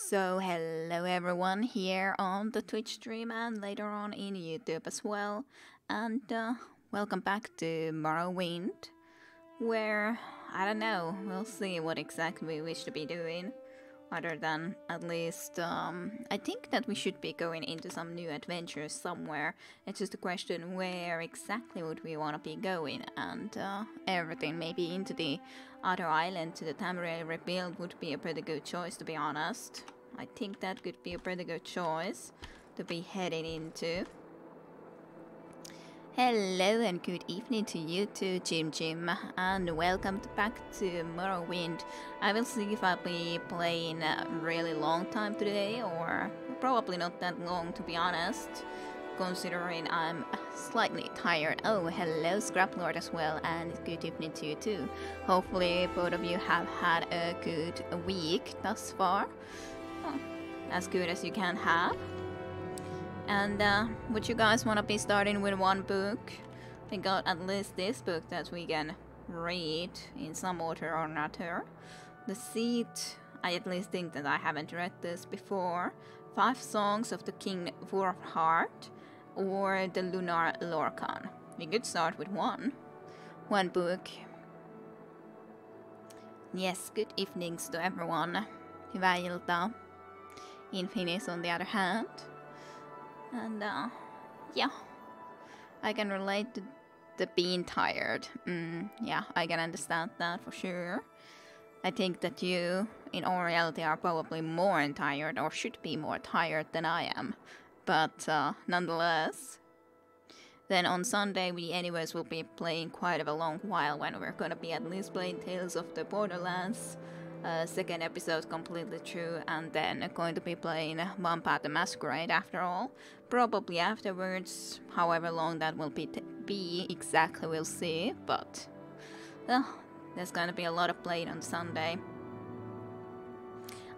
So hello everyone here on the Twitch stream and later on in YouTube as well, and welcome back to Morrowind, where, I don't know, we'll see what exactly we wish to be doing, other than at least, I think that we should be going into some new adventures somewhere. It's just a question where exactly would we want to be going, and everything maybe into the other island to the Tamriel rebuild would be a pretty good choice, to be honest. I think that could be a pretty good choice to be heading into. Hello and good evening to you too, Jim, and welcome back to Morrowind. I will see if I'll be playing a really long time today, or probably not that long, to be honest, considering I'm slightly tired. Oh, hello Scraplord as well, and good evening to you too. Hopefully both of you have had a good week thus far. Oh, as good as you can have. And would you guys want to be starting with one book? We got at least this book that we can read in some order or another. The Seed, I at least think that I haven't read this before. 5 Songs of the King Warheart, or the Lunar Lorcan. We could start with one book. Yes, good evenings to everyone. Hyvää iltaa. In Finnish on the other hand. And yeah, I can relate to the being tired. Yeah, I can understand that for sure. I think that you, in all reality, are probably more tired, or should be more tired than I am. But nonetheless, then on Sunday we anyways will be playing quite a long while, when we're gonna be at least playing Tales of the Borderlands. Second episode completely true, and then going to be playing Vampire the Masquerade after all. Probably afterwards, however long that will be exactly, we'll see, but there's gonna be a lot of playing on Sunday.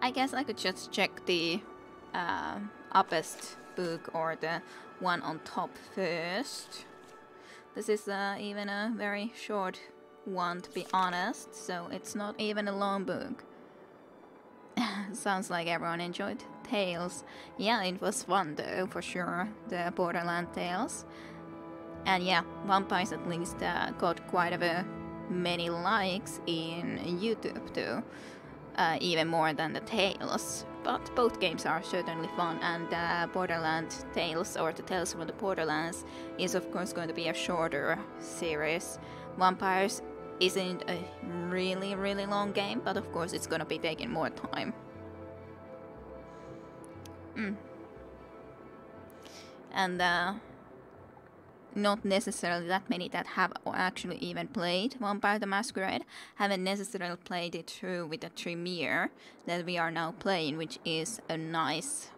I guess I could just check the uppest book, or the one on top first. This is even a very short one, to be honest, so it's not even a long book. Sounds like everyone enjoyed Tales. Yeah, it was fun though, for sure, the Borderland Tales. And yeah, Vampires at least got quite many likes in YouTube too, even more than the Tales. But both games are certainly fun, and Borderland Tales, or the Tales from the Borderlands, is of course going to be a shorter series. Vampires isn't a really long game, but of course it's gonna be taking more time. And not necessarily that many that have actually even played Vampire the Masquerade haven't necessarily played it through with the Tremere that we are now playing, which is a nice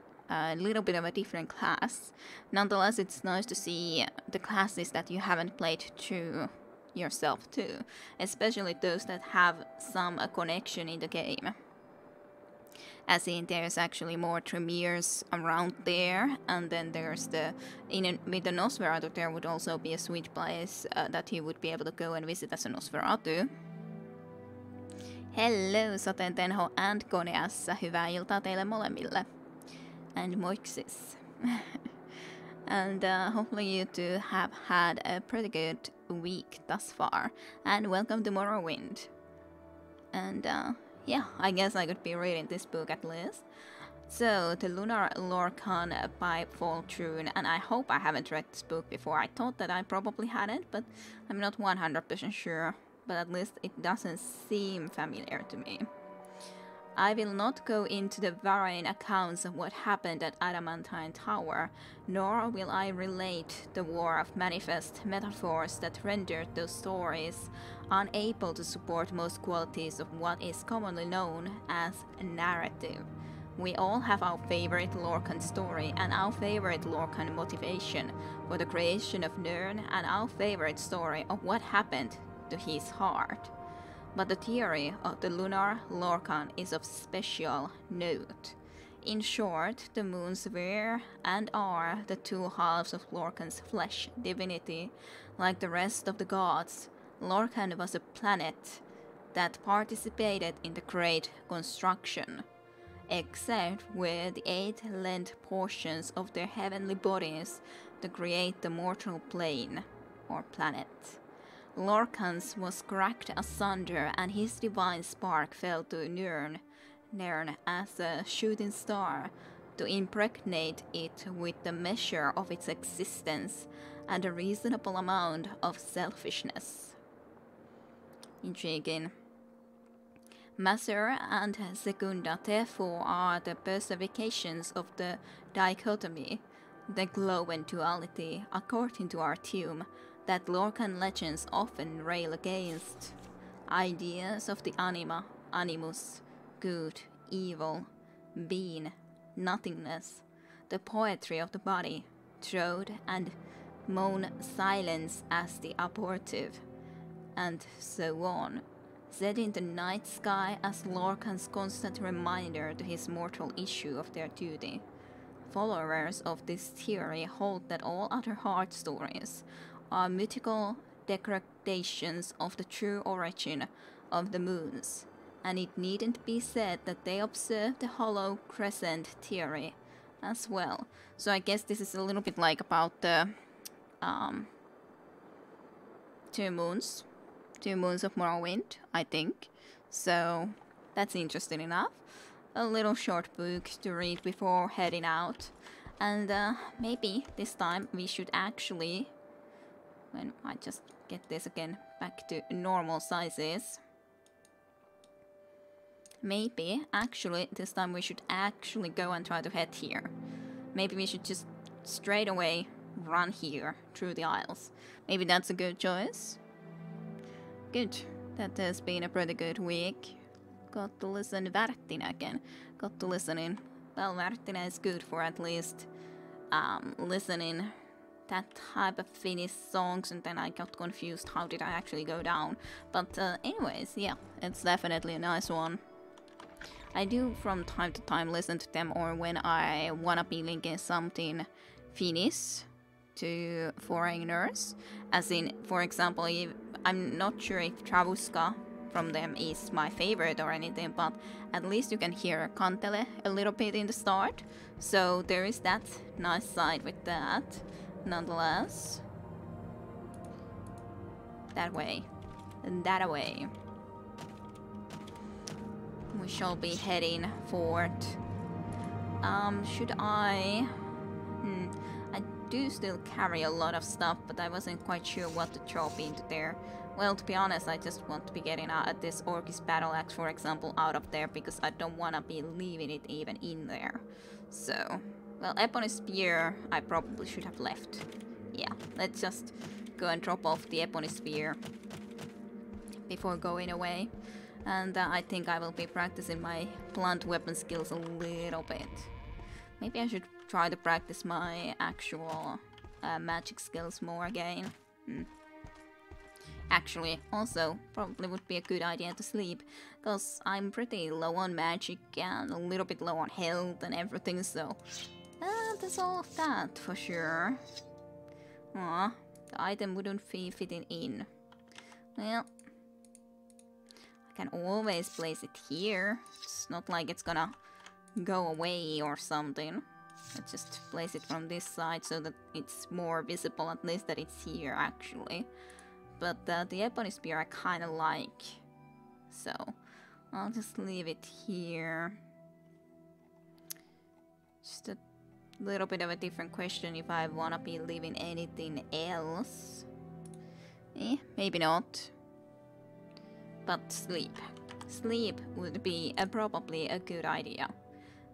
little bit of a different class. Nonetheless, it's nice to see the classes that you haven't played through yourself too, especially those that have some connection in the game. As in, there's actually more Tremeres around there, and then there's with the Nosferatu there would also be a sweet place that you would be able to go and visit as a Nosferatu. Hello Satentenho and Koneassa, hyvää iltaa teille molemmille. And moiksis. And hopefully you two have had a pretty good week thus far, and welcome to Morrowind. And yeah, I guess I could be reading this book at least. So, the Lunar Lorcan by Fall Trune, and I hope I haven't read this book before. I thought that I probably hadn't, but I'm not 100% sure, but at least it doesn't seem familiar to me. I will not go into the varying accounts of what happened at Adamantine Tower, nor will I relate the war of manifest metaphors that rendered those stories unable to support most qualities of what is commonly known as a narrative. We all have our favorite Lorcan story and our favorite Lorcan motivation for the creation of Nirn, and our favorite story of what happened to his heart. But the theory of the Lunar Lorcan is of special note. In short, the moons were and are the two halves of Lorcan's flesh divinity. Like the rest of the gods, Lorcan was a planet that participated in the Great Construction. except where the 8 lent portions of their heavenly bodies to create the mortal plane, or planet. Lorcan's was cracked asunder, and his divine spark fell to Nirn as a shooting star, to impregnate it with the measure of its existence and a reasonable amount of selfishness. Intriguing. Maser and Secunda therefore are the personifications of the dichotomy, the glow and duality, according to Artium, that Lorcan legends often rail against. Ideas of the anima, animus, good, evil, being, nothingness, the poetry of the body, trod and moan silence as the abortive, and so on, set in the night sky as Lorcan's constant reminder to his mortal issue of their duty. Followers of this theory hold that all other heart stories are mythical degradations of the true origin of the moons, and it needn't be said that they observe the hollow crescent theory as well. So I guess this is a little bit like about the two moons of Morrowind, I think. So that's interesting enough. A little short book to read before heading out. And maybe this time we should actually, when I just get this again back to normal sizes, maybe actually this time we should actually go and try to head here. Maybe we should just straight away run here through the aisles. Maybe that's a good choice. Good. That has been a pretty good week. Got to listen to Värttinä again. Got to listen in. Well, Värttinä is good for at least listening that type of Finnish songs, and then I got confused how did I actually go down. But anyways, yeah, it's definitely a nice one. I do from time to time listen to them, or when I wanna be linking something Finnish to foreigners, as in, for example, if, I'm not sure if Travuska from them is my favorite or anything, but at least you can hear Kantele a little bit in the start, so there is that nice side with that, nonetheless. That way, and that away. We shall be heading forward. Should I... I do still carry a lot of stuff, but I wasn't quite sure what to drop into there. Well, to be honest, I just want to be getting out this Orcish battle axe, for example, out of there, because I don't want to be leaving it even in there. So, well, Ebony Spear I probably should have left. Yeah, let's just go and drop off the Ebony Spear before going away. And I think I will be practicing my blunt weapon skills a little bit. Maybe I should try to practice my actual magic skills more again. Actually, also, probably would be a good idea to sleep, because I'm pretty low on magic and a little bit low on health and everything, so... there's all of that, for sure. Aw, the item wouldn't be fitting in. Well... I can always place it here. It's not like it's gonna go away or something. Let's just place it from this side so that it's more visible, at least that it's here, actually. But the Ebony Spear I kind of like. So, I'll just leave it here. Just a little bit of a different question if I want to be leaving anything else. Maybe not. But sleep. Sleep would be probably a good idea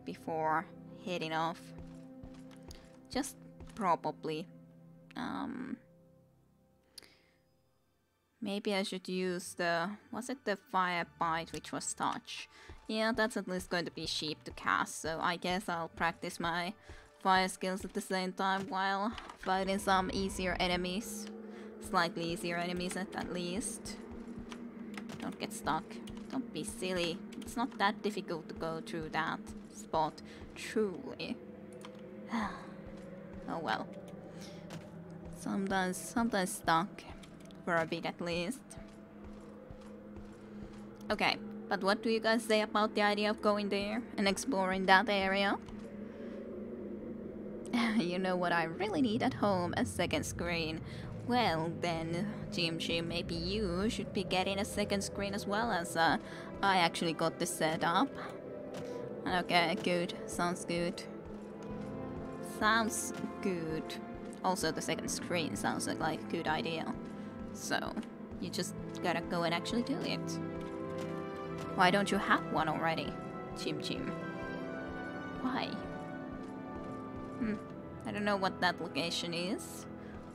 before heading off. Just probably. Maybe I should use the... was it the Fire Bite which was touch? Yeah, that's at least going to be cheap to cast, so I guess I'll practice my fire skills at the same time while fighting some easier enemies. Slightly easier enemies at least. Don't get stuck. Don't be silly. It's not that difficult to go through that spot, truly. Oh well. Sometimes stuck. For a bit at least. Okay, But what do you guys say about the idea of going there and exploring that area? You know what I really need at home? A second screen. Well then, Jim, maybe you should be getting a second screen as well, as I actually got this set up. Okay, good. Sounds good. Sounds good. Also, the second screen sounds like a good idea. So, you just gotta go and actually do it. Why don't you have one already, Jim? Why? I don't know what that location is.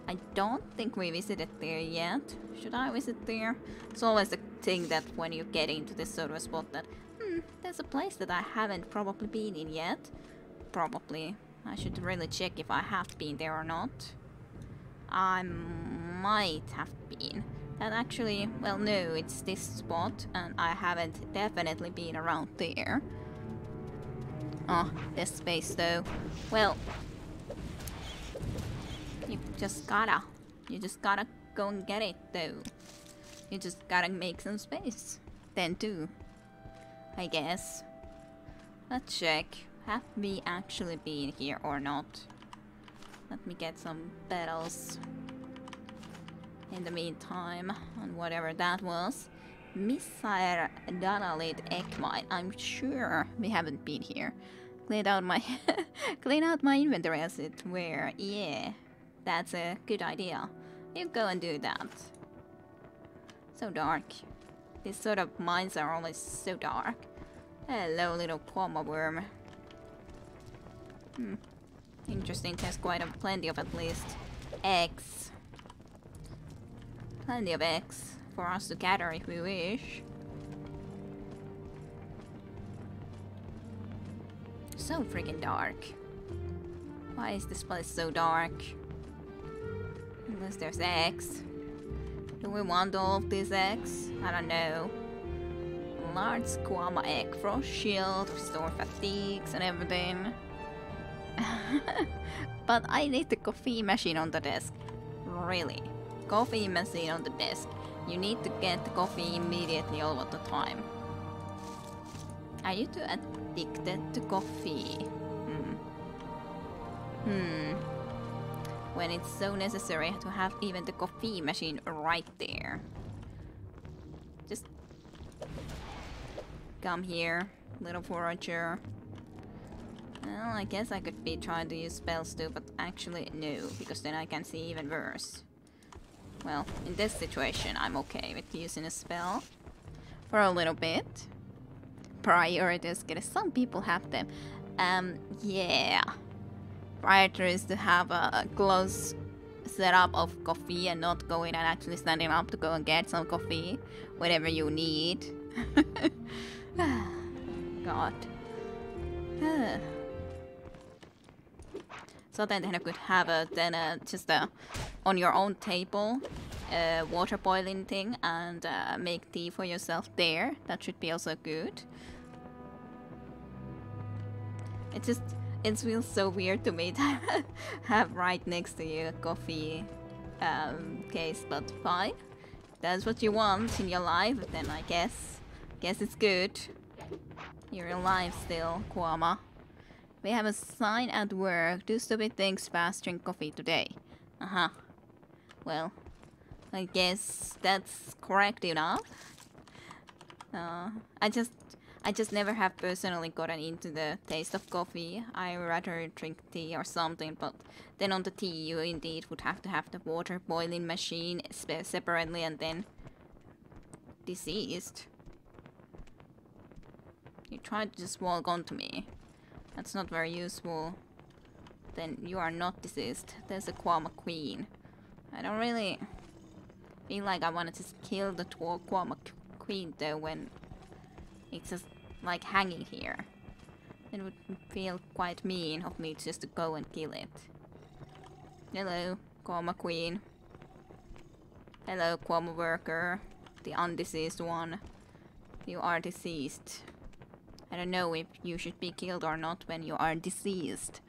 I don't think we visited there yet. Should I visit there? It's always the thing that when you get into this sort of a spot that, there's a place that I haven't probably been in yet. Probably. I should really check if I have been there or not. I might have been. That actually, well no, it's this spot and I haven't definitely been around there. Oh, this space though. Well, you just gotta go and get it though. You just gotta make some space. Then too, I guess. Let's check. Have we actually been here or not? Let me get some petals. In the meantime, on whatever that was. Missile Danalit Ekmine. I'm sure we haven't been here. Clean out my clean out my inventory as it were. Yeah, that's a good idea. You go and do that. So dark. These sort of mines are always so dark. Hello, little Quama worm. Interesting. There's quite plenty of at least eggs. Plenty of eggs for us to gather if we wish. So freaking dark. Why is this place so dark? Unless there's eggs. Do we want all of these eggs? I don't know. Large Squama egg, frost shield, restore fatigues and everything. But I need the coffee machine on the desk. Really? Coffee machine on the desk. You need to get the coffee immediately all of the time. Are you too addicted to coffee? When it's so necessary to have even the coffee machine right there. Just come here, little forager. Well, I guess I could be trying to use spells too, but actually no, because then I can see even worse. Well, in this situation, I'm okay with using a spell for a little bit. Priorities, because some people have them. Yeah. Priority is to have a close setup of coffee and not going and actually standing up to go and get some coffee, whatever you need. God. So then I could have just on your own table water boiling thing and make tea for yourself there. That should be also good. It feels so weird to me to have right next to you a coffee case, but fine. That's what you want in your life, then I guess it's good. You're alive still, Kwama. We have a sign at work. Do stupid things fast, drink coffee today. Well, I guess that's correct enough. I just never have personally gotten into the taste of coffee. I rather drink tea or something, but then on the tea you indeed would have to have the water boiling machine separately and then deceased. You tried to just walk onto me. That's not very useful. Then you are not deceased. There's a Quama Queen. I don't really feel like I want to just kill the Quama Queen though when it's just like hanging here. It would feel quite mean of me just to go and kill it. Hello, Quama Queen. Hello, Quama Worker. The undeceased one. You are deceased. I don't know if you should be killed or not when you are deceased.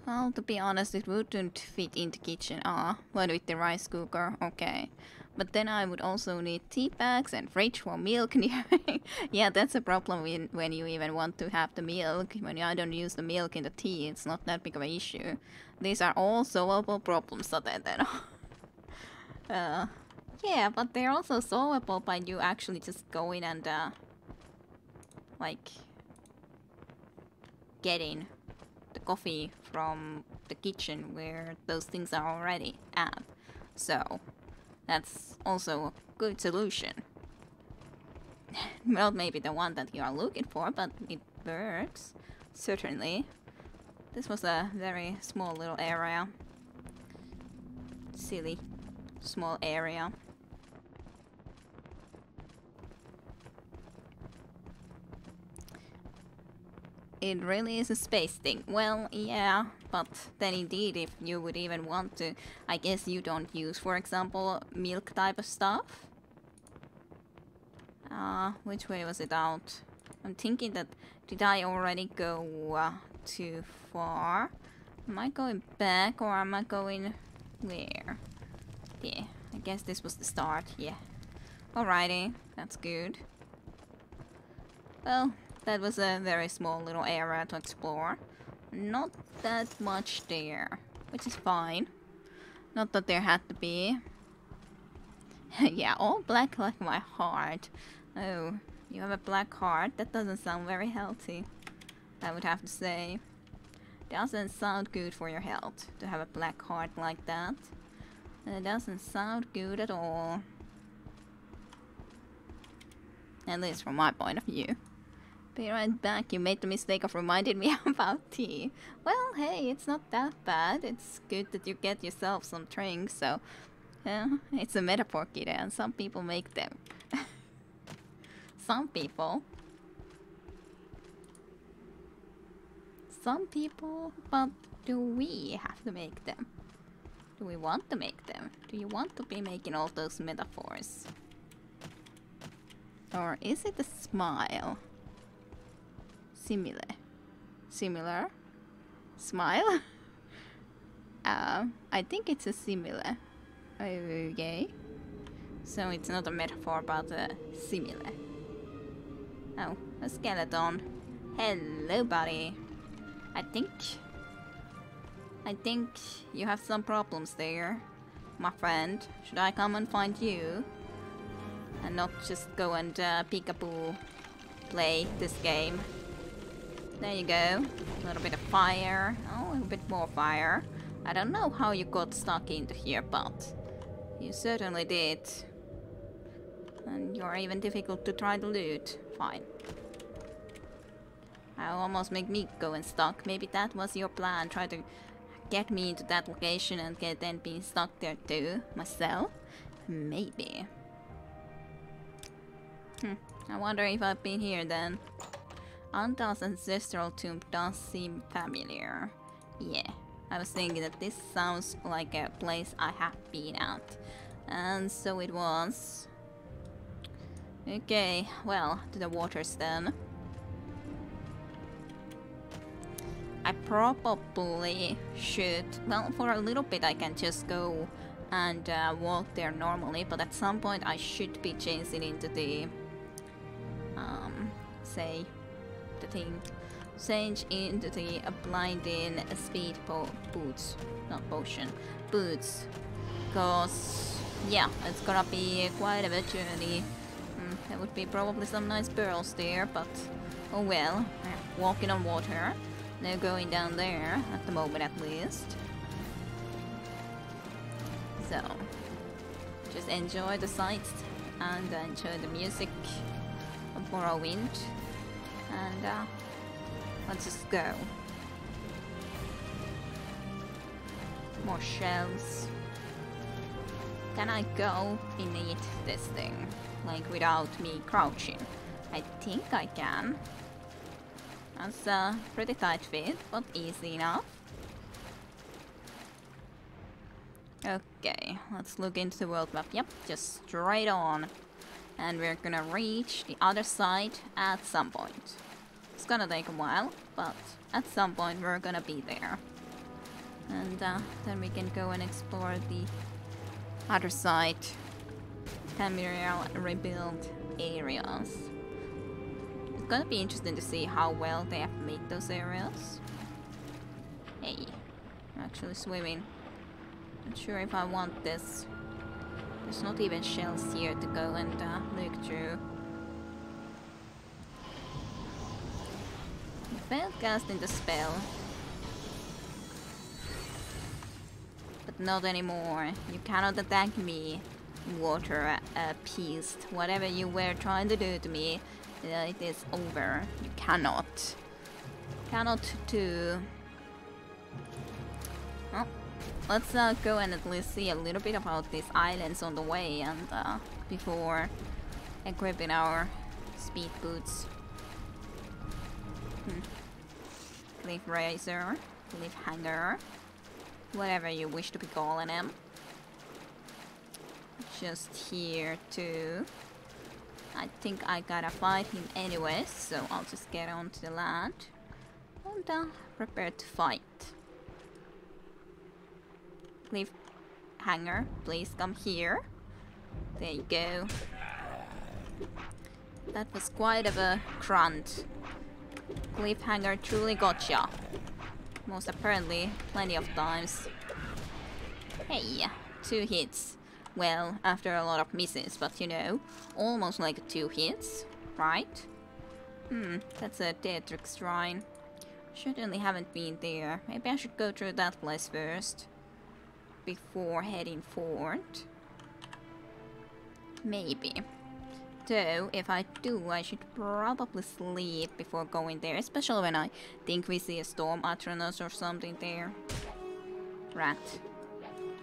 Well, to be honest, it wouldn't fit in the kitchen. What with the rice cooker? Okay. But then I would also need tea bags and fridge for milk. Yeah, that's a problem when you even want to have the milk. When I don't use the milk in the tea, it's not that big of an issue. These are all solvable problems, so then. Yeah, but they're also solvable by you actually just going and like getting the coffee from the kitchen where those things are already at. So that's also a good solution. Not maybe the one that you are looking for, but it works. Certainly. This was a very small little area. Silly small area. It really is a space thing. Well, yeah, but then indeed if you would even want to, I guess you don't use, for example, milk type of stuff. Which way was it out? I'm thinking that, did I already go too far? Am I going back or am I going where? Yeah, I guess this was the start, yeah. Alrighty, that's good. Well, that was a very small little area to explore. Not that much there, which is fine. Not that there had to be. Yeah, all black like my heart. Oh, you have a black heart? That doesn't sound very healthy, I would have to say. Doesn't sound good for your health to have a black heart like that. It doesn't sound good at all. At least from my point of view. Be right back, you made the mistake of reminding me about tea. Well, hey, it's not that bad. It's good that you get yourself some drinks, so... it's a metaphor, kid, and some people make them. Some people. Some people, but do we have to make them? Do we want to make them? Do you want to be making all those metaphors? Or is it a smile? Similar. Similar? Smile? I think it's a similar. Okay. So it's not a metaphor, but a similar. Oh, a skeleton. Hello, buddy. I think you have some problems there, my friend. Should I come and find you? And not just go and peekaboo play this game. There you go. A little bit of fire. Oh, a little bit more fire. I don't know how you got stuck into here, but you certainly did. And you're even difficult to try to loot. Fine. I'll almost make me go and stuck. Maybe that was your plan. Try to get me into that location and then being stuck there too. Myself? Maybe. I wonder if I've been here then. Antal's ancestral tomb does seem familiar. Yeah, I was thinking that this sounds like a place I have been at. And so it was. Okay, well, to the waters then. I probably should, well, for a little bit I can just go and walk there normally, but at some point I should be changing into the, say, the thing, change into the blinding speed boots, not potion, boots, because, yeah, it's gonna be quite a bit journey. There would be probably some nice pearls there, but, oh well, walking on water. No going down there, at the moment at least. So, just enjoy the sights and enjoy the music of Morrowind. And let's just go. More shells. Can I go beneath this thing? Like without me crouching? I think I can. That's a pretty tight fit, but easy enough. Okay, let's look into the world map. Yep, just straight on. And we're gonna reach the other side at some point. It's gonna take a while, but at some point we're gonna be there. And then we can go and explore the other side Tamriel rebuild areas. It's gonna be interesting to see how well they have made those areas. Hey, I'm actually swimming. Not sure if I want this. There's not even shells here to go and look through. I failed casting the spell. But not anymore. You cannot attack me, water beast. Whatever you were trying to do to me, it is over. You cannot. Cannot do. Well, let's go and at least see a little bit about these islands on the way, and before equipping our speed boots. Cliff Razor, Cliff Hanger, whatever you wish to be calling him. Just here too. I think I gotta fight him anyway, so I'll just get onto the land and prepare to fight. Cliff Hanger, please come here. There you go. That was quite of a grunt. Cliffhanger truly gotcha. Most apparently, plenty of times. Hey, 2 hits. Well, after a lot of misses, but you know, almost like 2 hits, right? That's a Daedric shrine. Certainly haven't been there. Maybe I should go through that place first, before heading forward. Maybe. Though, if I do, I should probably sleep before going there, especially when I think we see a storm Atronus or something there. Rat.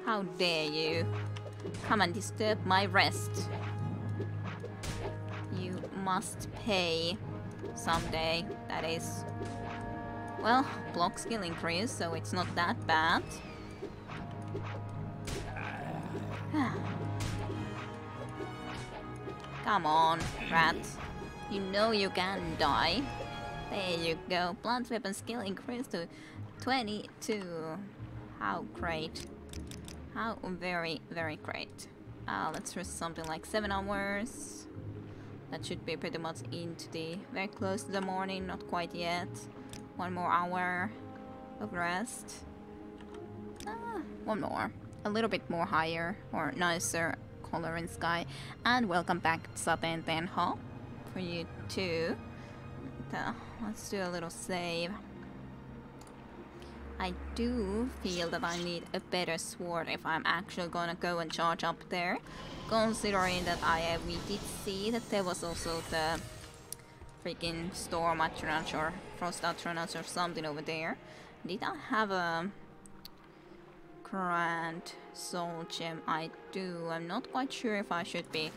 How dare you? Come and disturb my rest. You must pay someday, that is. Well, block skill increase, so it's not that bad. Come on, rat. You know you can die. There you go. Blunt weapon skill increased to 22. How great. How very, very great. Let's rest something like 7 hours. That should be pretty much into the... very close to the morning, not quite yet. 1 more hour of rest. 1 more. A little bit more higher or nicer color in sky. And welcome back to Saten Tenho for you too. Let's do a little save. I do feel that I need a better sword if I'm actually gonna go and charge up there, considering that we did see that there was also the freaking storm Atronach or frost Atronach or something over there. Did I have a grand soul gem? I do. I'm not quite sure if I should be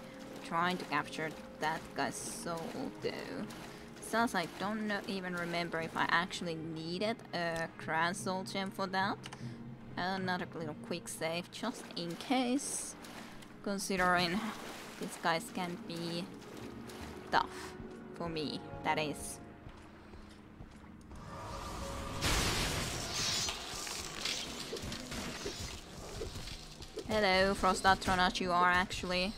trying to capture that guy's soul though. Since I don't even remember if I actually needed a grand soul gem for that. Another little quick save just in case, considering these guys can be tough for me, that is. Hello, Frost Atronach, you are actually,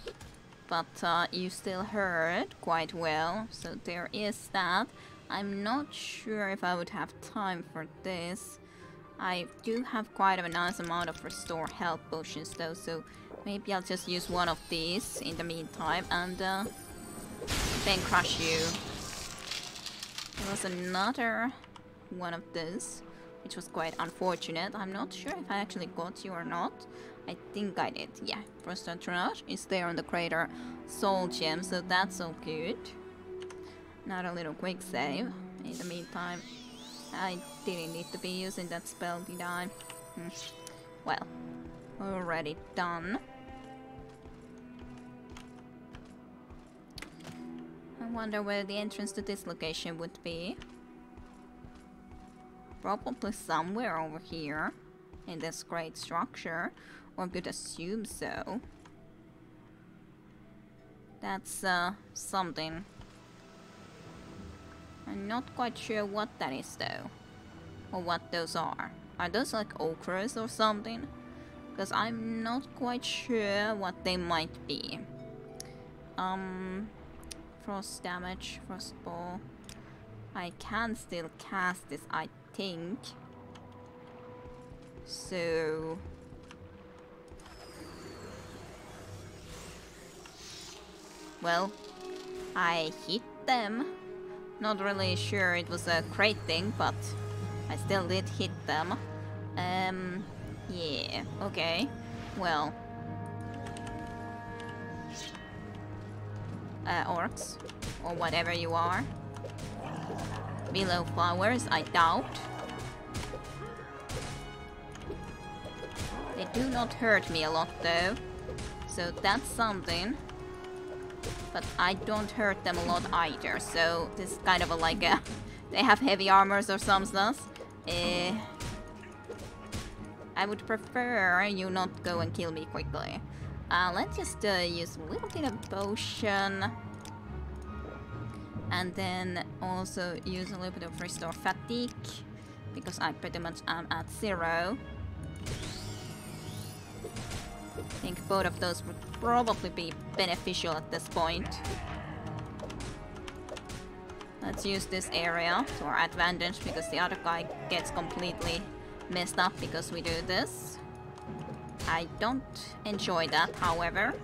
but you still heard quite well, so there is that. I'm not sure if I would have time for this. I do have quite a nice amount of restore health potions though, so maybe I'll just use one of these in the meantime and then crush you. There was another one of those, which was quite unfortunate. I'm not sure if I actually got you or not. I think I did, yeah. Frost Atronach is there on the crater soul gem, so that's all good. Not a little quick save. In the meantime, I didn't need to be using that spell, did I? Well, already done. I wonder where the entrance to this location would be. Probably somewhere over here in this great structure. One could assume so. That's something. I'm not quite sure what that is though. Or what those are. Are those like ochres or something? Because I'm not quite sure what they might be. Frost damage, frost ball. I can still cast this, I think. So... well, I hit them. Not really sure it was a great thing, but I still did hit them. Yeah, okay. Well. Orcs, or whatever you are. Below flowers, I doubt. They do not hurt me a lot though, so that's something. But I don't hurt them a lot either, so this is kind of a, like a... they have heavy armors or some stuff. I would prefer you not go and kill me quickly. Let's just use a little bit of potion. And then also use a little bit of restore fatigue, because I pretty much am at 0. I think both of those would probably be beneficial at this point. Let's use this area to our advantage, because the other guy gets completely messed up because we do this. I don't enjoy that, however.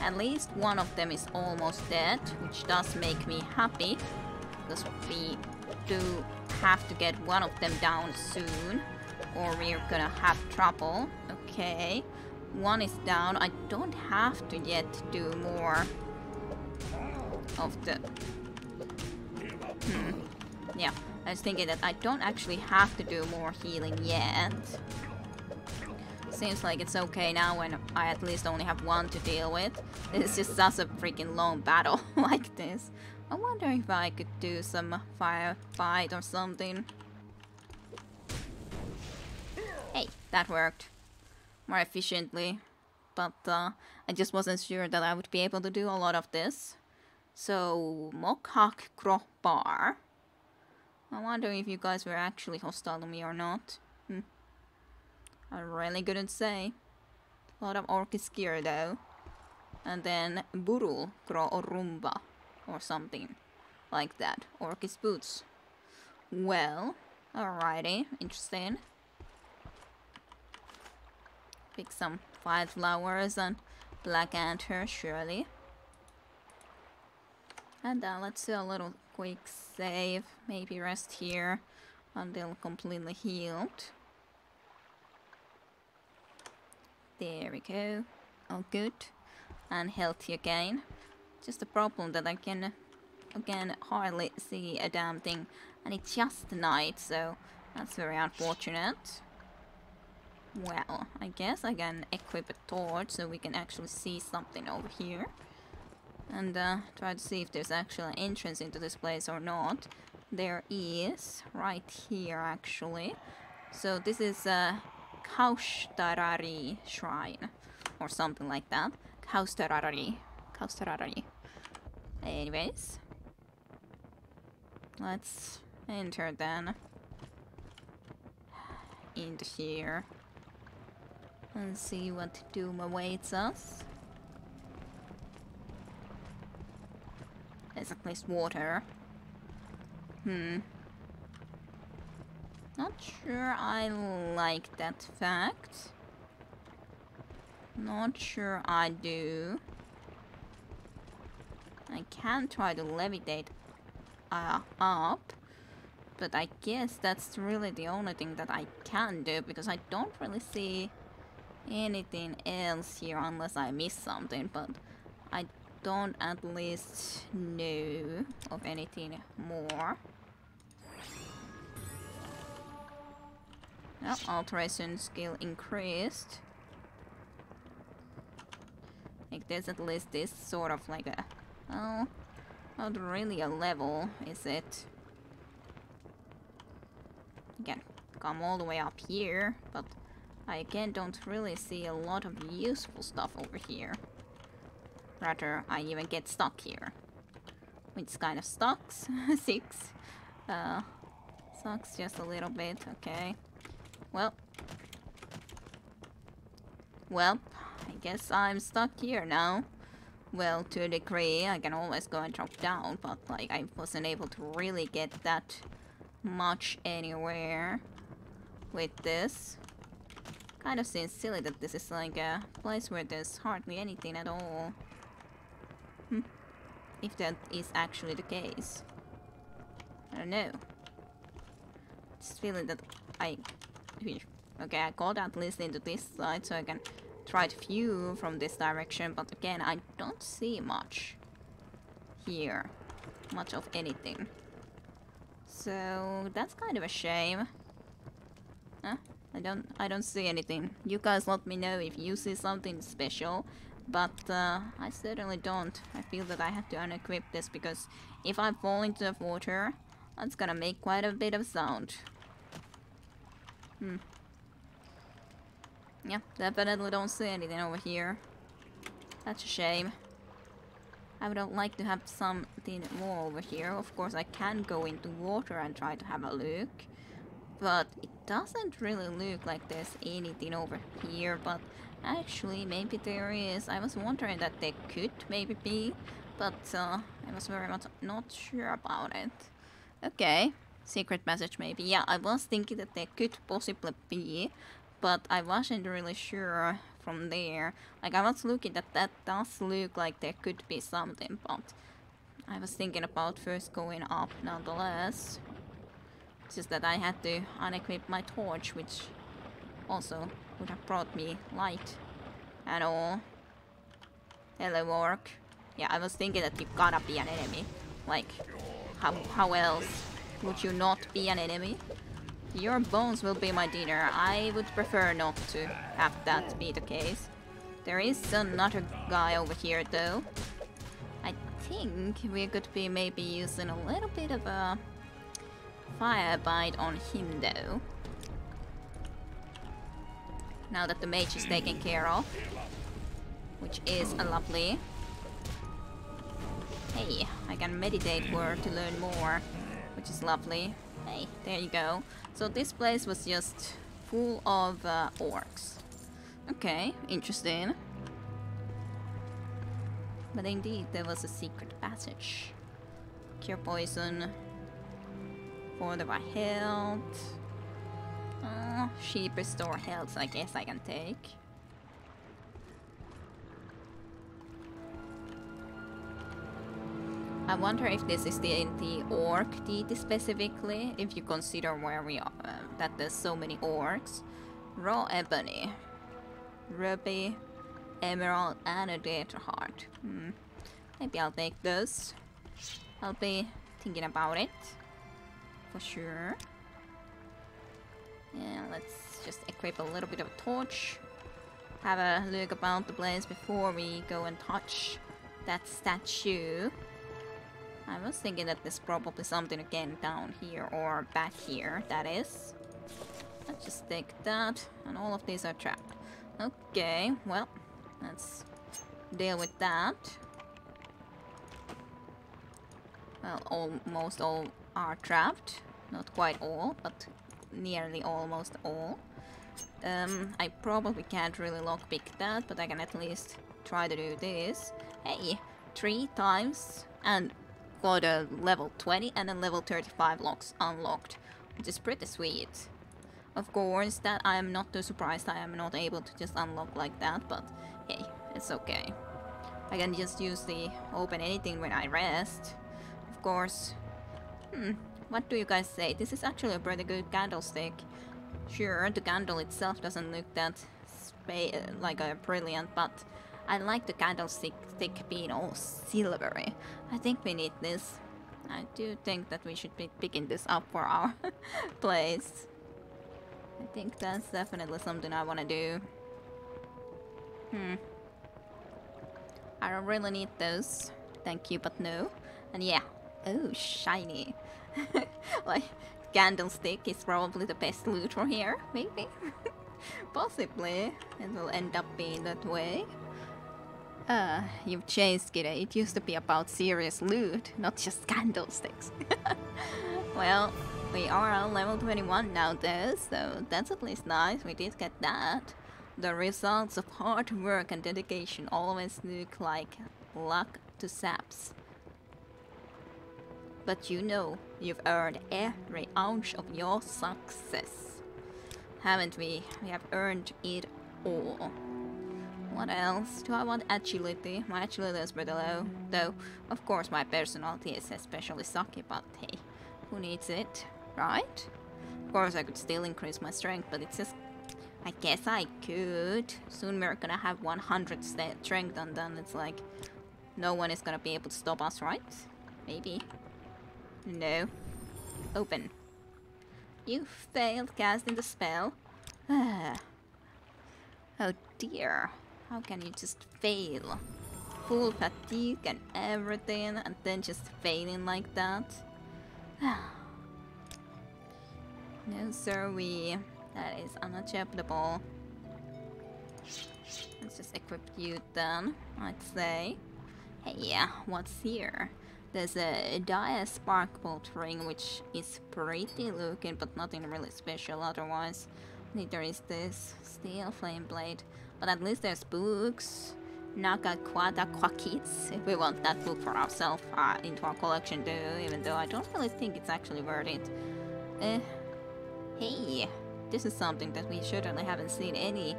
At least one of them is almost dead, which does make me happy, because we do have to get one of them down soon, or we're gonna have trouble. Okay, one is down. I don't have to yet do more of the... yeah, I was thinking that I don't actually have to do more healing yet. Seems like it's okay now when I at least only have one to deal with. It's just such a freaking long battle like this. I wonder if I could do some firefight or something. Hey, that worked more efficiently. But I just wasn't sure that I would be able to do a lot of this. So, Mokhak Kroppar. I wonder if you guys were actually hostile to me or not. I really couldn't say. A lot of Orcish gear though. And then Burul Kro Orumba. Or something like that. Orcish boots. Well, alrighty, interesting. Pick some wildflowers and black anther, surely. And let's do a little quick save. Maybe rest here until completely healed. There we go. All good. And healthy again. Just a problem that I can, again, hardly see a damn thing. And it's just night, so that's very unfortunate. Well, I guess I can equip a torch so we can actually see something over here. And try to see if there's actually an entrance into this place or not. There is, right here actually. So this is a Kaustarari shrine, or something like that. Kaustarari. Anyways, let's enter then into here and see what doom awaits us. There's at least water. Not sure I like that fact. Not sure I do. I can try to levitate up, but I guess that's really the only thing that I can do, because I don't really see anything else here unless I miss something, but I don't at least know of anything more. No, alteration skill increased. Like there's at least this sort of like a... well, not really a level, is it? Again, come all the way up here, but I again don't really see a lot of useful stuff over here. Rather, I even get stuck here. Which kind of sucks. 6. Sucks just a little bit, okay. Well. Well, I guess I'm stuck here now. Well, to a degree, I can always go and drop down, but like I wasn't able to really get that much anywhere with this. Kind of seems silly that this is like a place where there's hardly anything at all. If that is actually the case. I don't know. Just feeling that okay, I got at least into this side so I can try to view from this direction, but again, I don't see much here. Much of anything. So that's kind of a shame. Huh? I don't see anything. You guys let me know if you see something special, but I certainly don't. I feel that I have to unequip this because if I fall into the water, that's gonna make quite a bit of sound. Yeah, definitely don't see anything over here. That's a shame. I would like to have something more over here. Of course, I can go into water and try to have a look. But it doesn't really look like there's anything over here. But actually, maybe there is. I was wondering that there could maybe be. But I was very much not sure about it. Okay. Secret passage maybe. Yeah, I was thinking that there could possibly be. But I wasn't really sure from there. Like, I was looking at that does look like there could be something, but I was thinking about first going up nonetheless. It's just that I had to unequip my torch, which also would have brought me light and all. Hello, orc. Yeah, I was thinking that you gotta be an enemy. Like, how else would you not be an enemy? Your bones will be my dinner. I would prefer not to have that be the case. There is another guy over here though. I think we could be maybe using a little bit of a fire bite on him though. Now that the mage is taken care of. Which is lovely. Hey, I can meditate for to learn more. Which is lovely. Hey, there you go. So this place was just full of orcs. Okay, interesting. But indeed, there was a secret passage. Cure poison. For the health. Sheep restore health, I guess I can take. I wonder if this is the orc deity specifically, if you consider where we are, that there's so many orcs. Raw ebony, ruby, emerald, and a data heart. Maybe I'll take those. I'll be thinking about it, for sure. Yeah, let's just equip a little bit of a torch. Have a look about the place before we go and touch that statue. I was thinking that there's probably something again down here, or back here, that is. Let's just take that, and all of these are trapped. Okay, well, let's deal with that. Well, almost all are trapped. Not quite all, but nearly almost all. I probably can't really lockpick that, but I can at least try to do this. Hey, 3 times, and got a level 20 and a level 35 locks unlocked, which is pretty sweet. Of course, that I am not too surprised I am not able to just unlock like that, but hey, it's okay. I can just use the open anything when I rest. Of course. What do you guys say? This is actually a pretty good candlestick. Sure, the candle itself doesn't look that like a brilliant, but I like the candlestick being all silvery. I think we need this. I do think that we should be picking this up for our place. I think that's definitely something I want to do. I don't really need those. Thank you, but no. And yeah. Oh, shiny. Like, candlestick is probably the best loot for here, maybe? Possibly. It will end up being that way. You've changed it. It used to be about serious loot, not just candlesticks. Well, we are on level 21 now though, so that's at least nice. We did get that. The results of hard work and dedication always look like luck to saps. But you know, you've earned every ounce of your success. Haven't we? We have earned it all. What else? Do I want agility? My agility is pretty low. Though, of course, my personality is especially sucky, but hey, who needs it, right? Of course, I could still increase my strength, but it's just... I guess I could. Soon we're gonna have 100 strength, and then it's like... No one is gonna be able to stop us, right? Maybe. No. Open. You failed casting the spell. Oh dear. How can you just fail? Full fatigue and everything, and then just failing like that? No sirree. That is unacceptable. Let's just equip you then, I'd say. Hey, yeah, what's here? There's a dire sparkbolt ring, which is pretty looking, but nothing really special otherwise. Neither is this steel flame blade, but at least there's books. Naga Quada Quakits, if we want that book for ourselves into our collection too, even though I don't really think it's actually worth it. Hey, this is something that we certainly haven't seen any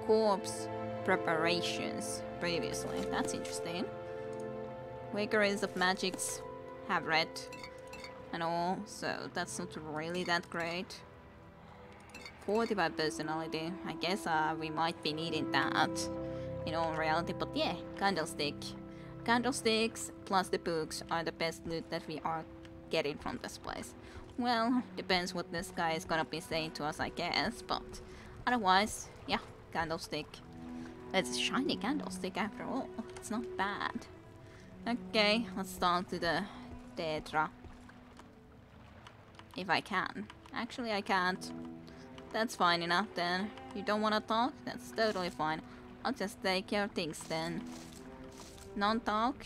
corpse preparations previously. That's interesting. Vagaries of Magics have read and all, so that's not really that great. 45 personality, I guess we might be needing that in all reality, but yeah, candlestick. Candlesticks plus the books are the best loot that we are getting from this place. Well, depends what this guy is gonna be saying to us, I guess, but otherwise, yeah, candlestick. It's a shiny candlestick after all, it's not bad. Okay, let's talk to the Daedra. If I can. Actually, I can't. That's fine enough then. You don't want to talk? That's totally fine. I'll just take care of things then. Non-talk.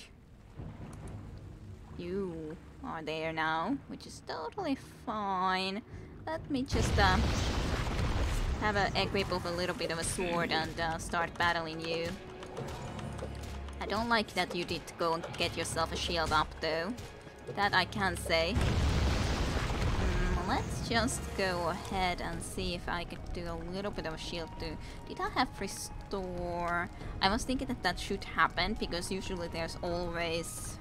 You are there now, which is totally fine. Let me just have an equip of a little bit of a sword and start battling you. I don't like that you did go and get yourself a shield up though. That I can say. Let's just go ahead and see if I could do a little bit of a shield too. Did I have restore? I was thinking that that should happen because usually there's always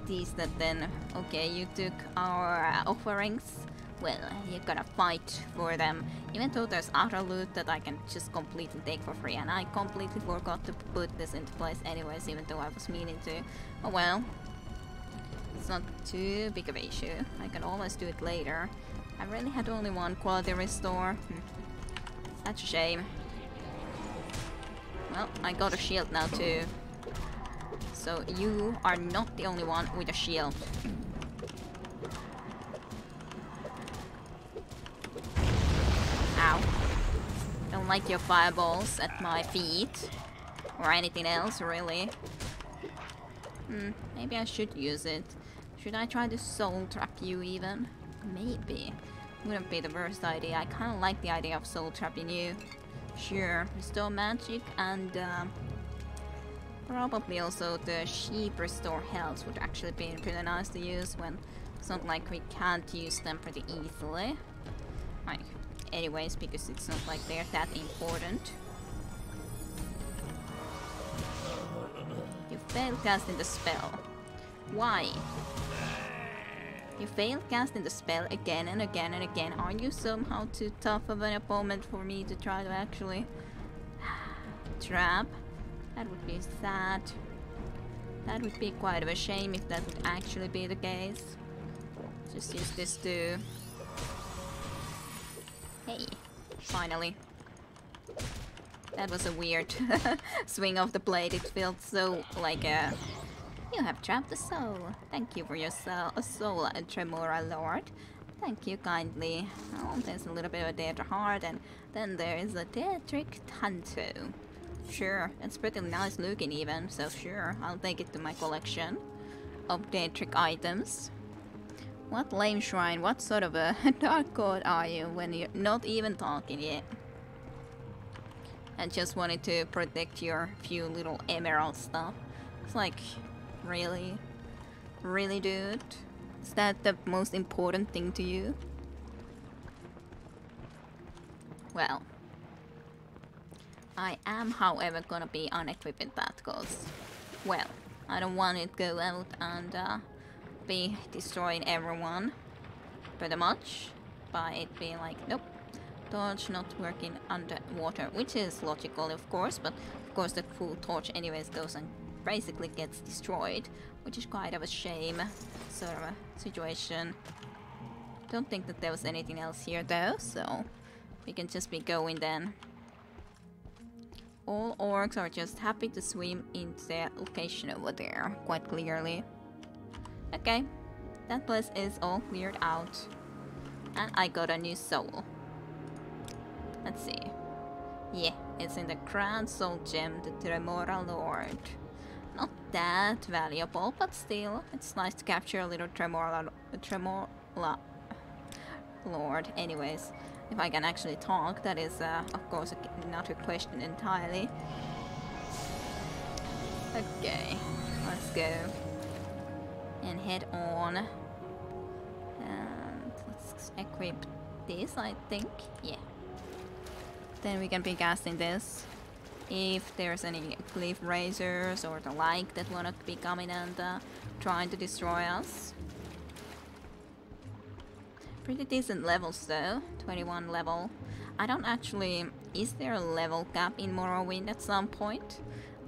these that then... Okay, you took our offerings. Well, you gotta fight for them. Even though there's other loot that I can just completely take for free. And I completely forgot to put this into place anyways, even though I was meaning to. Oh well. It's not too big of an issue. I can always do it later. I really had only one quality restore. That's a shame. Well, I got a shield now too. So you are not the only one with a shield. Ow. Don't like your fireballs at my feet. Or anything else, really. Maybe I should use it. Should I try to soul trap you even? Maybe. Wouldn't be the worst idea. I kinda like the idea of soul trapping you. Sure, restore magic and probably also the sheep restore health would actually be pretty nice to use when it's not like we can't use them pretty easily. Like, anyways, because it's not like they're that important. You failed casting the spell. Why? You failed casting the spell again and again and again. Are you somehow too tough of an opponent for me to try to actually trap? That would be sad. That would be quite of a shame if that would actually be the case. Just use this too. Hey, finally. That was a weird swing of the blade. It felt so like a... You have trapped a soul. Thank you for your soul, Tremora Lord. Thank you kindly. Oh, there's a little bit of a Daedra heart, and then there is a Daedric Tanto. Sure, it's pretty nice looking even, so sure, I'll take it to my collection of Daedric items. What lame shrine, what sort of a dark god are you when you're not even talking yet? I just wanted to protect your few little emerald stuff. It's like, really? Really, dude? Is that the most important thing to you? Well, I am, however, gonna be unequipped with that, cause, well, I don't want it to go out and be destroying everyone, pretty much, by it being like, nope, torch not working underwater, which is logical, of course, but of course the full torch anyways goes and basically gets destroyed, which is kind of a shame sort of a situation. Don't think that there was anything else here though, so we can just be going then. All orcs are just happy to swim into their location over there, quite clearly. Okay, that place is all cleared out. And I got a new soul. Let's see. Yeah, it's in the Grand Soul Gem, the Tremora Lord. Not that valuable, but still, it's nice to capture a little Tremora Lord. Anyways, if I can actually talk, that is, of course, another question entirely. Okay, let's go. And head on. And let's equip this, I think. Yeah. Then we can be casting this. If there's any cliff razors or the like that wanna be coming and trying to destroy us. Pretty decent levels though, 21 level. I don't actually... Is there a level cap in Morrowind at some point?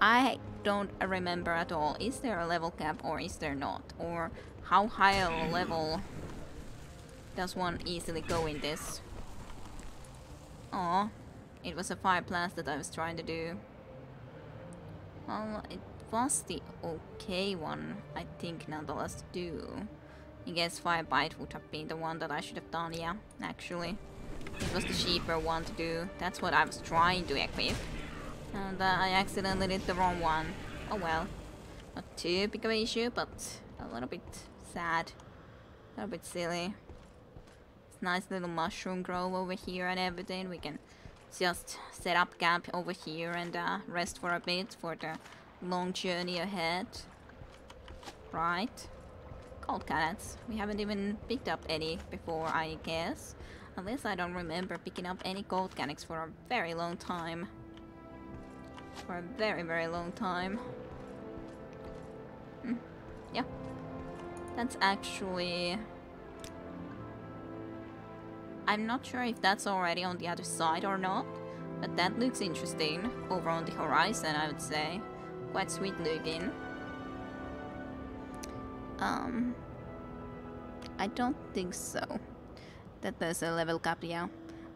I don't remember at all. Is there a level cap or is there not? Or how high a level does one easily go in this? Aw, it was a fire blast that I was trying to do. Well, it was the okay one, I think, nonetheless to do. I guess Firebite would have been the one that I should have done, yeah, actually. It was the cheaper one to do. That's what I was trying to equip. And I accidentally did the wrong one. Oh well. Not too big of an issue, but a little bit sad. A little bit silly. It's nice little mushroom grove over here and everything. We can just set up camp over here and rest for a bit for the long journey ahead. Right. Gold cannons. We haven't even picked up any before, I guess. Unless I don't remember picking up any gold cannons for a very long time. For a very, very long time. Yeah. That's actually... I'm not sure if that's already on the other side or not. But that looks interesting. Over on the horizon, I would say. Quite sweet looking. I don't think so. That there's a level cap, yeah.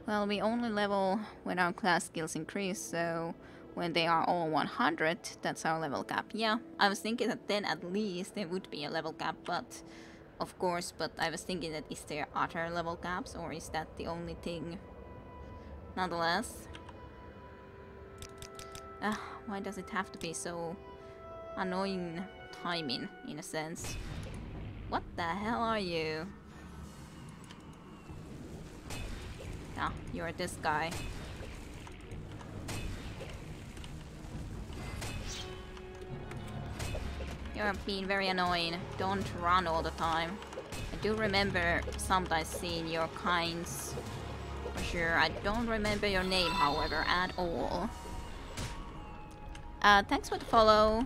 Well, we only level when our class skills increase, so when they are all 100, that's our level cap. Yeah, I was thinking that then at least there would be a level cap, but of course, but I was thinking that is there other level caps or is that the only thing? Nonetheless. Why does it have to be so annoying timing, in a sense? What the hell are you? Ah, you're this guy. You're being very annoying. Don't run all the time. I do remember sometimes seeing your kinds. For sure. I don't remember your name, however, at all. Thanks for the follow.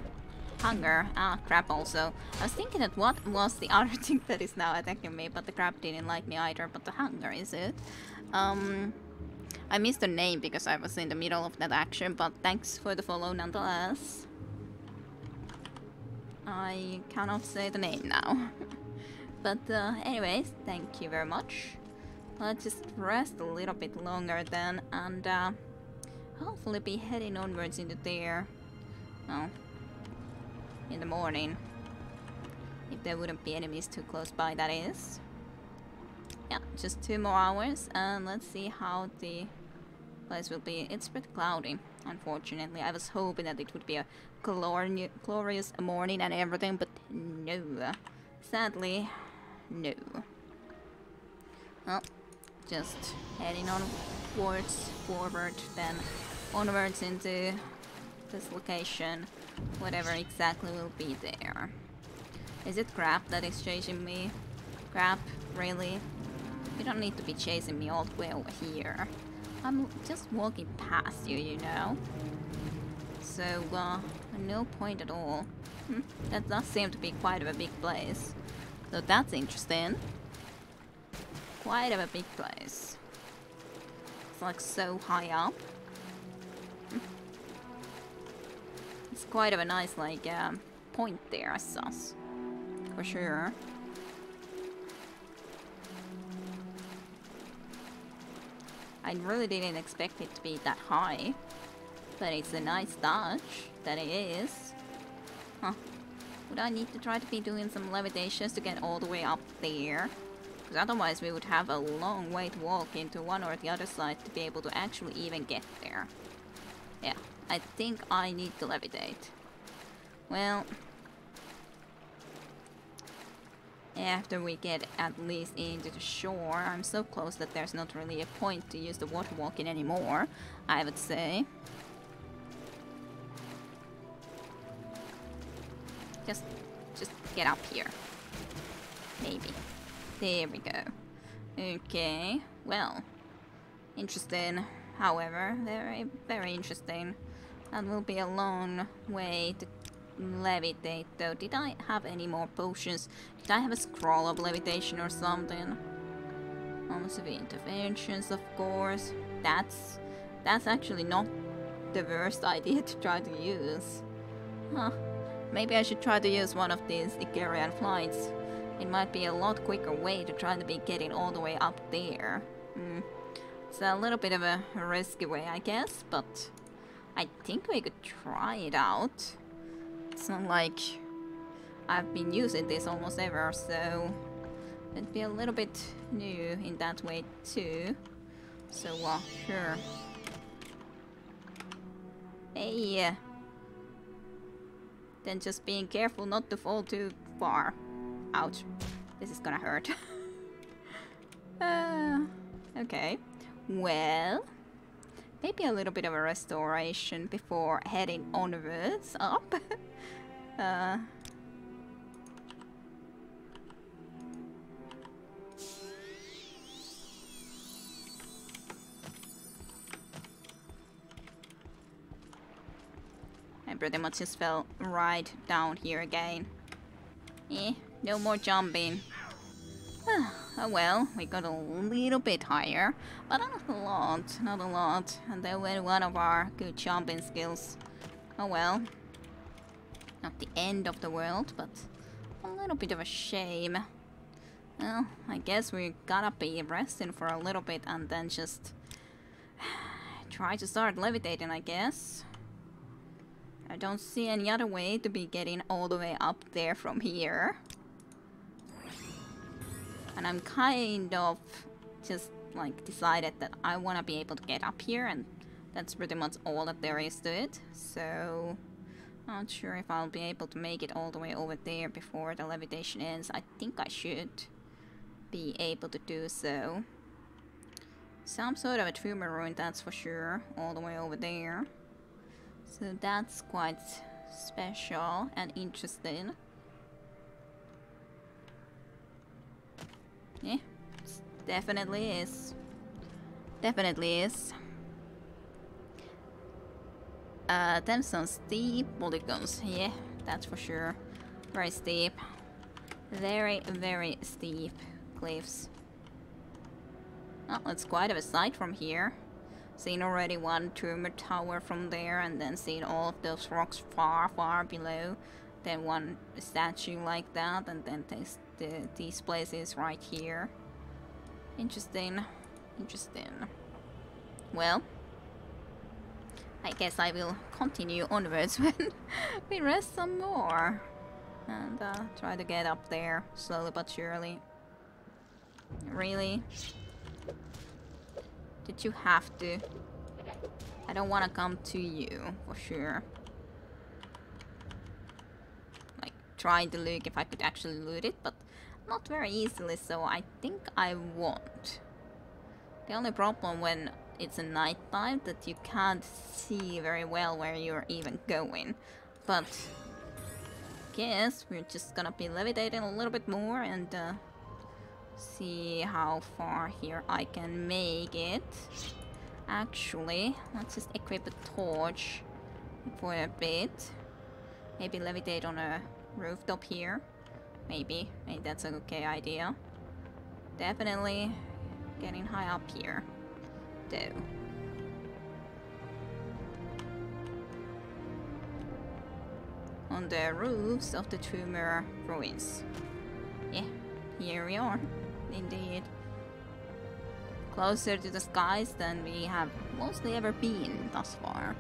Hunger. Ah, crap also. I was thinking that what was the other thing that is now attacking me, but the crab didn't like me either, but the hunger, is it? I missed the name because I was in the middle of that action, but thanks for the follow nonetheless. I cannot say the name now. But anyways, thank you very much. Let's just rest a little bit longer then, and hopefully be heading onwards into there. Oh. In the morning. If there wouldn't be enemies too close by, that is. Yeah, just 2 more hours and let's see how the place will be. It's pretty cloudy, unfortunately. I was hoping that it would be a glorious morning and everything, but no. Sadly, no. Well, just heading on forward then. onwards into this location. Whatever exactly will be there. Is it crab that is chasing me? Crab? Really? You don't need to be chasing me all the way over here. I'm just walking past you, you know? So, no point at all. That does seem to be quite of a big place. So that's interesting. Quite of a big place. It's like so high up. It's quite of a nice, like, point there, I suppose. For sure. I really didn't expect it to be that high. But it's a nice touch that it is. Huh. Would I need to try to be doing some levitations to get all the way up there? Because otherwise we would have a long way to walk into one or the other side to be able to actually even get there. Yeah, I think I need to levitate. Well, after we get at least into the shore, I'm so close that there's not really a point to use the water walking anymore, I would say. Just get up here. Maybe. There we go. Okay, well. Interesting. However, very, very interesting. That will be a long way to levitate though. Did I have any more potions? Did I have a scroll of levitation or something? Almost of interventions, of course. That's actually not the worst idea to try to use. Huh. Maybe I should try to use one of these Icarian flights. It might be a lot quicker way to try to be getting all the way up there. It's a little bit of a risky way, I guess, but I think we could try it out. It's not like I've been using this almost ever, so it'd be a little bit new in that way too. So, sure. Hey! Then just being careful not to fall too far. Ouch. This is gonna hurt. Okay. Well, maybe a little bit of a restoration before heading onwards up. I pretty much just fell right down here again. No more jumping. Oh well, we got a little bit higher, but not a lot. And then with one of our good jumping skills. Oh well. Not the end of the world, but a little bit of a shame. Well, I guess we gotta be resting for a little bit and then just try to start levitating, I guess. I don't see any other way to be getting all the way up there from here. And I'm kind of just like decided that I want to be able to get up here, and that's pretty much all that there is to it. So not sure if I'll be able to make it all the way over there before the levitation ends. I think I should be able to do so. Some sort of a dwemer ruin, that's for sure, all the way over there. So that's quite special and interesting. Yeah, definitely is. Definitely is. Them some steep polygons. Yeah, that's for sure. Very steep. Very, very steep cliffs. Oh, it's quite of a sight from here. Seen already one dwemer tower from there, and then seen all of those rocks far, far below. Then one statue like that, and then these places right here. Interesting. Interesting. Well, I guess I will continue onwards when we rest some more. And try to get up there, slowly but surely. Really? Did you have to? I don't want to come to you, for sure. Like, trying to look if I could actually loot it, but not very easily, so I think I won't. The only problem when it's a night time that you can't see very well where you're even going. But guess we're just gonna be levitating a little bit more and see how far here I can make it. Actually, let's just equip a torch for a bit. Maybe levitate on a rooftop here. Maybe that's an okay idea. Definitely getting high up here, though. On the roofs of the dwemer ruins. Yeah, here we are, indeed. Closer to the skies than we have mostly ever been thus far.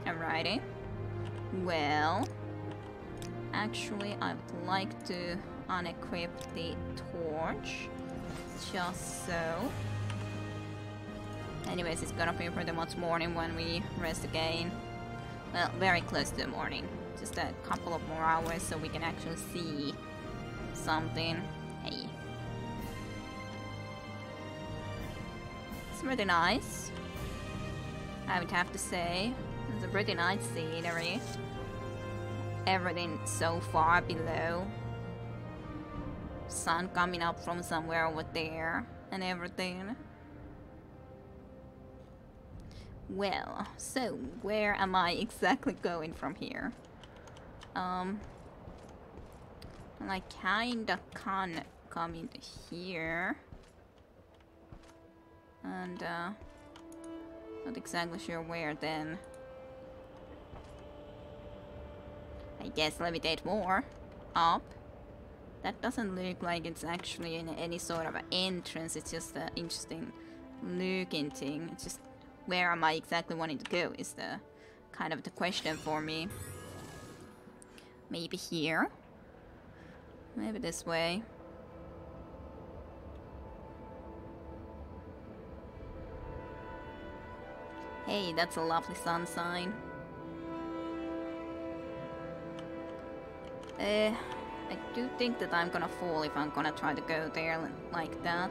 Alrighty. Well, actually I would like to unequip the torch, just so. Anyways, it's gonna be pretty much morning when we rest again. Well, very close to the morning. Just a couple of more hours so we can actually see something. Hey. It's pretty nice, I would have to say. It's a pretty nice scenery. Everything so far below. Sun coming up from somewhere over there and everything. Well, so where am I exactly going from here? I kinda can come into here. And not exactly sure where then. I guess levitate more up. That doesn't look like it's actually in any sort of an entrance. It's just an interesting looking thing. It's just where am I exactly wanting to go is the kind of the question for me. Maybe here. Maybe this way. Hey, that's a lovely sun sign. I do think that I'm gonna fall if I'm gonna try to go there like that.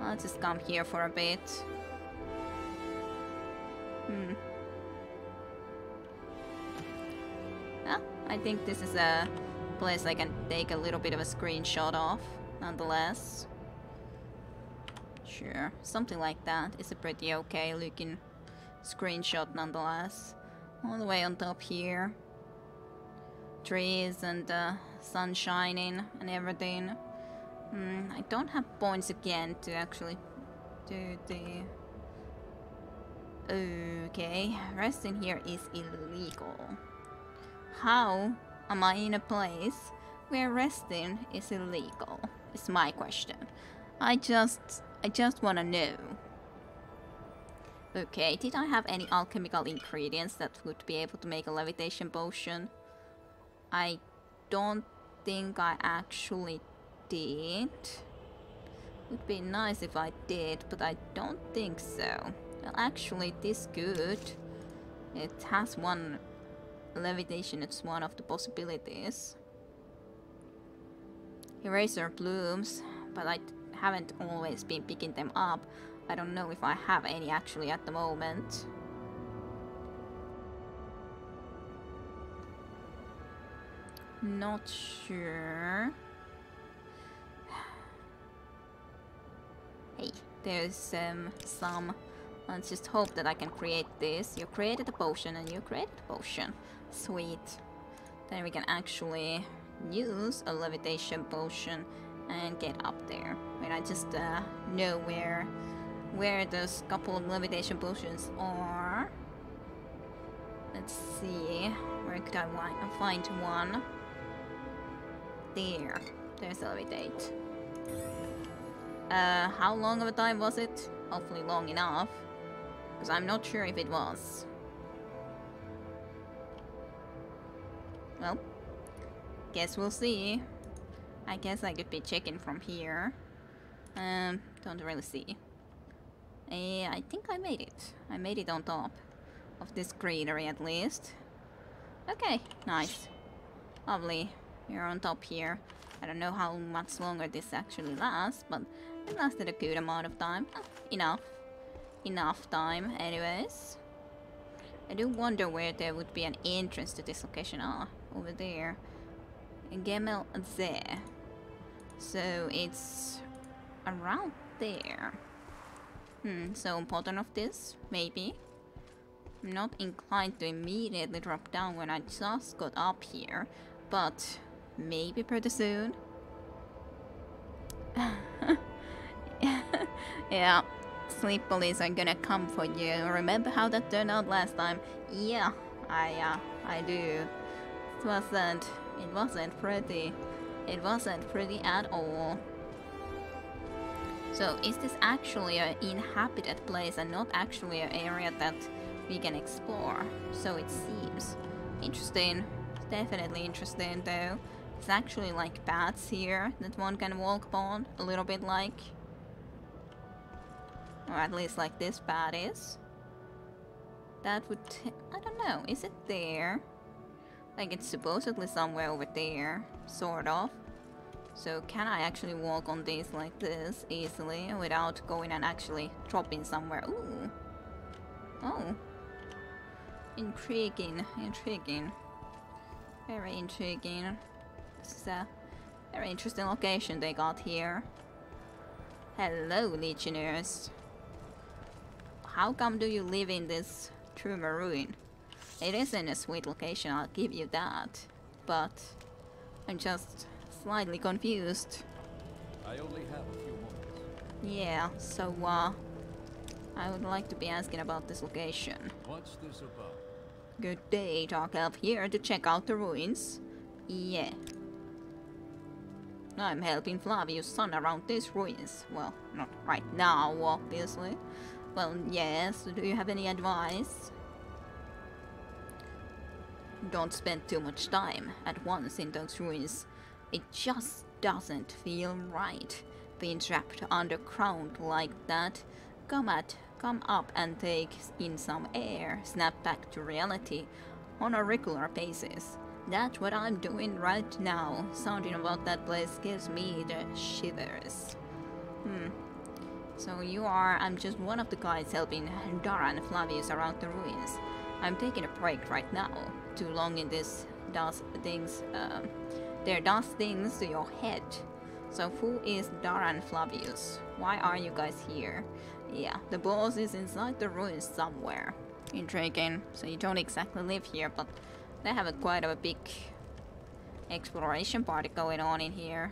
I'll just come here for a bit. I think this is a place I can take a little bit of a screenshot of, nonetheless. Sure, something like that is a pretty okay looking screenshot nonetheless. All the way on top here. Trees and sun shining and everything. I don't have points again to actually do the... Okay, resting here is illegal. How am I in a place where resting is illegal? Is my question. I just wanna know. Okay, did I have any alchemical ingredients that would be able to make a levitation potion? I don't think I actually did. Would be nice if I did, but I don't think so. Well, actually, this good. It has one levitation, it's one of the possibilities. Eraser blooms, but I haven't always been picking them up. I don't know if I have any actually at the moment. Not sure. Hey, there's some. Let's just hope that I can create this. You created a potion and you created a potion. Sweet. Then we can actually use a levitation potion and get up there. When I just know where those couple of levitation potions are. Let's see. Where could I find one? There. There's the levitate. How long of a time was it? Hopefully long enough. Because I'm not sure if it was. Well, guess we'll see. I guess I could be checking from here. Don't really see. I think I made it. I made it on top of this greenery at least. Okay, nice. Lovely. We're on top here. I don't know how much longer this actually lasts, but it lasted a good amount of time. Enough. enough time anyways. I do wonder where there would be an entrance to this location. Ah, over there. Gemel there. So it's around there. So important of this, maybe. I'm not inclined to immediately drop down when I just got up here, but maybe pretty soon. Yeah, sleep police are gonna come for you. Remember how that turned out last time? Yeah, I do. It wasn't pretty. It wasn't pretty at all. So, is this actually an inhabited place and not actually an area that we can explore? So it seems. Interesting. Definitely interesting though. It's actually like paths here that one can walk upon, a little bit like. Or at least like this path is. That would... I don't know, is it there? Like it's supposedly somewhere over there, sort of. So can I actually walk on these like this easily without going and actually dropping somewhere? Ooh. Oh. Intriguing, intriguing. Very intriguing. This is a very interesting location they got here. Hello, Legionnaires. How come do you live in this dwemer ruin? It isn't a sweet location, I'll give you that. But I'm just slightly confused. I only have a few moments. Yeah, so I would like to be asking about this location. What's this about? Good day, Dark Elf here to check out the ruins. Yeah. I'm helping Flavius' son around these ruins. Well, not right now, obviously. Well, yes, do you have any advice? Don't spend too much time at once in those ruins. It just doesn't feel right. Being trapped underground like that. Come up and take in some air. Snap back to reality on a regular basis. That's what I'm doing right now. Sounding about that place gives me the shivers. So I'm just one of the guys helping Dara and Flavius around the ruins. I'm taking a break right now. Too long in this does things to your head. So who is Dara and Flavius? Why are you guys here? Yeah, the boss is inside the ruins somewhere. Intriguing. So you don't exactly live here, but they have quite a big exploration party going on in here.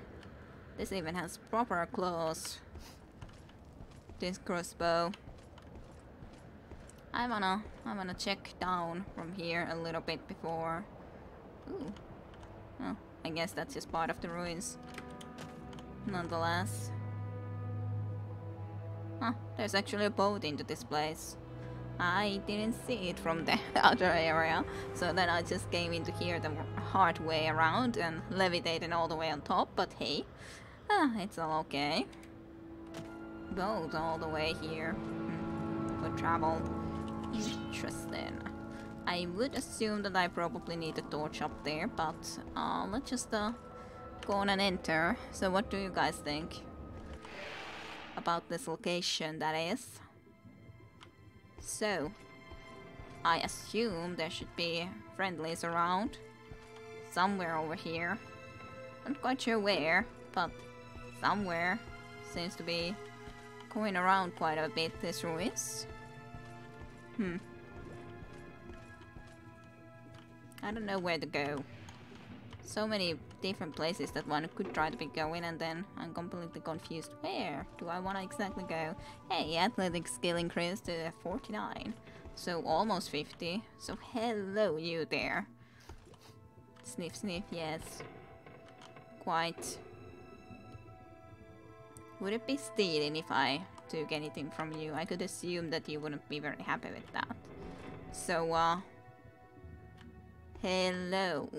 This even has proper claws. This crossbow. I wanna check down from here a little bit before. Ooh. Oh, I guess that's just part of the ruins. Nonetheless. Huh, there's actually a boat into this place. I didn't see it from the other area, so then I just came into here the hard way around and levitated all the way on top, but hey, it's all okay. Boat all the way here. For travel. Interesting. I would assume that I probably need a torch up there, but let's just go on and enter. So what do you guys think about this location, that is? So, I assume there should be friendlies around. Somewhere over here. Not quite sure where, but somewhere. Seems to be going around quite a bit, this ruins. I don't know where to go. So many different places that one could try to be going, and then I'm completely confused. Where do I want to exactly go? Hey, athletic skill increased to 49. So almost 50. So hello, you there. Sniff, sniff, yes. Quite. Would it be stealing if I took anything from you? I could assume that you wouldn't be very happy with that. So, hello.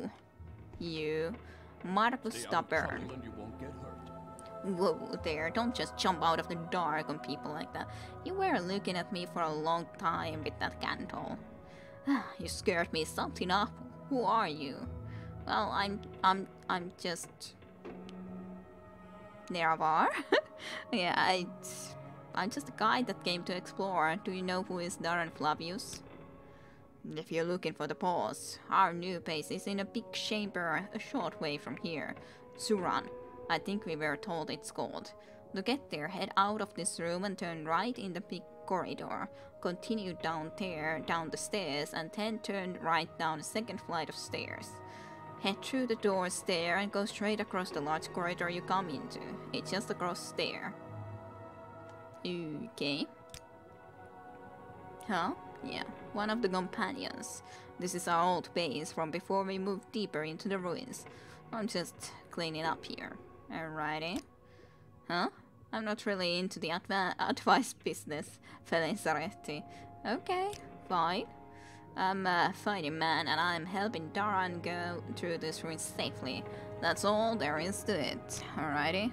You. Marcus Stubborn. Whoa there, don't just jump out of the dark on people like that. You were looking at me for a long time with that candle. You scared me something up. Who are you? Well, I'm just... Nearvar? Yeah, I'm just a guide that came to explore. Do you know who is Darren Flavius? If you're looking for the boss, our new base is in a big chamber a short way from here. Suran. I think we were told it's called. To get there, head out of this room and turn right in the big corridor. Continue down there, down the stairs, and then turn right down the second flight of stairs. Head through the doors there and go straight across the large corridor you come into. It's just across there. Okay. Huh? Yeah, one of the companions. This is our old base from before we moved deeper into the ruins. I'm just cleaning up here. Alrighty. Huh? I'm not really into the advice business, Felisaretti. Okay, fine. I'm a fighting man and I'm helping Daran go through this ruin safely. That's all there is to it. Alrighty.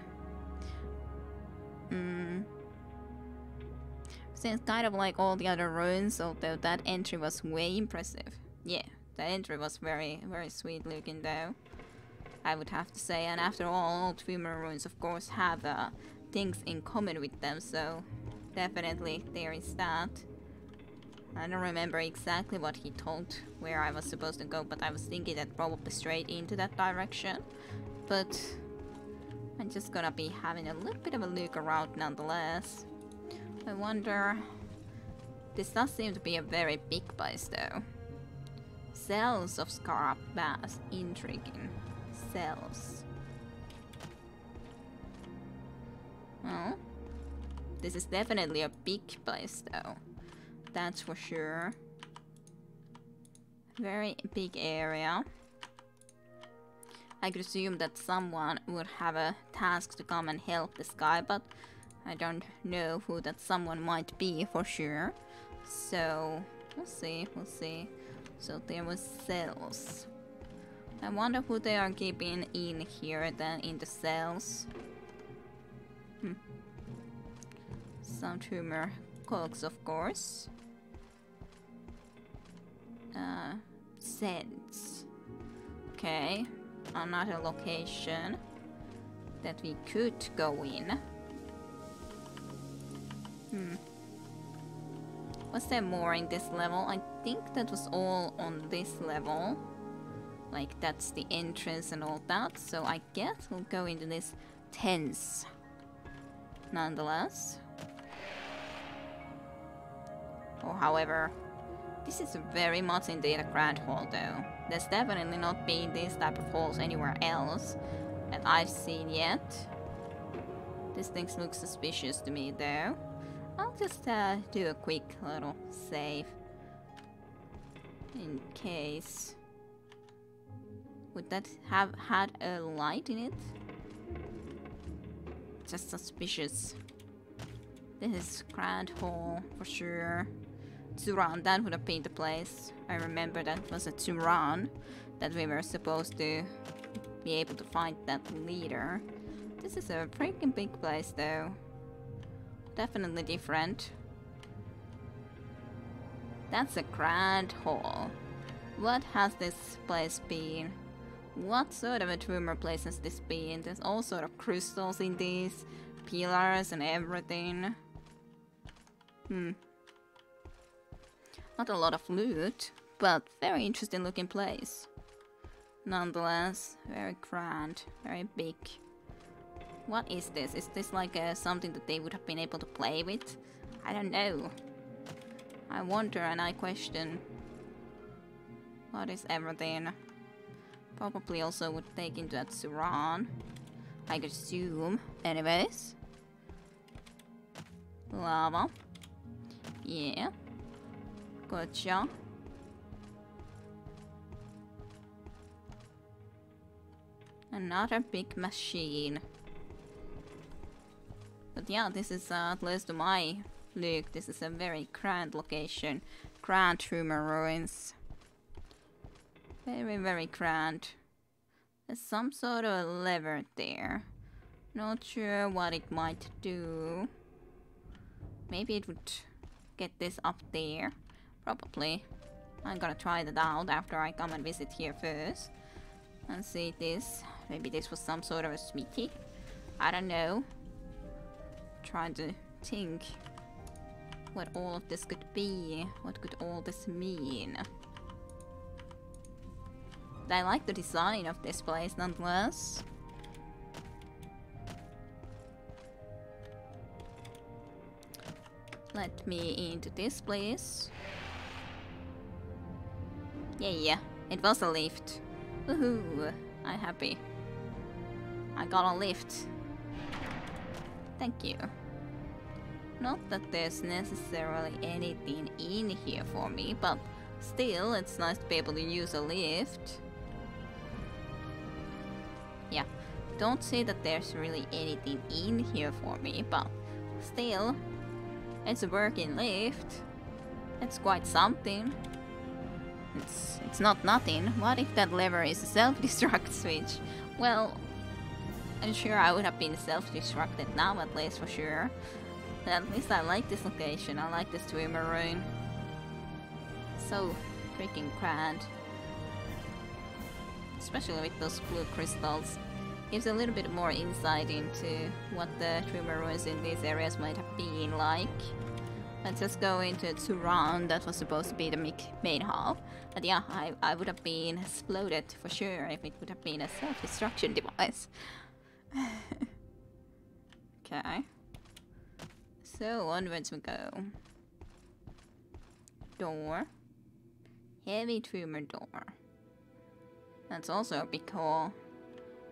Seems kind of like all the other ruins, although that entry was way impressive. Yeah, the entry was very, very sweet looking though, I would have to say. And after all dwemer ruins of course have things in common with them, so definitely there is that. I don't remember exactly what he told where I was supposed to go, but I was thinking that probably straight into that direction. But I'm just gonna be having a little bit of a look around nonetheless. I wonder... This does seem to be a very big place though. Cells of Scarab Bass. Intriguing. Cells. Oh. This is definitely a big place though. That's for sure. Very big area. I could assume that someone would have a task to come and help this guy, but I don't know who that someone might be for sure. So, we'll see, we'll see. So there was cells. I wonder who they are keeping in here then, in the cells. Some tumor cogs, of course. Scents. Okay, another location that we could go in. Was there more in this level? I think that was all on this level. Like, that's the entrance and all that. So I guess we'll go into this tents. Nonetheless. Or however, this is very much indeed a grand hall though. There's definitely not been these type of halls anywhere else that I've seen yet. This thing looks suspicious to me though. I'll just do a quick little save. In case. Would that have had a light in it? Just suspicious. This is Grand Hall for sure. Turan, that would have been the place. I remember that was a Turan that we were supposed to be able to find that leader. This is a freaking big place though. Definitely different. That's a grand hall. What has this place been? What sort of a dwemer place has this been? There's all sort of crystals in these, pillars and everything. Not a lot of loot, but very interesting looking place. Nonetheless, very grand, very big. What is this? Is this like something that they would have been able to play with? I don't know. I wonder and I question. What is everything? Probably also would take into that Suran. I could assume. Anyways. Lava. Yeah. Gotcha. Another big machine. But yeah, this is at least to my look, this is a very grand location. Grand dwemer ruins. Very, very grand. There's some sort of a lever there. Not sure what it might do. Maybe it would get this up there. Probably. I'm gonna try that out after I come and visit here first. And see this. Maybe this was some sort of a smithy. I don't know. Trying to think what all of this could be. What could all this mean? But I like the design of this place nonetheless. Let me into this place. Yeah, it was a lift. Woohoo! I'm happy. I got a lift. Thank you. Not that there's necessarily anything in here for me, but still, it's nice to be able to use a lift. Yeah, don't say that there's really anything in here for me, but still, it's a working lift. It's quite something. It's not nothing. What if that lever is a self-destruct switch? Well, I'm sure I would have been self-destructed now, at least for sure. But at least I like this location. I like this dwemer ruin. So freaking grand. Especially with those blue crystals. Gives a little bit more insight into what the dwemer ruins in these areas might have been like. Let's just go into Turan. That was supposed to be the main hub. But yeah, I would have been exploded for sure if it would have been a self-destruction device. Okay. So onwards we go. Door. Heavy dwemer door. That's also a big hole.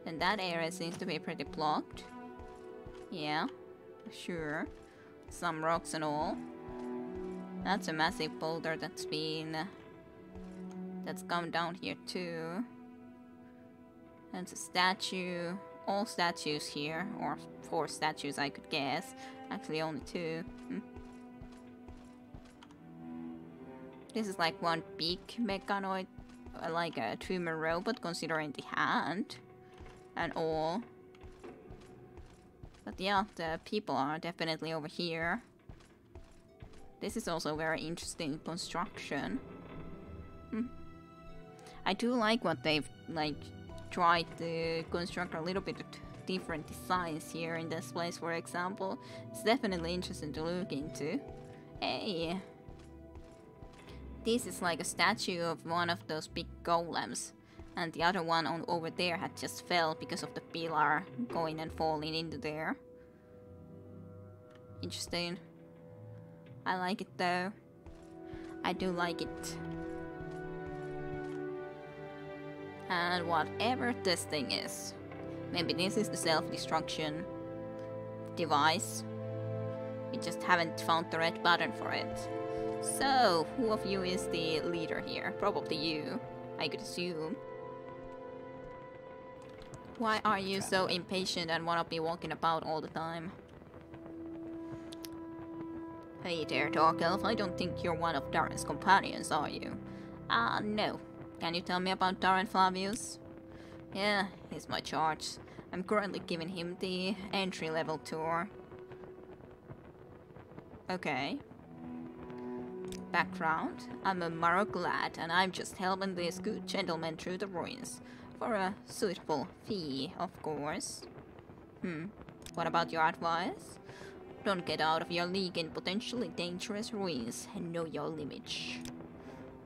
And that area seems to be pretty blocked. Yeah, sure. Some rocks and all. That's a massive boulder that's come down here too. That's a statue. All statues here, or 4 statues I could guess. Actually only 2. This is like one big mechanoid, like a dwemer robot considering the hand and all. But yeah, the people are definitely over here. This is also very interesting construction. I do like what they've tried to construct a little bit of different designs here in this place, for example. It's definitely interesting to look into. Hey! This is like a statue of one of those big golems. And the other one over there had just fell because of the pillar going and falling into there. Interesting. I like it though. I do like it. And whatever this thing is. Maybe this is the self-destruction device. We just haven't found the red button for it. So, who of you is the leader here? Probably you, I could assume. Why are you so impatient and wanna be walking about all the time? Hey there, Dark Elf, I don't think you're one of Darren's companions, are you? No. Can you tell me about Darren Flavius? Yeah, he's my charge. I'm currently giving him the entry-level tour. Okay. Background. I'm a Marok lad, and I'm just helping this good gentleman through the ruins. For a suitable fee, of course. What about your advice? Don't get out of your league in potentially dangerous ruins, and know your limits.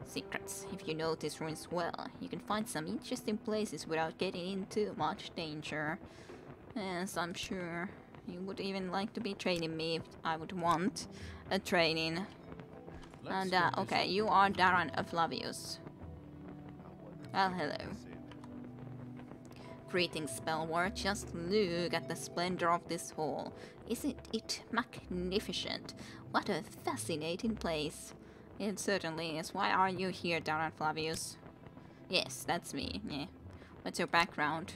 Secrets. If you know these ruins well, you can find some interesting places without getting in too much danger. Yes, I'm sure you would even like to be training me if I would want a training. And, okay, you are Darren Flavius. Well, hello. Greetings, Spellward. Just look at the splendor of this hall. Isn't it magnificent? What a fascinating place. It certainly is. Why are you here, Darren Flavius? Yes, that's me. Yeah. What's your background?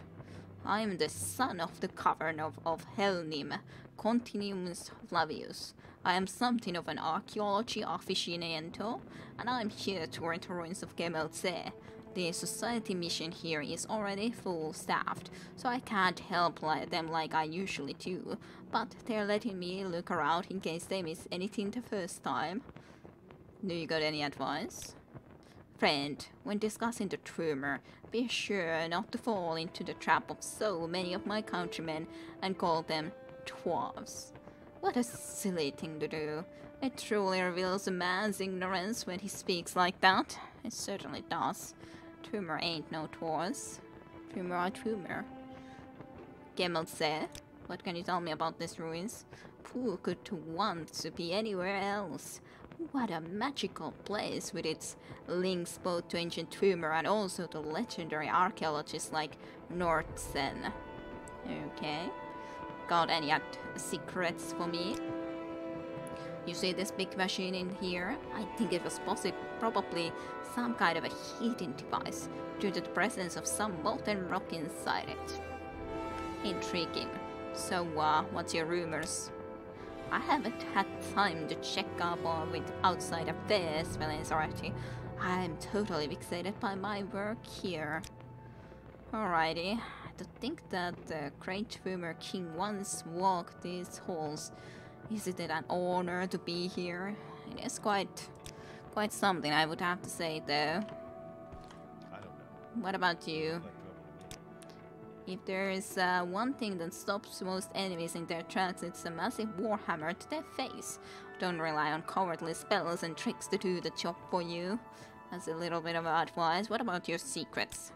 I am the son of the Cavern of Helnim, Continumus Flavius. I am something of an archaeology aficionado, and I'm here to tour the ruins of Gemelze. The society mission here is already full-staffed, so I can't help them like I usually do, but they're letting me look around in case they miss anything the first time. Do you got any advice? Friend, when discussing the dwemer, be sure not to fall into the trap of so many of my countrymen and call them dwarves. What a silly thing to do. It truly reveals a man's ignorance when he speaks like that. It certainly does. Dwemer ain't no tours. Dwemer are Dwemer. Gemelse, what can you tell me about these ruins? Who could want to be anywhere else? What a magical place with its links both to ancient Dwemer and also to legendary archaeologists like Nordsen. Okay. Got any secrets for me? You see this big machine in here? I think it was probably some kind of a heating device due to the presence of some molten rock inside it. Intriguing. So, what's your rumors? I haven't had time to check up on with outside affairs, Valensorati. I'm totally fixated by my work here. Alrighty. To think that the great Dwemer king once walked these halls. Isn't it an honor to be here? It is quite something, I would have to say, though. I don't know. What about you? If there is one thing that stops most enemies in their tracks, it's a massive warhammer to their face. Don't rely on cowardly spells and tricks to do the job for you. That's a little bit of advice. What about your secrets?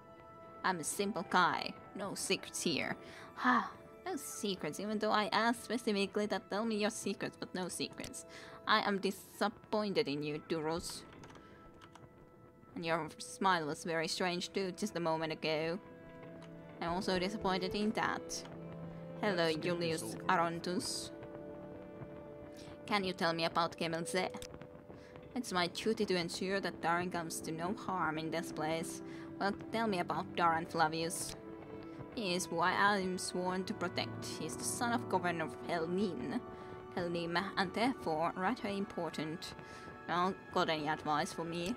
I'm a simple guy. No secrets here. No secrets, even though I asked specifically that tell me your secrets, but no secrets. I am disappointed in you, Duros. And your smile was very strange too, just a moment ago. I'm also disappointed in that. Hello, Julius Arontus. Can you tell me about Gemelse? It's my duty to ensure that Darren comes to no harm in this place. Well, tell me about Darren Flavius. He is who I am sworn to protect. He is the son of Governor of Helnim, and therefore rather important. Well, got any advice for me?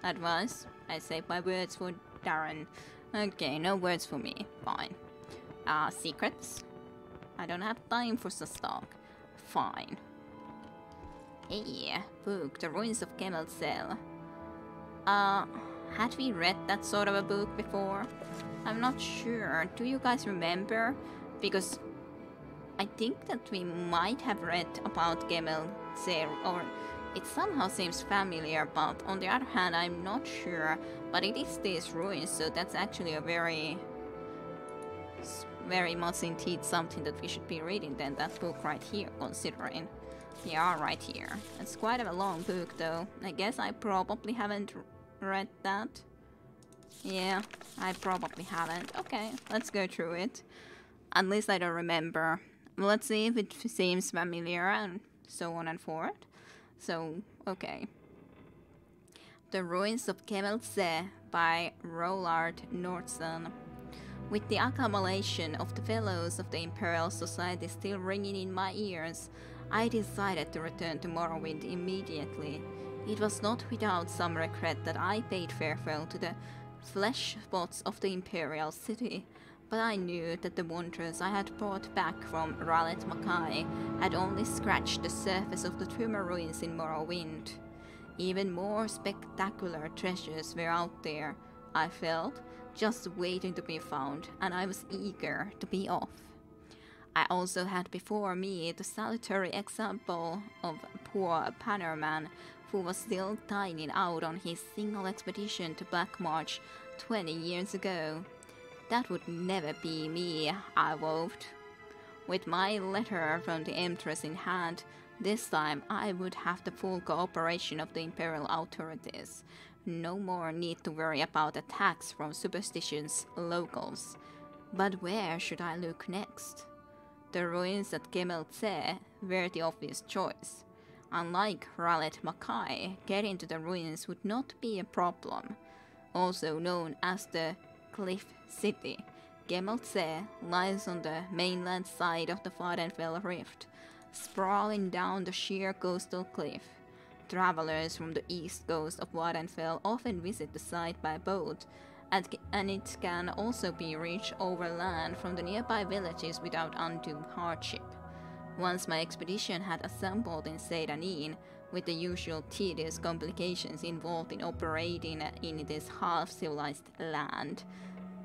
Advice? I save my words for Darren. Okay, no words for me. Fine. Secrets? I don't have time for such talk. Fine. Hey, book, The Ruins of Gemelse. Had we read that sort of a book before? I'm not sure. Do you guys remember? Because I think that we might have read about Gemelse, or it somehow seems familiar, but on the other hand, I'm not sure. But it is these ruins, so that's actually a very much indeed something that we should be reading then, that book right here, considering. Yeah, right here. It's quite a long book though. I guess I probably haven't read that. Yeah, I probably haven't. Okay, let's go through it. At least I don't remember. Let's see if it seems familiar and so on and forth. So, okay. The Ruins of Gemelse by Roland Nordsen. With the accumulation of the fellows of the Imperial Society still ringing in my ears, I decided to return to Morrowind immediately. It was not without some regret that I bade farewell to the flesh spots of the Imperial City, but I knew that the wonders I had brought back from Rallet Mackay had only scratched the surface of the Dwemer ruins in Morrowind. Even more spectacular treasures were out there, I felt, just waiting to be found, and I was eager to be off. I also had before me the salutary example of poor Panorman, who was still dining out on his single expedition to Black March 20 years ago. That would never be me, I vowed. With my letter from the Empress in hand, this time I would have the full cooperation of the Imperial authorities. No more need to worry about attacks from superstitious locals. But where should I look next? The ruins at Gemelse were the obvious choice. Unlike Rallet Mackay, getting to the ruins would not be a problem. Also known as the Cliff City, Gemelse lies on the mainland side of the Vardenfell Rift, sprawling down the sheer coastal cliff. Travelers from the east coast of Vardenfell often visit the site by boat, and it can also be reached overland from the nearby villages without undue hardship. Once my expedition had assembled in Seydanin, with the usual tedious complications involved in operating in this half-civilized land,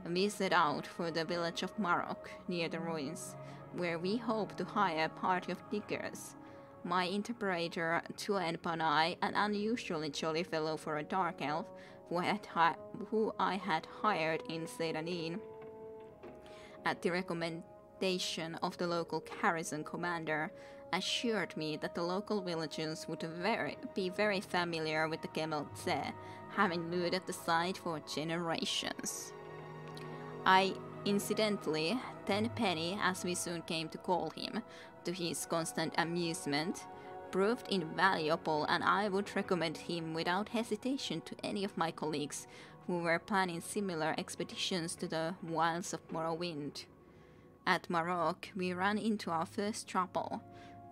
we set out for the village of Marok, near the ruins. where we hoped to hire a party of diggers. My interpreter, Tuenpanai, an unusually jolly fellow for a dark elf, who I had hired in Sedanin, at the recommendation of the local garrison commander, assured me that the local villagers would be very familiar with the Kemeltse, having looted the site for generations. I incidentally, Tenpenny, as we soon came to call him, to his constant amusement, proved invaluable, and I would recommend him without hesitation to any of my colleagues who were planning similar expeditions to the wilds of Morrowind. At Marok, we ran into our first trouble.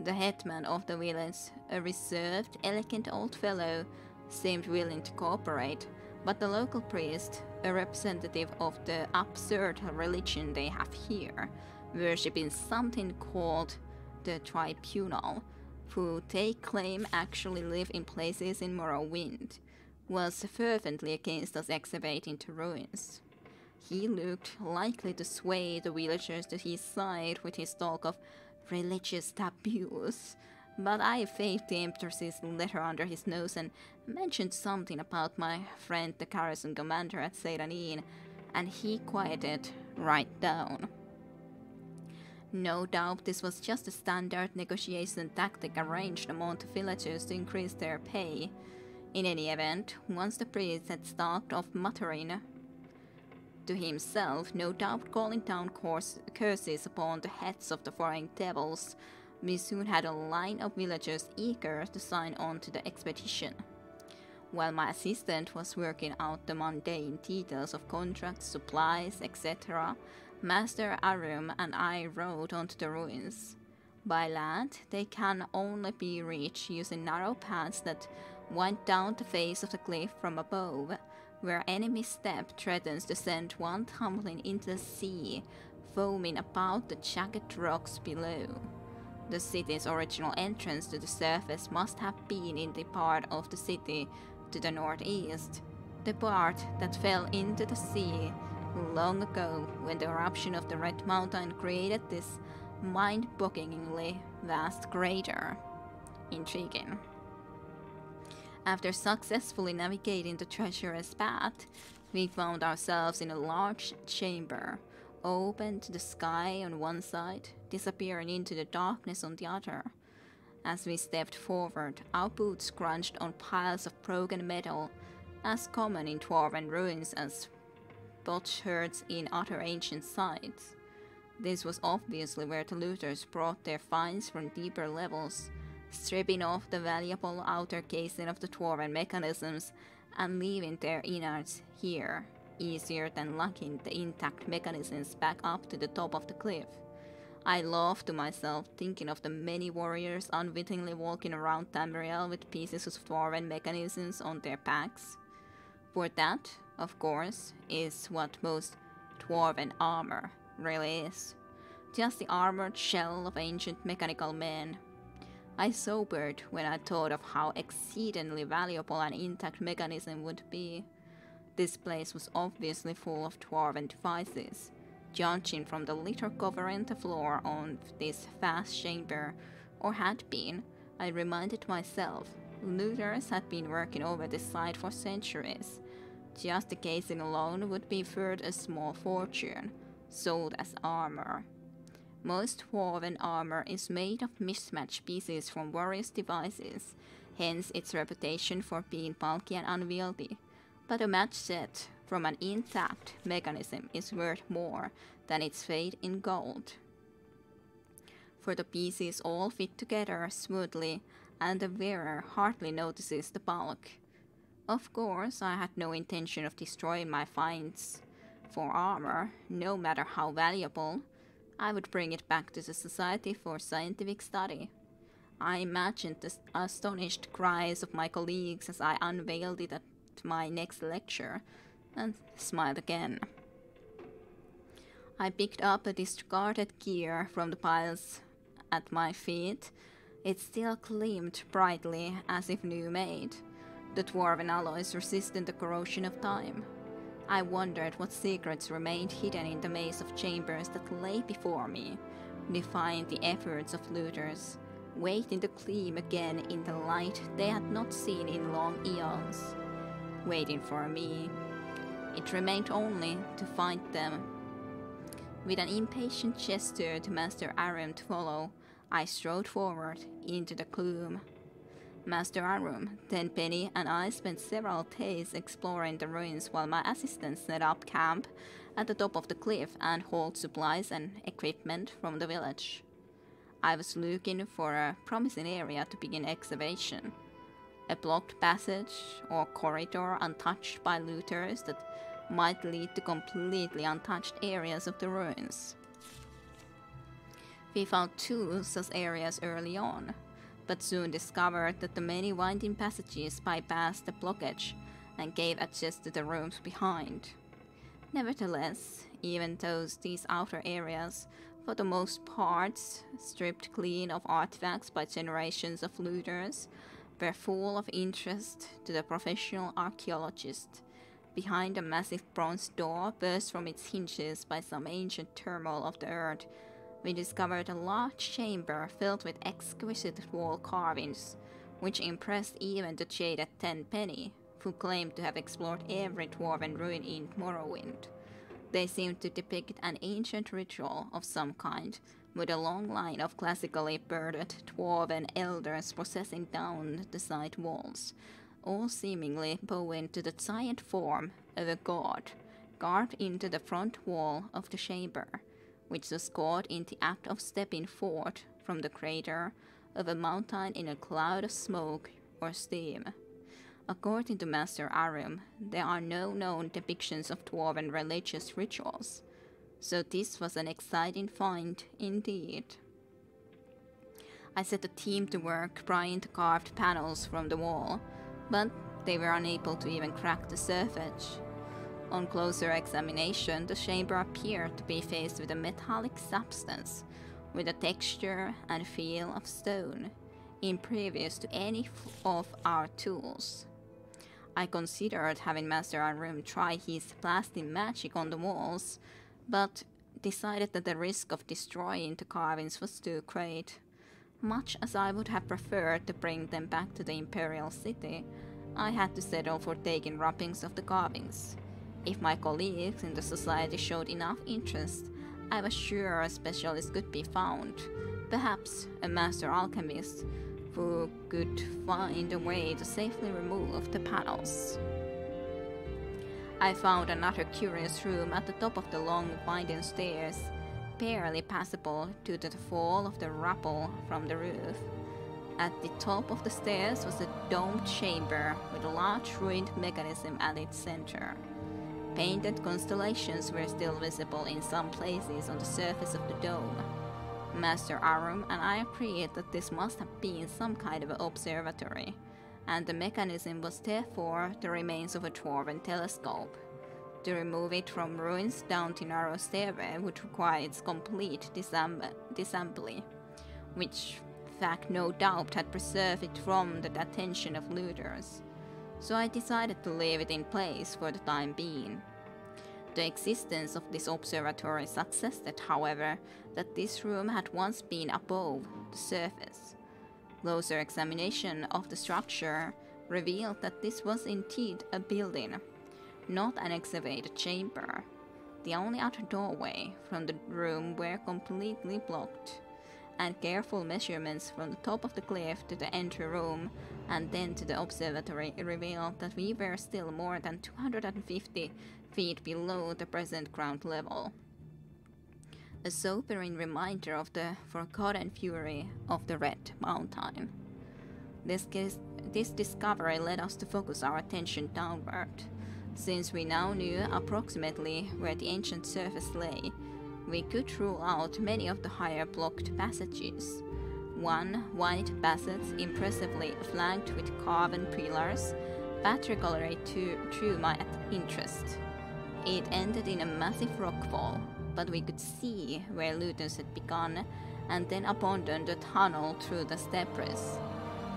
The headman of the village, a reserved, elegant old fellow, seemed willing to cooperate, but the local priest, a representative of the absurd religion they have here, worshipping something called the Tribunal, who they claim actually live in places in Morrowind, was fervently against us excavating the ruins. He looked likely to sway the villagers to his side with his talk of religious taboos, but I waved the Empress's letter under his nose and mentioned something about my friend the garrison commander at Sedanin, and he quieted right down. No doubt this was just a standard negotiation tactic arranged among the villagers to increase their pay. In any event, once the priest had stopped off muttering to himself, no doubt calling down curses upon the heads of the foreign devils, we soon had a line of villagers eager to sign on to the expedition. While my assistant was working out the mundane details of contracts, supplies, etc., Master Arum and I rode onto the ruins. By land, they can only be reached using narrow paths that wind down the face of the cliff from above, where enemy step threatens to send one tumbling into the sea, foaming about the jagged rocks below. The city's original entrance to the surface must have been in the part of the city to the northeast, the part that fell into the sea long ago when the eruption of the Red Mountain created this mind-bogglingly vast crater. Intriguing. After successfully navigating the treacherous path, we found ourselves in a large chamber, open to the sky on one side, disappearing into the darkness on the other. As we stepped forward, our boots crunched on piles of broken metal, as common in dwarven ruins as potsherds in other ancient sites. This was obviously where the looters brought their finds from deeper levels, stripping off the valuable outer casing of the dwarven mechanisms and leaving their innards here, easier than lugging the intact mechanisms back up to the top of the cliff. I laughed to myself, thinking of the many warriors unwittingly walking around Tamriel with pieces of dwarven mechanisms on their backs. For that, of course, is what most dwarven armor really is. Just the armored shell of ancient mechanical men. I sobered when I thought of how exceedingly valuable an intact mechanism would be. This place was obviously full of dwarven devices. Judging from the litter covering the floor on this vast chamber, or had been, I reminded myself, looters had been working over this site for centuries. Just the casing alone would be worth a small fortune, sold as armor. Most dwarven armor is made of mismatched pieces from various devices, hence its reputation for being bulky and unwieldy. But a match set from an intact mechanism is worth more than its weight in gold. For the pieces all fit together smoothly, and the wearer hardly notices the bulk. Of course, I had no intention of destroying my finds. For armor, no matter how valuable, I would bring it back to the Society for Scientific Study. I imagined the astonished cries of my colleagues as I unveiled it at my next lecture, and smiled again. I picked up a discarded gear from the piles at my feet. It still gleamed brightly as if new made, the dwarven alloys resisting the corrosion of time. I wondered what secrets remained hidden in the maze of chambers that lay before me, defying the efforts of looters, waiting to gleam again in the light they had not seen in long eons. Waiting for me. It remained only to find them. With an impatient gesture to Master Arum to follow, I strode forward into the gloom. Master Arum, Tenpenny, and I spent several days exploring the ruins while my assistants set up camp at the top of the cliff and hauled supplies and equipment from the village. I was looking for a promising area to begin excavation. A blocked passage or corridor untouched by looters that might lead to completely untouched areas of the ruins. We found two such areas early on, but soon discovered that the many winding passages bypassed the blockage and gave access to the rooms behind. Nevertheless, even though these outer areas, for the most part stripped clean of artifacts by generations of looters, were full of interest to the professional archaeologist. Behind a massive bronze door burst from its hinges by some ancient turmoil of the earth, we discovered a large chamber filled with exquisite wall carvings, which impressed even the jaded Tenpenny, who claimed to have explored every dwarven ruin in Morrowind. They seemed to depict an ancient ritual of some kind, with a long line of classically bearded dwarven elders processing down the side walls, all seemingly bowing to the giant form of a god, carved into the front wall of the chamber, which was caught in the act of stepping forth from the crater of a mountain in a cloud of smoke or steam. According to Master Arum, there are no known depictions of dwarven religious rituals, so this was an exciting find indeed. I set the team to work prying the carved panels from the wall, but they were unable to even crack the surface. On closer examination, the chamber appeared to be faced with a metallic substance, with a texture and feel of stone, impervious to any of our tools. I considered having Master Arum try his blasting magic on the walls, but decided that the risk of destroying the carvings was too great. Much as I would have preferred to bring them back to the Imperial City, I had to settle for taking wrappings of the carvings. If my colleagues in the society showed enough interest, I was sure a specialist could be found, perhaps a master alchemist, who could find a way to safely remove the panels. I found another curious room at the top of the long winding stairs, barely passable due to the fall of the rubble from the roof. At the top of the stairs was a domed chamber with a large ruined mechanism at its center. Painted constellations were still visible in some places on the surface of the dome. Master Arum and I agreed that this must have been some kind of an observatory, and the mechanism was therefore the remains of a dwarven telescope. To remove it from ruins down the narrow stairway would require its complete disassembly, which fact no doubt had preserved it from the attention of looters. So I decided to leave it in place for the time being. The existence of this observatory suggested, however, that this room had once been above the surface. Closer examination of the structure revealed that this was indeed a building, not an excavated chamber. The only other doorway from the room were completely blocked, and careful measurements from the top of the cliff to the entry room and then to the observatory revealed that we were still more than 250 feet below the present ground level. A sobering reminder of the forgotten fury of the Red Mountain. This discovery led us to focus our attention downward. Since we now knew approximately where the ancient surface lay, we could rule out many of the higher blocked passages. One wide passage, impressively flanked with carven pillars, particularly drew my interest. It ended in a massive rock wall, but we could see where looters had begun and then abandoned the tunnel through the debris.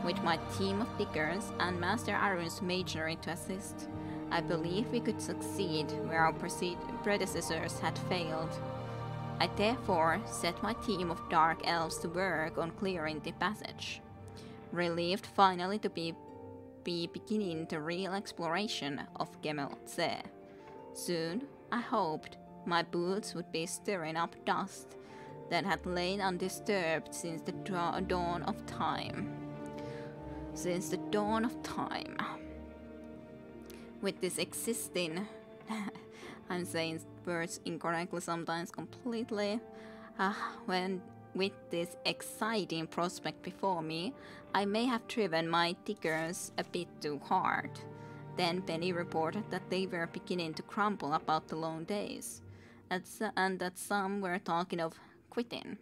With my team of diggers and Master Arun's machinery to assist, I believe we could succeed where our predecessors had failed. I therefore set my team of dark elves to work on clearing the passage, relieved finally to be beginning the real exploration of Gemeltse. Soon, I hoped, my boots would be stirring up dust that had lain undisturbed since the dawn of time. Since the dawn of time. With this existing, I'm saying words incorrectly sometimes completely, with this exciting prospect before me, I may have driven my diggers a bit too hard. Then Penny reported that they were beginning to grumble about the long days, and that some were talking of quitting.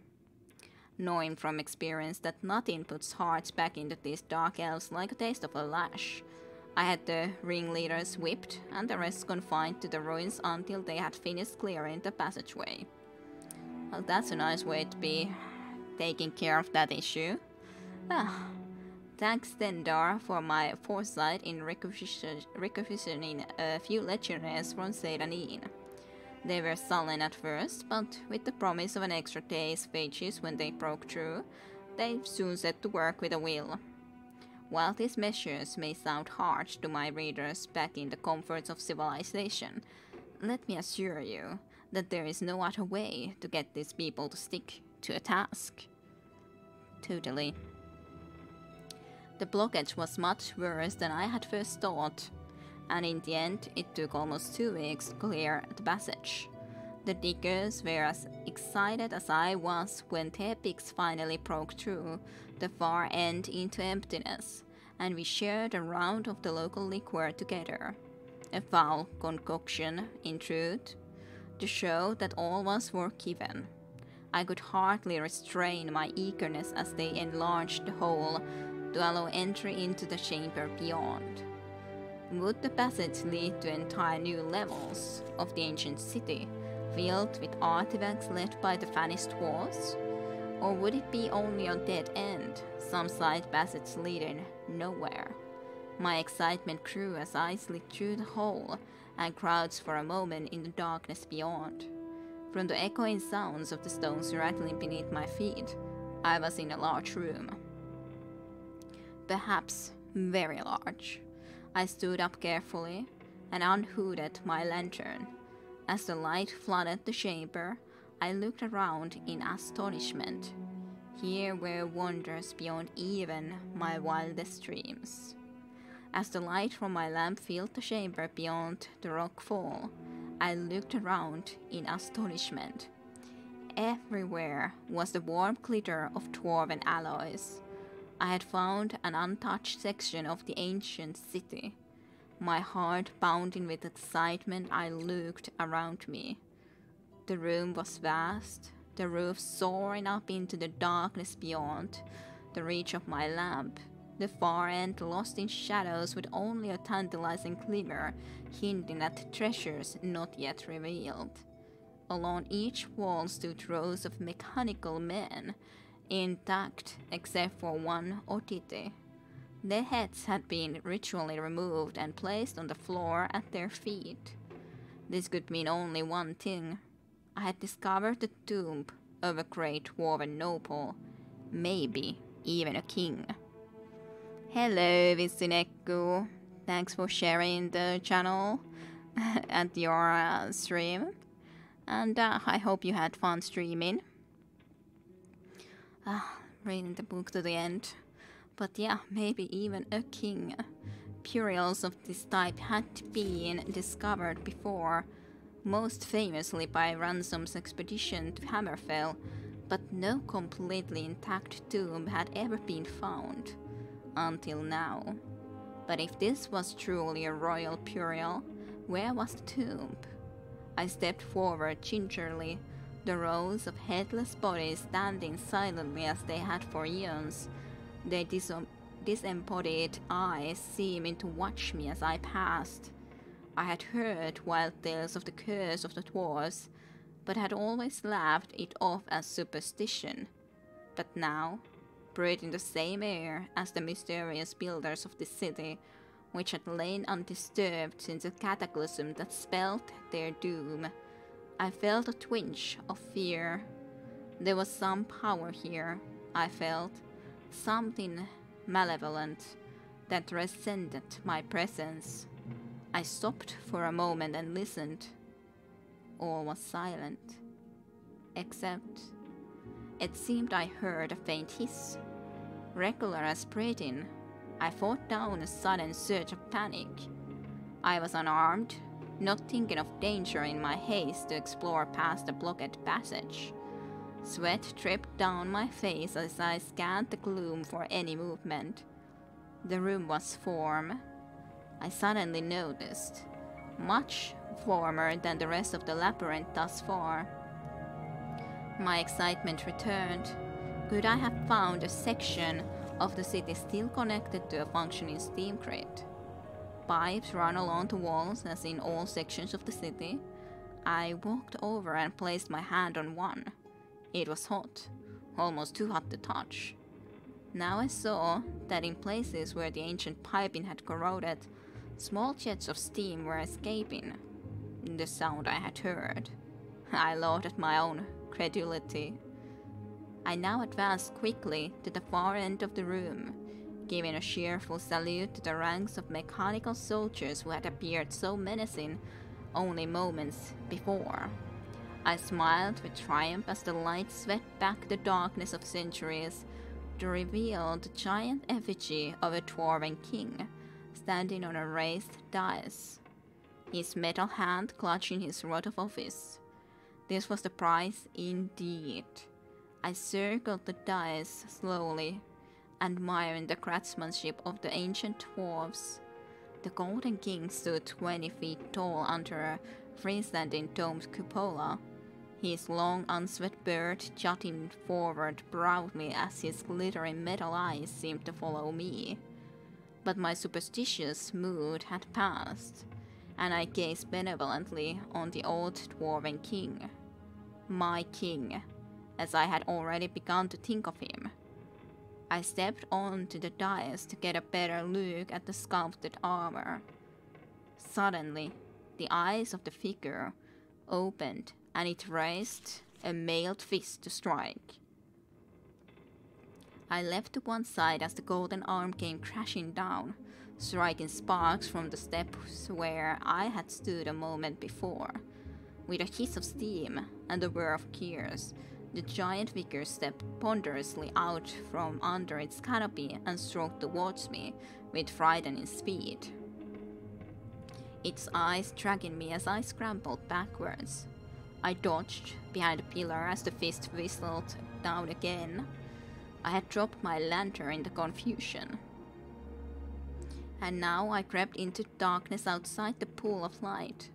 Knowing from experience that nothing puts hearts back into these dark elves like a taste of a lash, I had the ringleaders whipped and the rest confined to the ruins until they had finished clearing the passageway. Well, that's a nice way to be taking care of that issue. Thanks Dendar for my foresight in requisitioning a few legionnaires from Sedanin. They were sullen at first, but with the promise of an extra day's wages when they broke through, they soon set to work with a will. While these measures may sound harsh to my readers back in the comforts of civilization, let me assure you that there is no other way to get these people to stick to a task. Totally. The blockage was much worse than I had first thought, and in the end it took almost 2 weeks to clear the passage. The diggers were as excited as I was when their picks finally broke through the far end into emptiness, and we shared a round of the local liquor together. A foul concoction, in truth, to show that all was forgiven. I could hardly restrain my eagerness as they enlarged the hole to allow entry into the chamber beyond. Would the passage lead to entire new levels of the ancient city, filled with artifacts left by the vanished dwarves? Or would it be only a dead end, some side passage leading nowhere? My excitement grew as I slid through the hole and crouched for a moment in the darkness beyond. From the echoing sounds of the stones rattling beneath my feet, I was in a large room. Perhaps very large. I stood up carefully and unhooded my lantern. As the light flooded the chamber, I looked around in astonishment. Here were wonders beyond even my wildest dreams. As the light from my lamp filled the chamber beyond the rock fall, I looked around in astonishment. Everywhere was the warm glitter of dwarven alloys. I had found an untouched section of the ancient city. My heart pounding with excitement, I looked around me. The room was vast, the roof soaring up into the darkness beyond the reach of my lamp, the far end lost in shadows with only a tantalizing glimmer hinting at treasures not yet revealed. Along each wall stood rows of mechanical men, intact except for one oddity. Their heads had been ritually removed and placed on the floor at their feet. This could mean only one thing. I had discovered the tomb of a great dwarven noble, maybe even a king. Hello, Visinekku. Thanks for sharing the channel at your stream. And I hope you had fun streaming. Reading the book to the end. But yeah, maybe even a king. Burials of this type had been discovered before, most famously by Ransom's expedition to Hammerfell, but no completely intact tomb had ever been found. Until now. But if this was truly a royal burial, where was the tomb? I stepped forward gingerly, the rows of headless bodies standing silently as they had for eons, their disembodied eyes seeming to watch me as I passed. I had heard wild tales of the curse of the dwarves, but had always laughed it off as superstition. But now, breathing the same air as the mysterious builders of the city, which had lain undisturbed since the cataclysm that spelled their doom, I felt a twinge of fear. There was some power here, I felt, something malevolent that resented my presence. I stopped for a moment and listened. All was silent. Except, it seemed I heard a faint hiss. Regular as breathing, I fought down a sudden surge of panic. I was unarmed, not thinking of danger in my haste to explore past the blocked passage. Sweat dripped down my face as I scanned the gloom for any movement. The room was warm. I suddenly noticed. Much warmer than the rest of the labyrinth thus far. My excitement returned. Could I have found a section of the city still connected to a functioning steam grid? Pipes run along the walls as in all sections of the city. I walked over and placed my hand on one. It was hot, almost too hot to touch. Now I saw that in places where the ancient piping had corroded, small jets of steam were escaping. The sound I had heard. I laughed at my own credulity. I now advanced quickly to the far end of the room, giving a cheerful salute to the ranks of mechanical soldiers who had appeared so menacing only moments before. I smiled with triumph as the light swept back the darkness of centuries to reveal the giant effigy of a dwarven king standing on a raised dais, his metal hand clutching his rod of office. This was the prize indeed. I circled the dais slowly, admiring the craftsmanship of the ancient dwarves. The golden king stood 20 feet tall under a freestanding domed cupola, his long unswept beard jutting forward proudly as his glittering metal eyes seemed to follow me. But my superstitious mood had passed, and I gazed benevolently on the old dwarven king. My king, as I had already begun to think of him. I stepped onto the dais to get a better look at the sculpted armor. Suddenly, the eyes of the figure opened and it raised a mailed fist to strike. I leapt to one side as the golden arm came crashing down, striking sparks from the steps where I had stood a moment before. With a hiss of steam and a whir of gears, the giant figure stepped ponderously out from under its canopy and strode towards me with frightening speed. Its eyes tracking me as I scrambled backwards. I dodged behind a pillar as the fist whistled down again. I had dropped my lantern in the confusion. And now I crept into darkness outside the pool of light,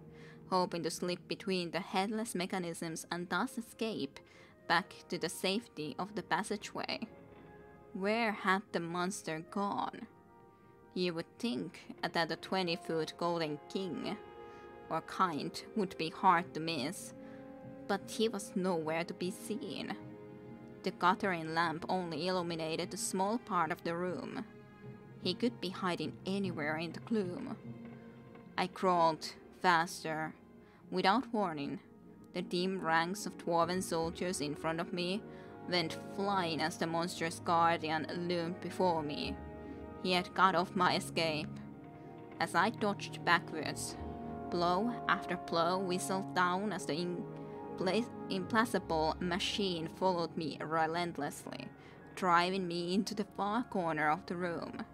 hoping to slip between the headless mechanisms and thus escape back to the safety of the passageway. Where had the monster gone? You would think that a 20-foot golden king or kind would be hard to miss, but he was nowhere to be seen. The guttering lamp only illuminated a small part of the room. He could be hiding anywhere in the gloom. I crawled faster. Without warning, the dim ranks of dwarven soldiers in front of me went flying as the monstrous guardian loomed before me. He had cut off my escape. As I dodged backwards, blow after blow whistled down as the implacable machine followed me relentlessly, driving me into the far corner of the room.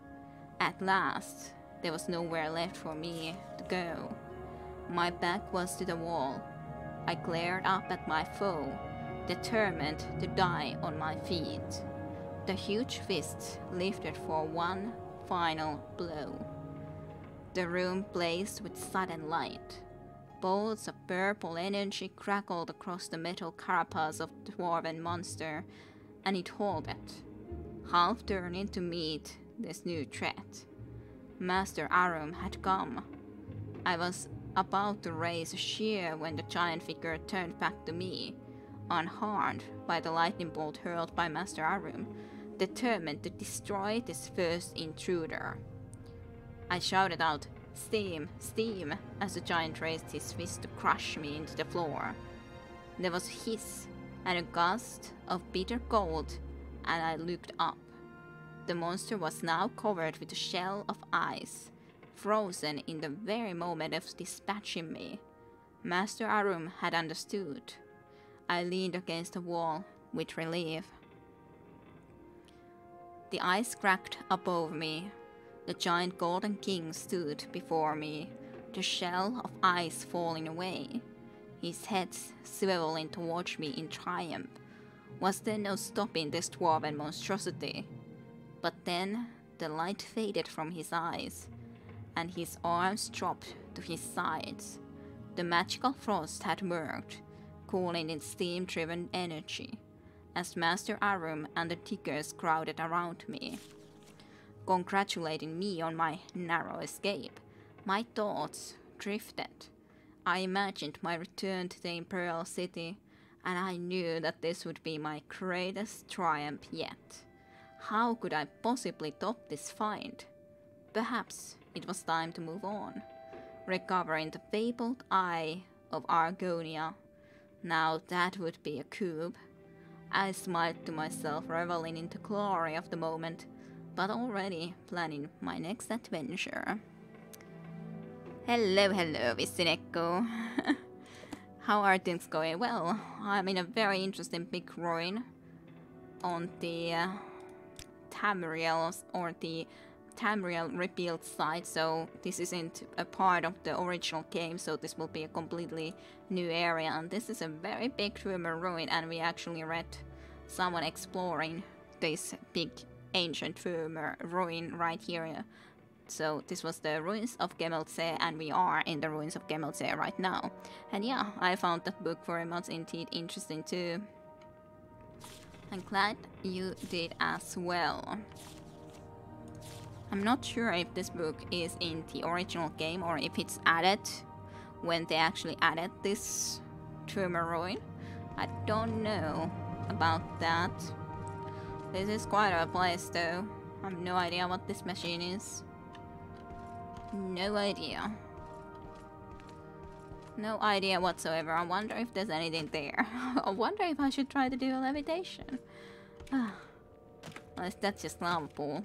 At last, there was nowhere left for me to go. My back was to the wall. I glared up at my foe, determined to die on my feet. The huge fist lifted for one final blow. The room blazed with sudden light. Bolts of purple energy crackled across the metal carapace of the dwarven monster, and it halted, half turning to meet this new threat. Master Arum had come. I was about to raise a shear when the giant figure turned back to me, unharmed by the lightning bolt hurled by Master Arum, determined to destroy this first intruder. I shouted out, "Steam! Steam!" as the giant raised his fist to crush me into the floor. There was a hiss and a gust of bitter cold, and I looked up. The monster was now covered with a shell of ice, frozen in the very moment of dispatching me. Master Arum had understood. I leaned against the wall with relief. The ice cracked above me. The giant golden king stood before me, the shell of ice falling away, his head swiveling towards me in triumph. Was there no stopping this dwarven monstrosity? But then the light faded from his eyes, and his arms dropped to his sides. The magical frost had worked, cooling in steam-driven energy, as Master Arum and the Tickers crowded around me, congratulating me on my narrow escape. My thoughts drifted. I imagined my return to the Imperial City, and I knew that this would be my greatest triumph yet. How could I possibly top this find? Perhaps it was time to move on, recovering the fabled Eye of Argonia. Now that would be a coup. I smiled to myself, reveling in the glory of the moment, but already planning my next adventure. Hello, Visinekko. How are things going? Well, I'm in a very interesting big ruin on the Tamriel or the Tamriel rebuild site, so this isn't a part of the original game, so this will be a completely new area, and this is a very big dwemer ruin, and we actually read someone exploring this big ancient dwemer ruin right here. So this was the ruins of Gemelze, and we are in the ruins of Gemelze right now. And yeah, I found that book very much indeed interesting too. I'm glad you did as well. I'm not sure if this book is in the original game or if it's added when they actually added this dwemer ruin. I don't know about that. This is quite a place though. I have no idea what this machine is. No idea. No idea whatsoever. I wonder if there's anything there. I wonder if I should try to do a levitation. Well, that's just lava pool.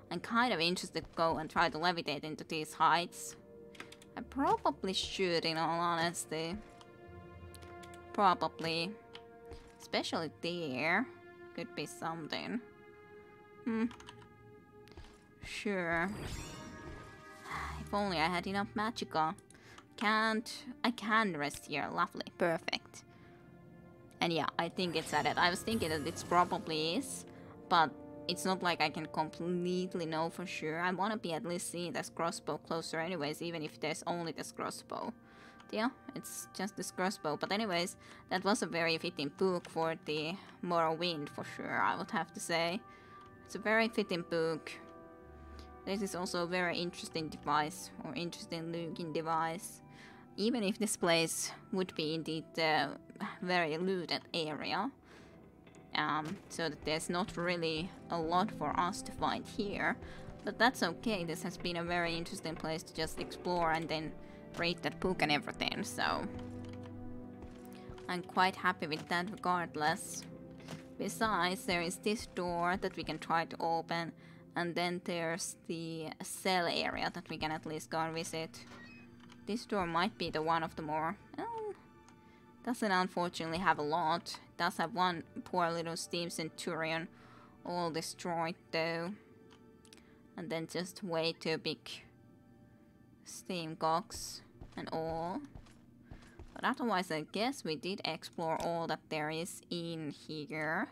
I'm kind of interested to go and try to levitate into these heights. I probably should, in all honesty. Probably. Especially there. Could be something. Sure. If only I had enough magicka. I can rest here. Lovely. Perfect. And yeah, I think it's at it. I was thinking that it probably is, but it's not like I can completely know for sure. I want to be at least seeing this crossbow closer anyways, even if there's only this crossbow. Yeah, it's just this crossbow. But anyways, that was a very fitting book for the Morrowind for sure, I would have to say. It's a very fitting book. This is also a very interesting device, or interesting looking device. Even if this place would be indeed a very looted area. So that there's not really a lot for us to find here. But that's okay, this has been a very interesting place to just explore and then read that book and everything, so I'm quite happy with that regardless. Besides, there is this door that we can try to open, and then there's the cell area that we can at least go and visit. This door might be the one of the more... doesn't unfortunately have a lot. It does have one poor little steam centurion, all destroyed though. And then just way too big steam cogs and all. But otherwise I guess we did explore all that there is in here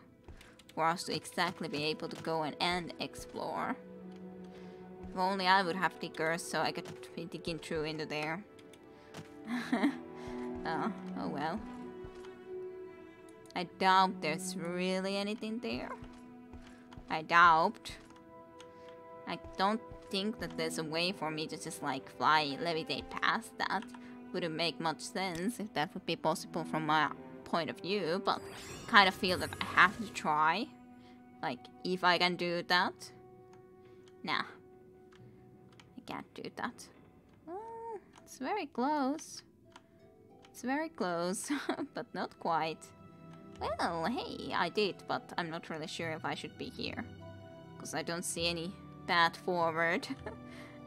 for us to exactly be able to go and explore. If only I would have diggers so I could be digging through into there. Oh well. I doubt there's really anything there. I doubt. I don't think that there's a way for me to just like fly, levitate past that. Wouldn't make much sense if that would be possible from my point of view, but kind of feel that I have to try. Like, if I can do that. Nah. I can't do that. It's very close. It's very close, but not quite. Well, hey, I did, but I'm not really sure if I should be here. Because I don't see any path forward.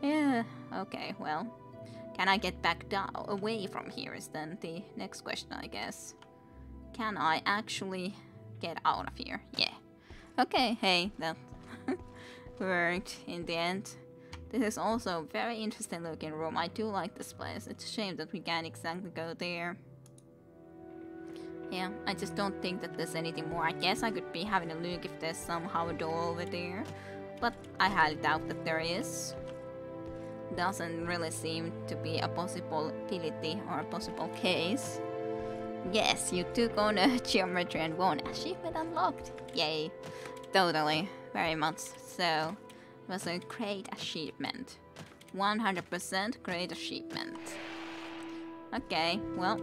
Yeah, okay, well. Can I get back down away from here is then the next question, I guess. Can I actually get out of here? Yeah. Okay, hey, that worked in the end. This is also a very interesting looking room. I do like this place. It's a shame that we can't exactly go there. Yeah, I just don't think that there's anything more. I guess I could be having a look if there's somehow a door over there. But I highly doubt that there is. Doesn't really seem to be a possibility or a possible case. Yes, you took on a geometry and won. Achievement unlocked. Yay. Totally. Very much so. It was a great achievement. 100% great achievement. Okay, well.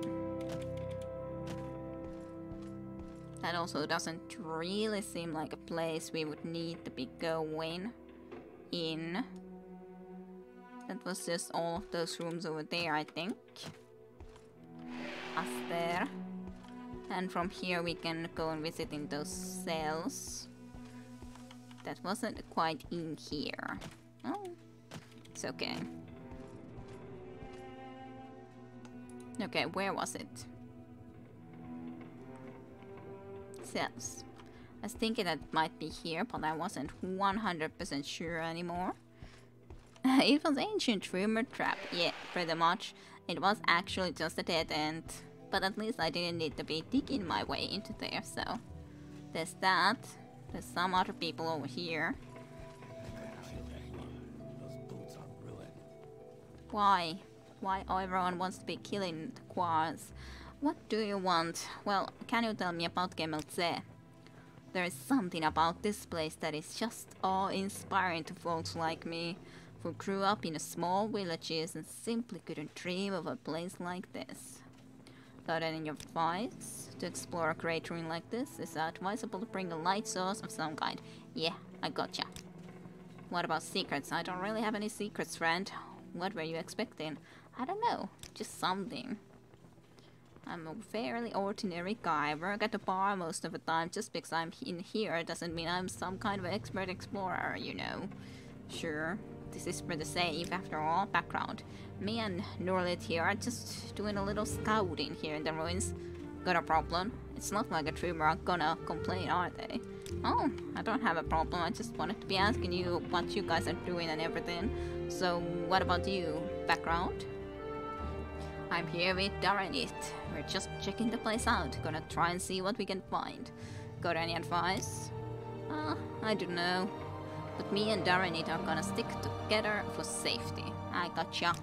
That also doesn't really seem like a place we would need to be going in. That was just all of those rooms over there, I think. Us there. And from here we can go and visit in those cells. That wasn't quite in here. Oh, it's okay. Okay, where was it? Cells. I was thinking that it might be here, but I wasn't 100% sure anymore. It was ancient dwemer trap. Yeah, pretty much. It was actually just a dead end. But at least I didn't need to be digging my way into there, so... There's that. There's some other people over here. Why? Why everyone wants to be killing the quads? What do you want? Well, can you tell me about Gemelze? There is something about this place that is just awe-inspiring to folks like me, who grew up in small villages and simply couldn't dream of a place like this. Got any advice? To explore a great ruin like this, is it advisable to bring a light source of some kind? Yeah, I gotcha. What about secrets? I don't really have any secrets, friend. What were you expecting? I don't know, just something. I'm a fairly ordinary guy. I work at the bar most of the time. Just because I'm in here doesn't mean I'm some kind of expert explorer, you know. Sure, this is pretty safe after all. Background. Me and Norlit here are just doing a little scouting here in the ruins. Got a problem? It's not like a dwemer are gonna complain, are they? Oh, I don't have a problem. I just wanted to be asking you what you guys are doing and everything. So, what about you? Background? I'm here with Daranit. We're just checking the place out. Gonna try and see what we can find. Got any advice? I don't know. But me and Daranit are gonna stick together for safety. I gotcha.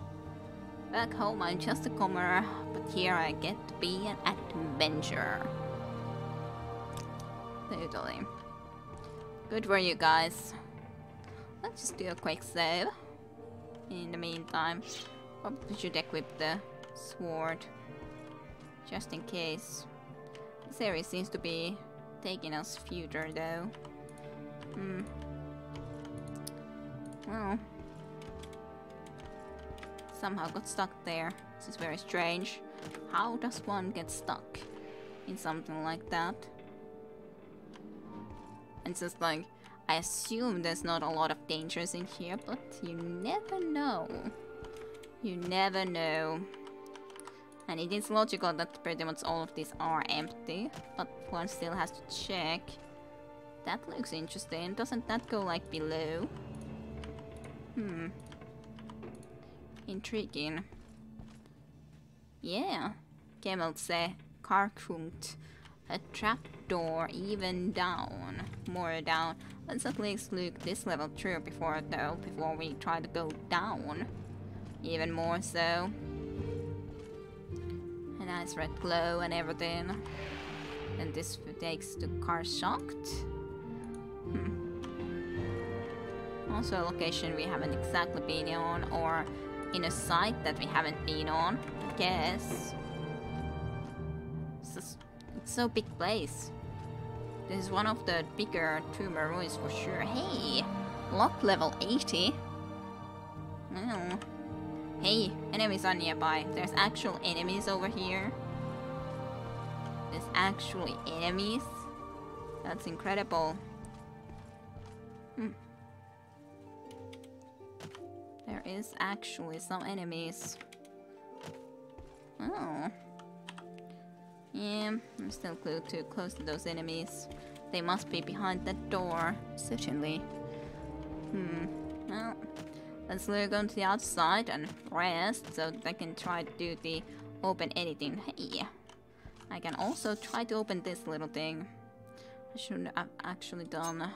Back home I'm just a comer, but here I get to be an adventurer. Totally. Good for you guys. Let's just do a quick save. In the meantime, probably should equip the sword. Just in case. This area seems to be taking us further though. Well. Somehow got stuck there. This is very strange. How does one get stuck in something like that? And it's just like, I assume there's not a lot of dangers in here, but you never know. You never know. And it is logical that pretty much all of these are empty, but one still has to check. That looks interesting. Doesn't that go like below? Intriguing. Yeah. Gemelze, Karkrungt. A trapdoor, even down. More down. Let's at least look this level through before we try to go down. Even more so. A nice red glow and everything. And this takes to car shocked. Also a location we haven't exactly been on, or in a site that we haven't been on, I guess. It's so big place. This is one of the bigger dwemer ruins for sure. Hey! Lock level 80? Well, Hey, enemies are nearby. There's actual enemies over here. There's actually enemies. That's incredible. There is actually some enemies. Oh. Yeah, I'm still glued too close to those enemies. They must be behind that door, certainly. Well, let's go to the outside and rest so that I can try to do the open editing. Hey, I can also try to open this little thing. I shouldn't have actually done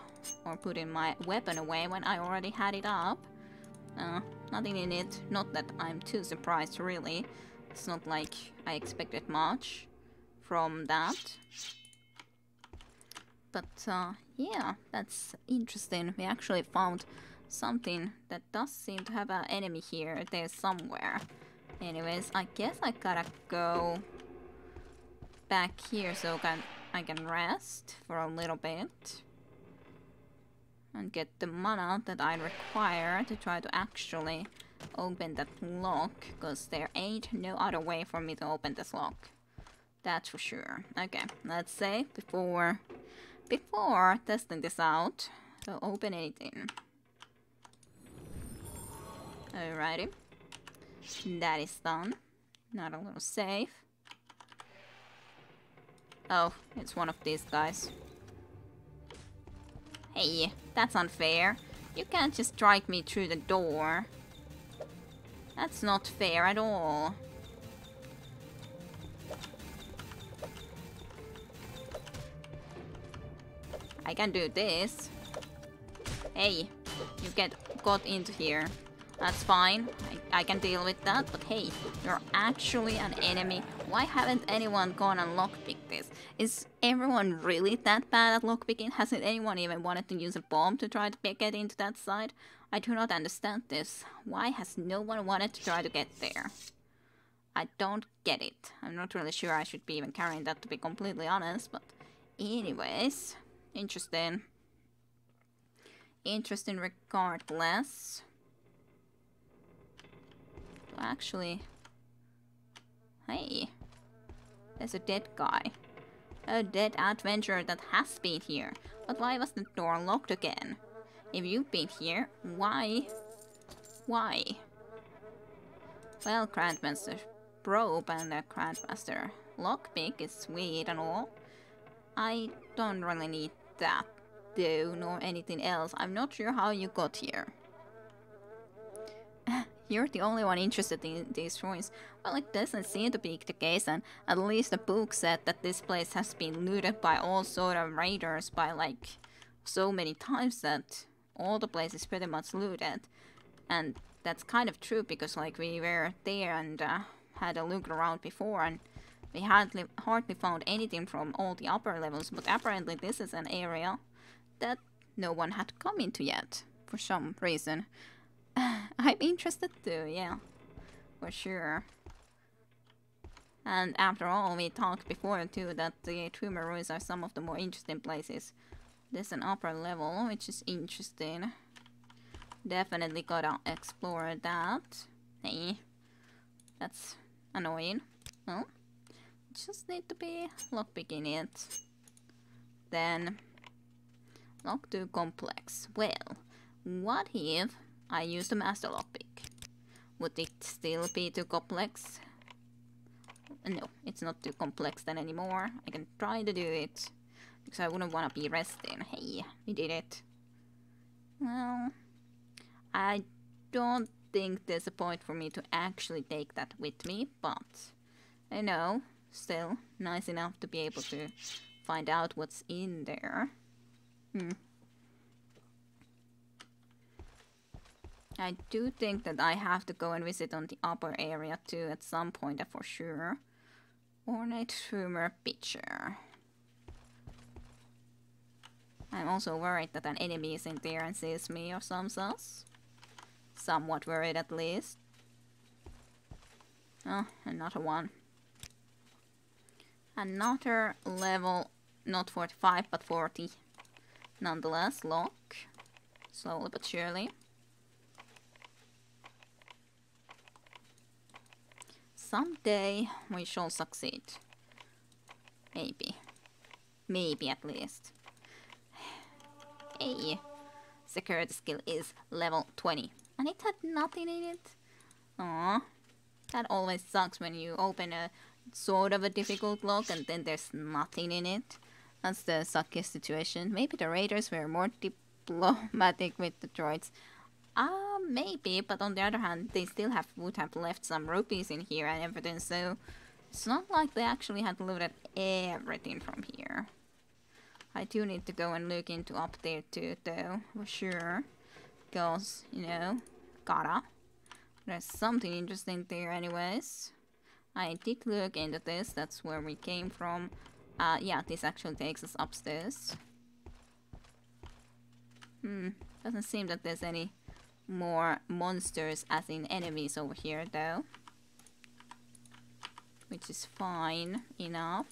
or put in my weapon away when I already had it up. Nothing in it. Not that I'm too surprised, really. It's not like I expected much from that. But yeah, that's interesting. We actually found something that does seem to have an enemy here. There's somewhere. Anyways, I guess I gotta go back here so I can rest for a little bit. And get the mana that I require to try to actually open that lock. Because there ain't no other way for me to open this lock. That's for sure. Okay, let's say before testing this out, so open anything. Alrighty. That is done. Not a little safe. Oh, it's one of these guys. Hey, that's unfair. You can't just strike me through the door. That's not fair at all. I can do this. Hey, you got into here. That's fine. I can deal with that, but hey, you're actually an enemy. Why haven't anyone gone and lockpicked this? Is everyone really that bad at lockpicking? Hasn't anyone even wanted to use a bomb to try to get into that side? I do not understand this. Why has no one wanted to try to get there? I don't get it. I'm not really sure I should be even carrying that, to be completely honest, but anyways, interesting. Interesting regardless. Actually, hey, there's a dead guy. A dead adventurer that has been here. But why was the door locked again? If you've been here, why? Why? Well, Grandmaster Probe and the Grandmaster Lockpick is sweet and all. I don't really need that though, nor anything else. I'm not sure how you got here. You're the only one interested in these ruins. Well, it doesn't seem to be the case, and at least the book said that this place has been looted by all sort of raiders by like so many times that all the place is pretty much looted. And that's kind of true because like we were there and had a look around before and we hardly found anything from all the upper levels, but apparently this is an area that no one had come into yet for some reason. I'm interested too, yeah, for sure. And after all, we talked before too that the dwemer ruins are some of the more interesting places. There's an upper level, which is interesting. Definitely gotta explore that. Hey, that's annoying. Well, just need to be lockpicking it. Then, lock too complex. Well, what if I use the master lockpick? Would it still be too complex? No, it's not too complex then anymore. I can try to do it. Because I wouldn't want to be resting. Hey, we did it. Well, I don't think there's a point for me to actually take that with me. But, I know, still nice enough to be able to find out what's in there. I do think that I have to go and visit on the upper area too at some point for sure. Ornate rumor picture. I'm also worried that an enemy is in there and sees me or some else. Somewhat worried at least. Oh, another one. Another level, not 45 but 40. Nonetheless, lock. Slowly but surely. Someday we shall succeed. Maybe. Maybe at least. Hey, security skill is level 20. And it had nothing in it. Aww. That always sucks when you open a sort of a difficult lock and then there's nothing in it. That's the suckiest situation. Maybe the raiders were more diplomatic with the droids. Maybe, but on the other hand, they still would have left some rupees in here and everything, so it's not like they actually had looted everything from here. I do need to go and look into up there too, though, for sure. Because, you know, gotta. There's something interesting there anyways. I did look into this, that's where we came from. Yeah, this actually takes us upstairs. Doesn't seem that there's any more monsters as in enemies over here though. Which is fine enough.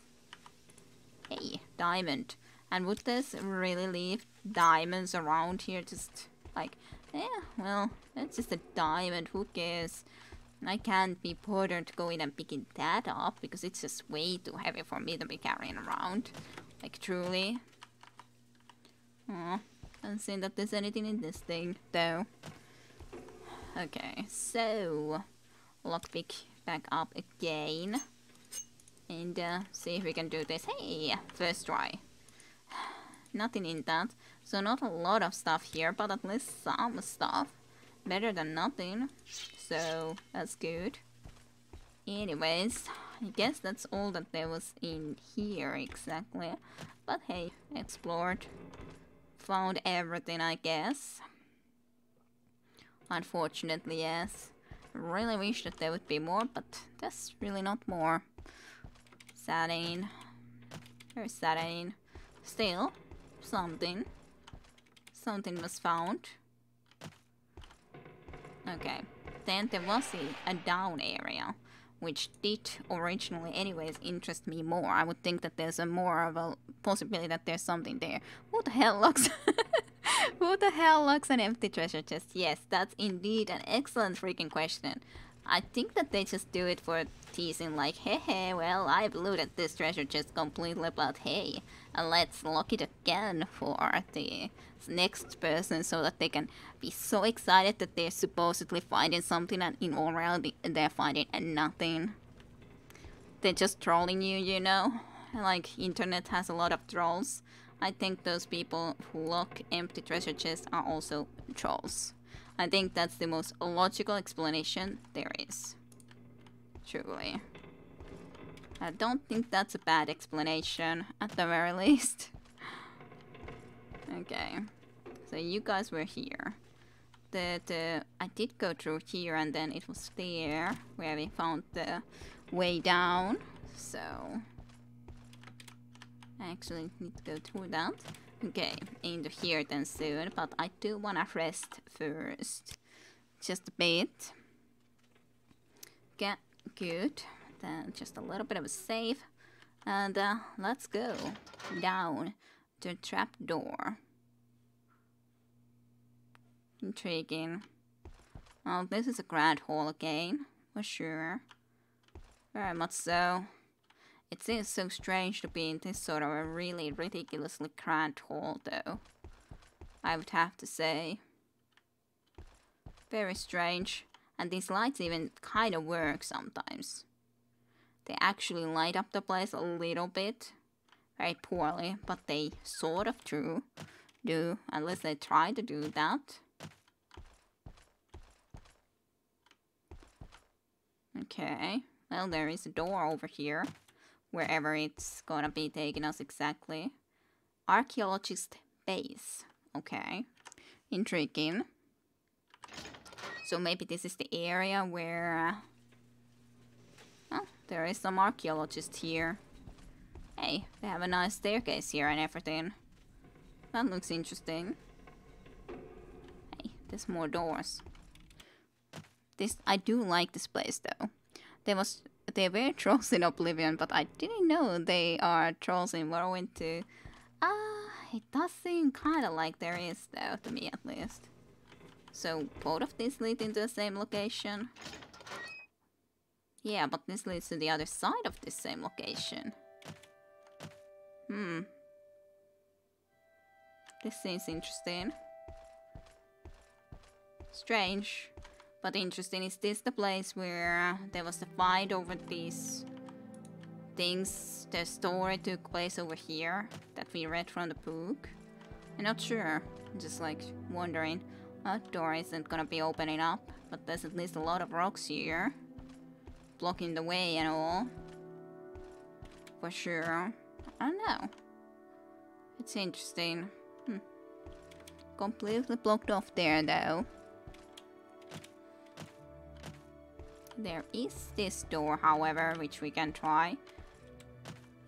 Hey, diamond. And would this really leave diamonds around here? Just like, yeah, well, it's just a diamond, who cares? I can't be bothered going and picking that up because it's just way too heavy for me to be carrying around. Like, truly. Aw, doesn't seem that there's anything in this thing, though. Okay, so lockpick back up again. And see if we can do this. Hey, first try. Nothing in that. So not a lot of stuff here, but at least some stuff. Better than nothing. So that's good. Anyways, I guess that's all that there was in here exactly. But hey, explored. Found everything, I guess. Unfortunately, yes. Really wish that there would be more, but there's really not more. Saddening. Very saddening. Still, something. Something was found. Okay. Then there was a down area, which did originally anyways interest me more. I would think that there's a more of a possibility that there's something there. Who the hell locks... Who the hell locks an empty treasure chest? Yes, that's indeed an excellent freaking question. I think that they just do it for teasing, like, hey, well, I've looted this treasure chest completely, but hey, let's lock it again for the next person so that they can be so excited that they're supposedly finding something and in all reality they're finding nothing. They're just trolling you, you know? Like, internet has a lot of trolls. I think those people who lock empty treasure chests are also trolls. I think that's the most logical explanation there is. Truly. I don't think that's a bad explanation, at the very least. Okay. So you guys were here. I did go through here and then it was there where we found the way down. So... I actually need to go through that. Okay, into here then soon, but I do wanna rest first. Just a bit. Okay, good. Then just a little bit of a save. And let's go down to the trapdoor. Intriguing. Well, this is a grand hall again, for sure. Very much so. It seems so strange to be in this sort of a really ridiculously grand hall, though. I would have to say. Very strange. And these lights even kind of work sometimes. They actually light up the place a little bit. Very poorly, but they sort of do. At least they try to do that. Okay. Well, there is a door over here. Wherever it's gonna be taking us exactly. Archaeologist base. Okay. Intriguing. So maybe this is the area where... oh, there is some archaeologist here. Hey, they have a nice staircase here and everything. That looks interesting. Hey, there's more doors. I do like this place though. They were trolls in Oblivion, but I didn't know they are trolls in Morrowind too. It does seem kinda like there is though, to me at least. So both of these lead into the same location. Yeah, but this leads to the other side of this same location. This seems interesting. Strange, but interesting. Is this the place where there was a fight over these things? The story took place over here that we read from the book? I'm not sure. I'm just like wondering. That door isn't gonna be opening up, but there's at least a lot of rocks here, blocking the way and all. For sure. I don't know. It's interesting. Completely blocked off there though. There is this door, however, which we can try.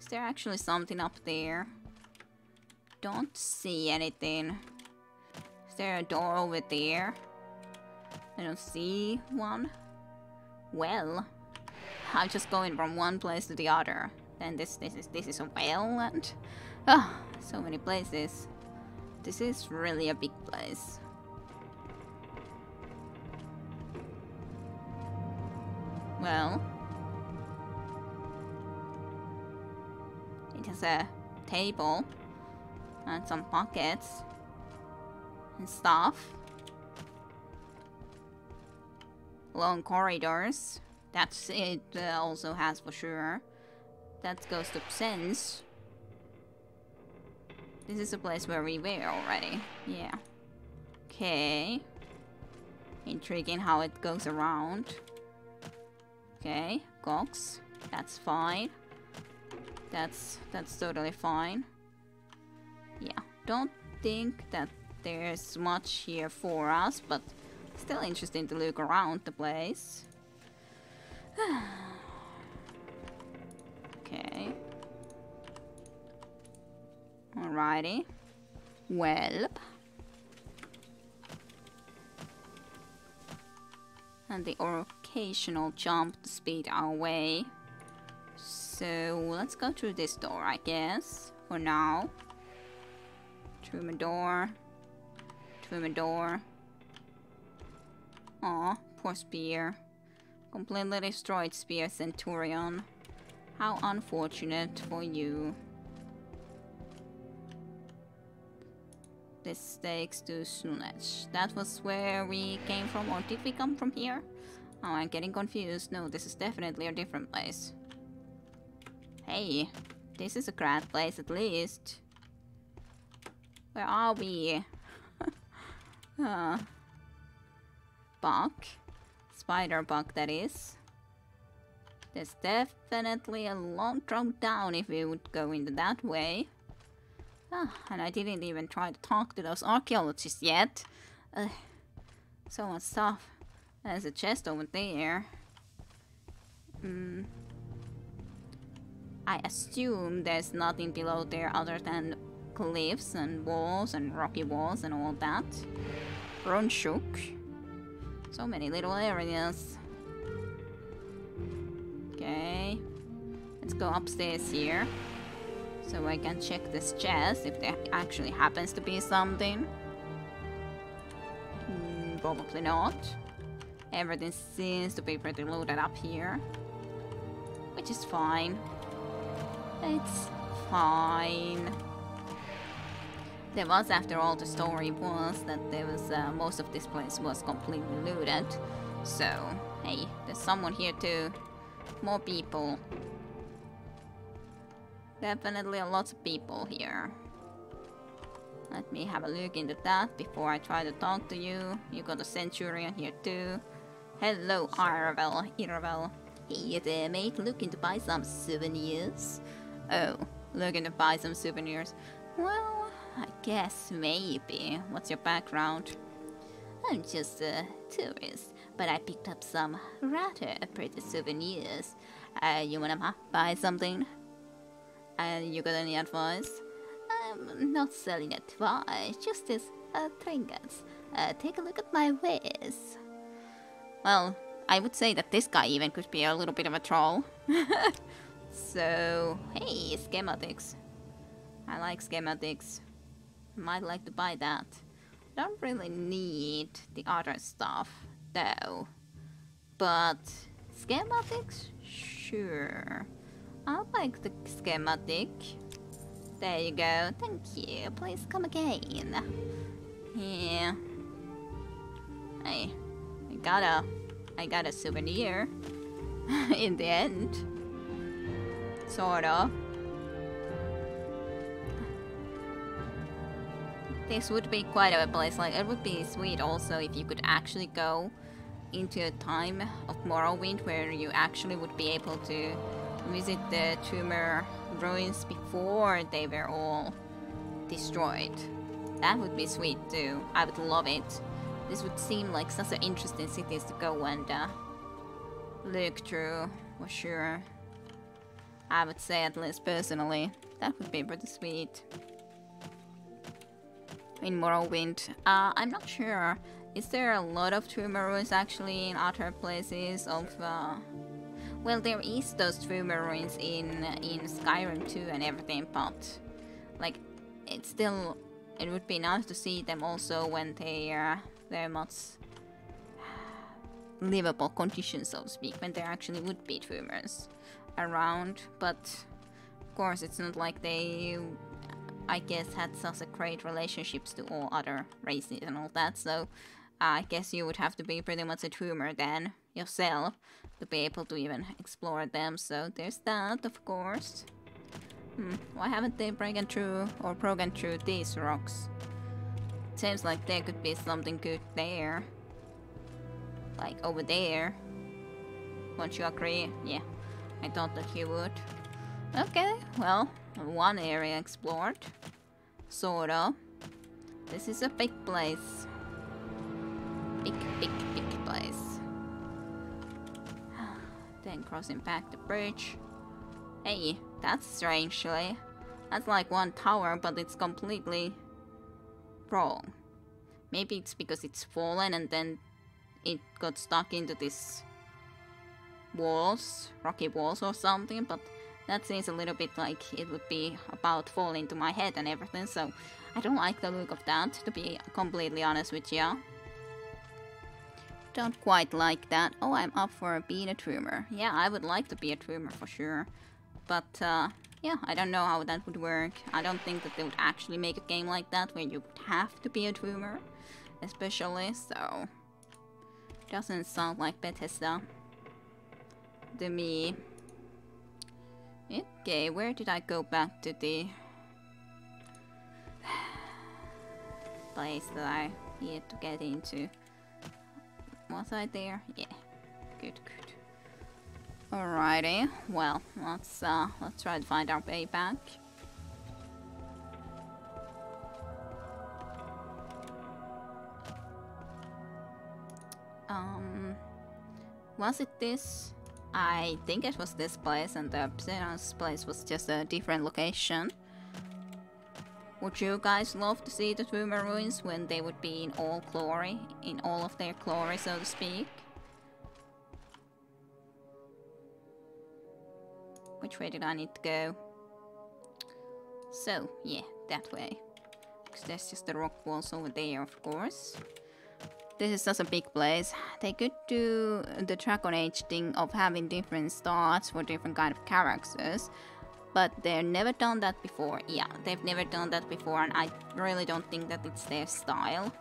Is there actually something up there? Don't see anything. Is there a door over there? I don't see one. Well, I'm just going from one place to the other. Then this is a well, and so many places. This is really a big place. Well, it has a table and some pockets and stuff. Long corridors. That's it. Also has for sure. That goes to sense. This is a place where we were already. Yeah. Okay. Intriguing how it goes around. Okay, Cox. That's fine. That's totally fine. Yeah, don't think that there's much here for us, but still interesting to look around the place. Okay. Alrighty. Well. And the occasional jump to speed our way. So let's go through this door, I guess, for now. Through my door. Through my door. Aw, poor spear. Completely destroyed spear, Centurion. How unfortunate for you. This takes to Snunech. That was where we came from, or did we come from here? Oh, I'm getting confused. No, this is definitely a different place. Hey, this is a grand place at least. Where are we? Bug. Spider bug, that is. There's definitely a long drop down if we would go into that way. And I didn't even try to talk to those archaeologists yet. So much stuff. There's a chest over there. I assume there's nothing below there other than cliffs and walls and rocky walls and all that. Ronshuk. So many little areas. Okay. Let's go upstairs here. So I can check this chest if there actually happens to be something. Probably not. Everything seems to be pretty loaded up here. Which is fine. It's fine. There was, after all, the story was that there was most of this place was completely looted. So, hey, there's someone here too. More people. Definitely a lot of people here. Let me have a look into that before I try to talk to you. You got a Centurion here too. Hello, Irvel. Hey there, mate. Looking to buy some souvenirs? Oh, looking to buy some souvenirs. Well, I guess maybe. What's your background? I'm just a tourist, but I picked up some rather pretty souvenirs. You wanna buy something? You got any advice? I'm not selling advice, just as trinkets. Take a look at my wares. Well, I would say that this guy even could be a little bit of a troll. So, hey, schematics. I like schematics. I might like to buy that. Don't really need the other stuff, though. But Schematics? Sure. I'll like the schematic. There you go. Thank you. Please come again. Yeah. I got a souvenir in the end. Sorta. This would be quite a place. Like, it would be sweet also if you could actually go into a time of Morrowind where you actually would be able to visit the dwemer ruins before they were all destroyed. That would be sweet too. I would love it. This would seem like such an interesting cities to go and look through, for sure. I would say, at least personally, that would be pretty sweet. In Morrowind, I'm not sure. Is there a lot of dwemer ruins actually in other places of? Well, there is those dwemer ruins in Skyrim too and everything, but like it's still, it would be nice to see them also when they are very much livable conditions, so to speak, when there actually would be dwemers around. But of course, it's not like they, I guess, had such a great relationships to all other races and all that, so I guess you would have to be pretty much a dwemer then yourself to be able to even explore them, so there's that, of course. Why haven't they broken through these rocks? It seems like there could be something good there. Like over there. Won't you agree? Yeah, I thought that you would. Okay, well, one area explored. Sorta. This is a big place. Big place. Then crossing back the bridge. Hey, that's strangely. That's like one tower, but it's completely wrong. Maybe it's because it's fallen and then it got stuck into this walls, rocky walls or something, but that seems a little bit like it would be about fall into my head and everything, so I don't like the look of that, to be completely honest with you. Don't quite like that. Oh, I'm up for being a dwemer. Yeah, I would like to be a dwemer for sure. But, yeah, I don't know how that would work. I don't think that they would actually make a game like that where you would have to be a dwemer, especially, so doesn't sound like Bethesda to me. Okay, where did I go back to the place that I needed to get into? Was I there? Yeah. Good. Alrighty. Well, let's try to find our way back. Was it this? I think it was this place, and the Obsidian's place was just a different location. Would you guys love to see the dwemer ruins when they would be in all glory, in all of their glory, so to speak? Which way did I need to go? So, yeah, that way. Because there's just the rock walls over there, of course. This is such a big place. They could do the Dragon Age thing of having different starts for different kind of characters, but they've never done that before. Yeah, they've never done that before, and I really don't think that it's their style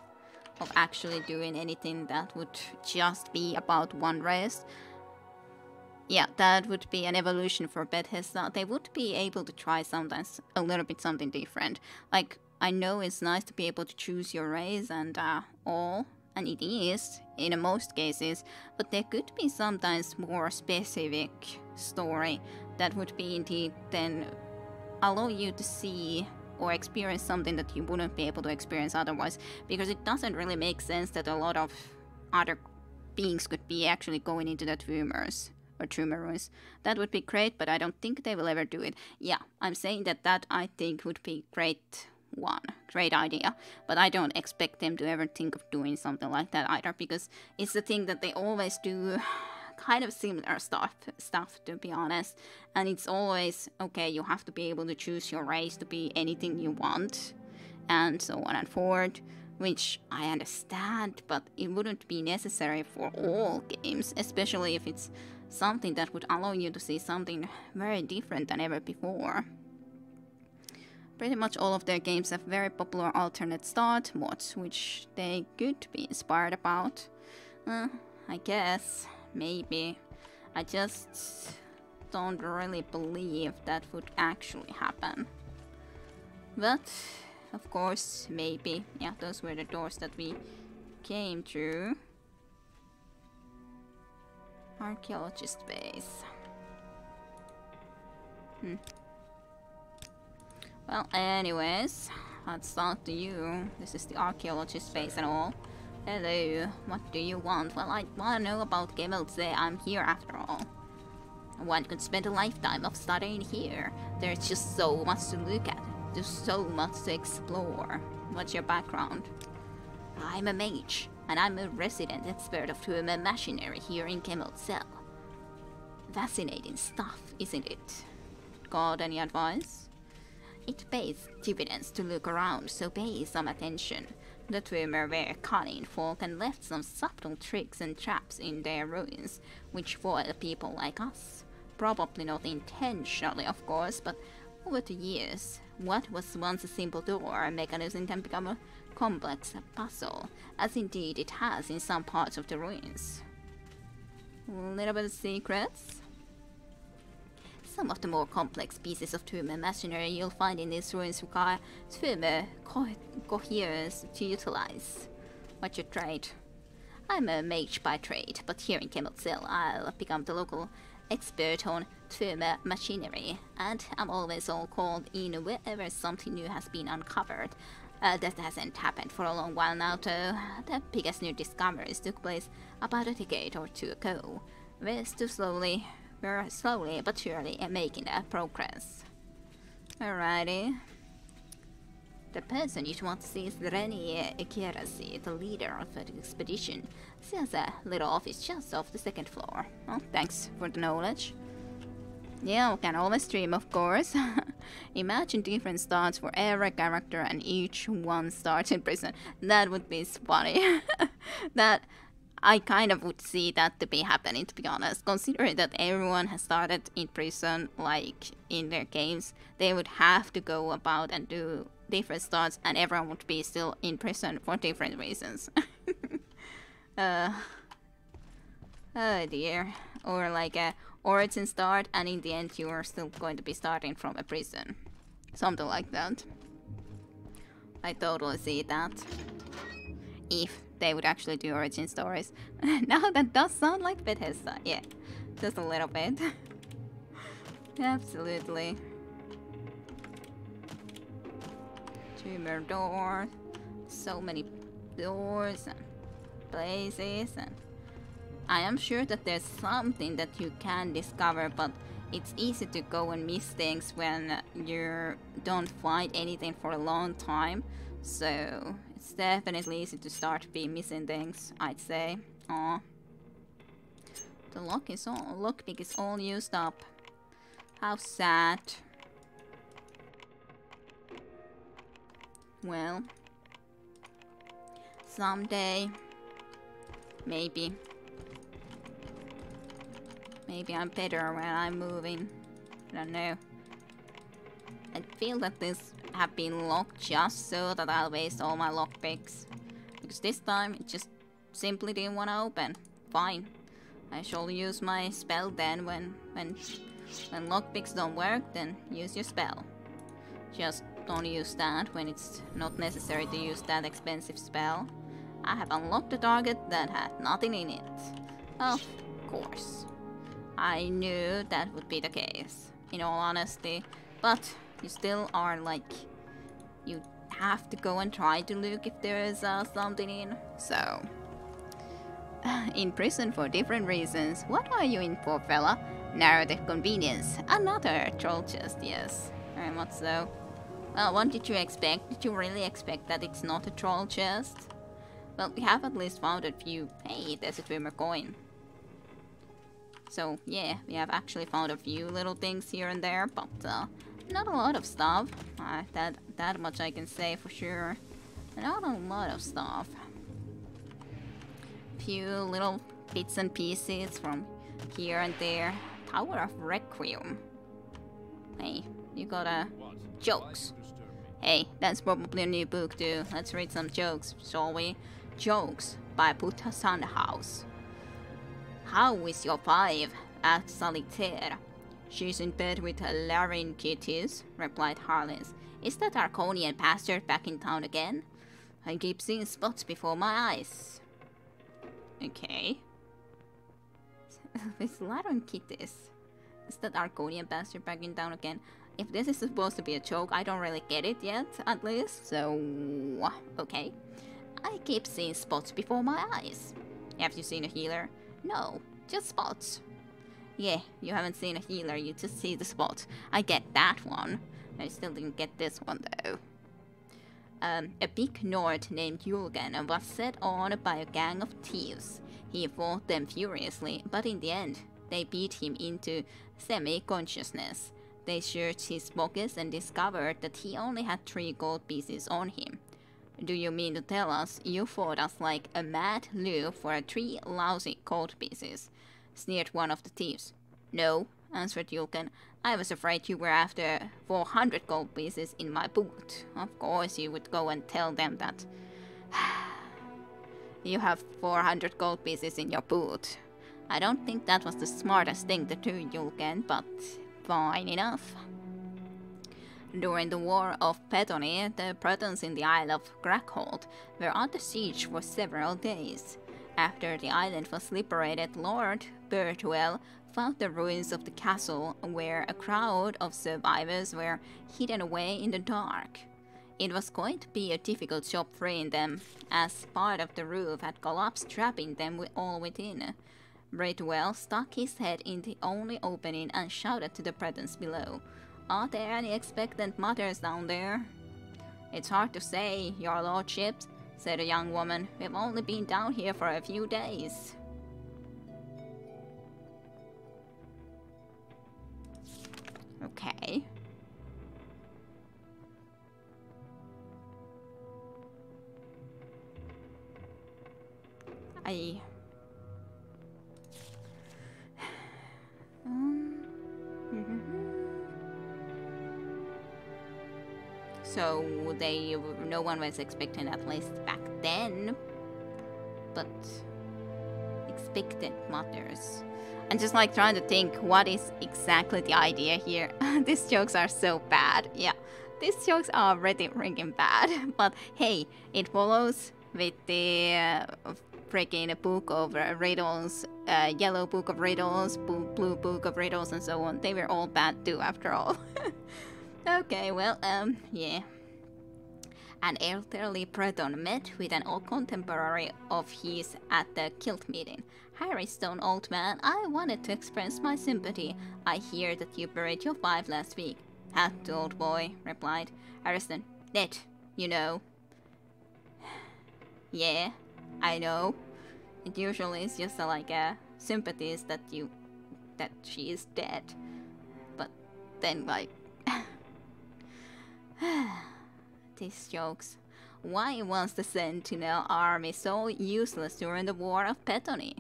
of actually doing anything that would just be about one race. Yeah, that would be an evolution for Bethesda. They would be able to try sometimes a little bit something different. Like, I know it's nice to be able to choose your race and all, and it is in most cases, but there could be sometimes more specific story that would be indeed then allow you to see or experience something that you wouldn't be able to experience otherwise, because it doesn't really make sense that a lot of other beings could be actually going into the dwemers or dwemer ruins. That would be great, but I don't think they will ever do it. Yeah, I'm saying that I think would be great idea, but I don't expect them to ever think of doing something like that either, because it's the thing that they always do kind of similar stuff to be honest, and it's always okay, you have to be able to choose your race to be anything you want and so on and forth, which I understand, but it wouldn't be necessary for all games, especially if it's something that would allow you to see something very different than ever before. Pretty much all of their games have very popular alternate start mods, which they could be inspired about. I guess, maybe. I just don't really believe that would actually happen. But, of course, maybe. Yeah, those were the doors that we came through. Archaeologist base. Well, anyways, let's talk to you. This is the archaeologist base and all. Hello, what do you want? Well, I wanna know about Gemelse. I'm here after all. One could spend a lifetime of studying here. There's just so much to look at. There's so much to explore. What's your background? I'm a mage, and I'm a resident expert of dwemer machinery here in Gemelse. Fascinating stuff, isn't it? Got any advice? It pays dividends to look around, so pay some attention. The dwemer were cunning folk and left some subtle tricks and traps in their ruins, which foil people like us. Probably not intentionally, of course, but over the years, what was once a simple door mechanism can become a complex puzzle, as indeed it has in some parts of the ruins. A little bit of secrets. Some of the more complex pieces of dwemer machinery you'll find in these ruins require dwemer coherence to utilize. What's your trade? I'm a mage by trade, but here in Gemelse I'll become the local expert on dwemer machinery, and I'm always all called in wherever something new has been uncovered. That hasn't happened for a long while now, though. The biggest new discoveries took place about a decade or two ago. We're slowly but surely making progress. Alrighty. The person you'd want to see is Reni Kirasi, the leader of the expedition. She has a little office just off the second floor. Oh, thanks for the knowledge. Yeah, we can always dream, of course. Imagine different starts for every character and each one starts in prison. That would be funny. That I kind of would see that to be happening, to be honest. Considering that everyone has started in prison, like in their games, they would have to go about and do different starts, and everyone would be still in prison for different reasons. Oh dear. Or like a origin start, and in the end you are still going to be starting from a prison. Something like that. I totally see that. If they would actually do origin stories. Now that does sound like Bethesda. Yeah, just a little bit. Absolutely. Tumor door. So many doors and places, and I am sure that there's something that you can discover, but it's easy to go and miss things when you don't find anything for a long time. So it's definitely easy to start be missing things, I'd say. Aw. The lockpick is all used up. How sad. Well, someday, maybe I'm better when I'm moving. I don't know. I feel that this have been locked just so that I'll waste all my lockpicks. Because this time it just simply didn't want to open. Fine. I shall use my spell then. When lockpicks don't work, then use your spell. Just don't use that when it's not necessary to use that expensive spell. I have unlocked a target that had nothing in it. Of course. I knew that would be the case, in all honesty. But you still are like, you have to go and try to look if there is something in. So, in prison for different reasons. What are you in for, fella? Narrative convenience. Another troll chest, yes. Very much so. Well, what did you expect? Did you really expect that it's not a troll chest? Well, we have at least found a few. Hey, there's a dwemer coin. So, yeah, we have actually found a few little things here and there, but not a lot of stuff. That much I can say for sure. Not a lot of stuff. Few little bits and pieces from here and there. Tower of Requiem. Hey, you got jokes. Hey, that's probably a new book too. Let's read some jokes, shall we? Jokes by Putta Sandhouse. How is your five? Asked Solitaire. She's in bed with laryngitis, replied Harlins. Is that Arconian bastard back in town again? I keep seeing spots before my eyes. Okay. With laryngitis. Is that Arconian bastard back in town again? If this is supposed to be a joke, I don't really get it yet, at least. So, okay. I keep seeing spots before my eyes. Have you seen a healer? No, just spots. Yeah, you haven't seen a healer, you just see the spots. I get that one. I still didn't get this one though. A big Nord named Julgen was set on by a gang of thieves. He fought them furiously, but in the end, they beat him into semi-consciousness. They searched his pockets and discovered that he only had 3 gold pieces on him. Do you mean to tell us you fought us like a mad Lou for 3 lousy gold pieces? Sneered one of the thieves. No, answered Julgen. I was afraid you were after 400 gold pieces in my boot. Of course you would go and tell them that. You have 400 gold pieces in your boot. I don't think that was the smartest thing to do, Julgen, but fine enough. During the War of Petony, the Bretons in the Isle of Crackhold were under siege for several days. After the island was liberated, Lord Bertwell found the ruins of the castle where a crowd of survivors were hidden away in the dark. It was going to be a difficult job freeing them, as part of the roof had collapsed, trapping them all within. Bertwell stuck his head in the only opening and shouted to the Bretons below. Are there any expectant mothers down there? It's hard to say, your lordships, said a young woman. We've only been down here for a few days. Okay. So no one was expecting, at least back then, but expectant mothers. I'm just like trying to think what is exactly the idea here. These jokes are so bad. Yeah, these jokes are really freaking bad. But hey, it follows with the freaking book of riddles, yellow book of riddles, blue book of riddles, and so on. They were all bad too, after all. Okay, well, yeah. An elderly Breton met with an old contemporary of his at the guild meeting. Harry Stone, old man, I wanted to express my sympathy. I hear that you buried your 5 last week. Had the old boy replied. Harrison, dead, you know. Yeah, I know. It usually is just like a sympathy that she is dead. But then like these jokes. Why was the Sentinel army so useless during the War of Petony?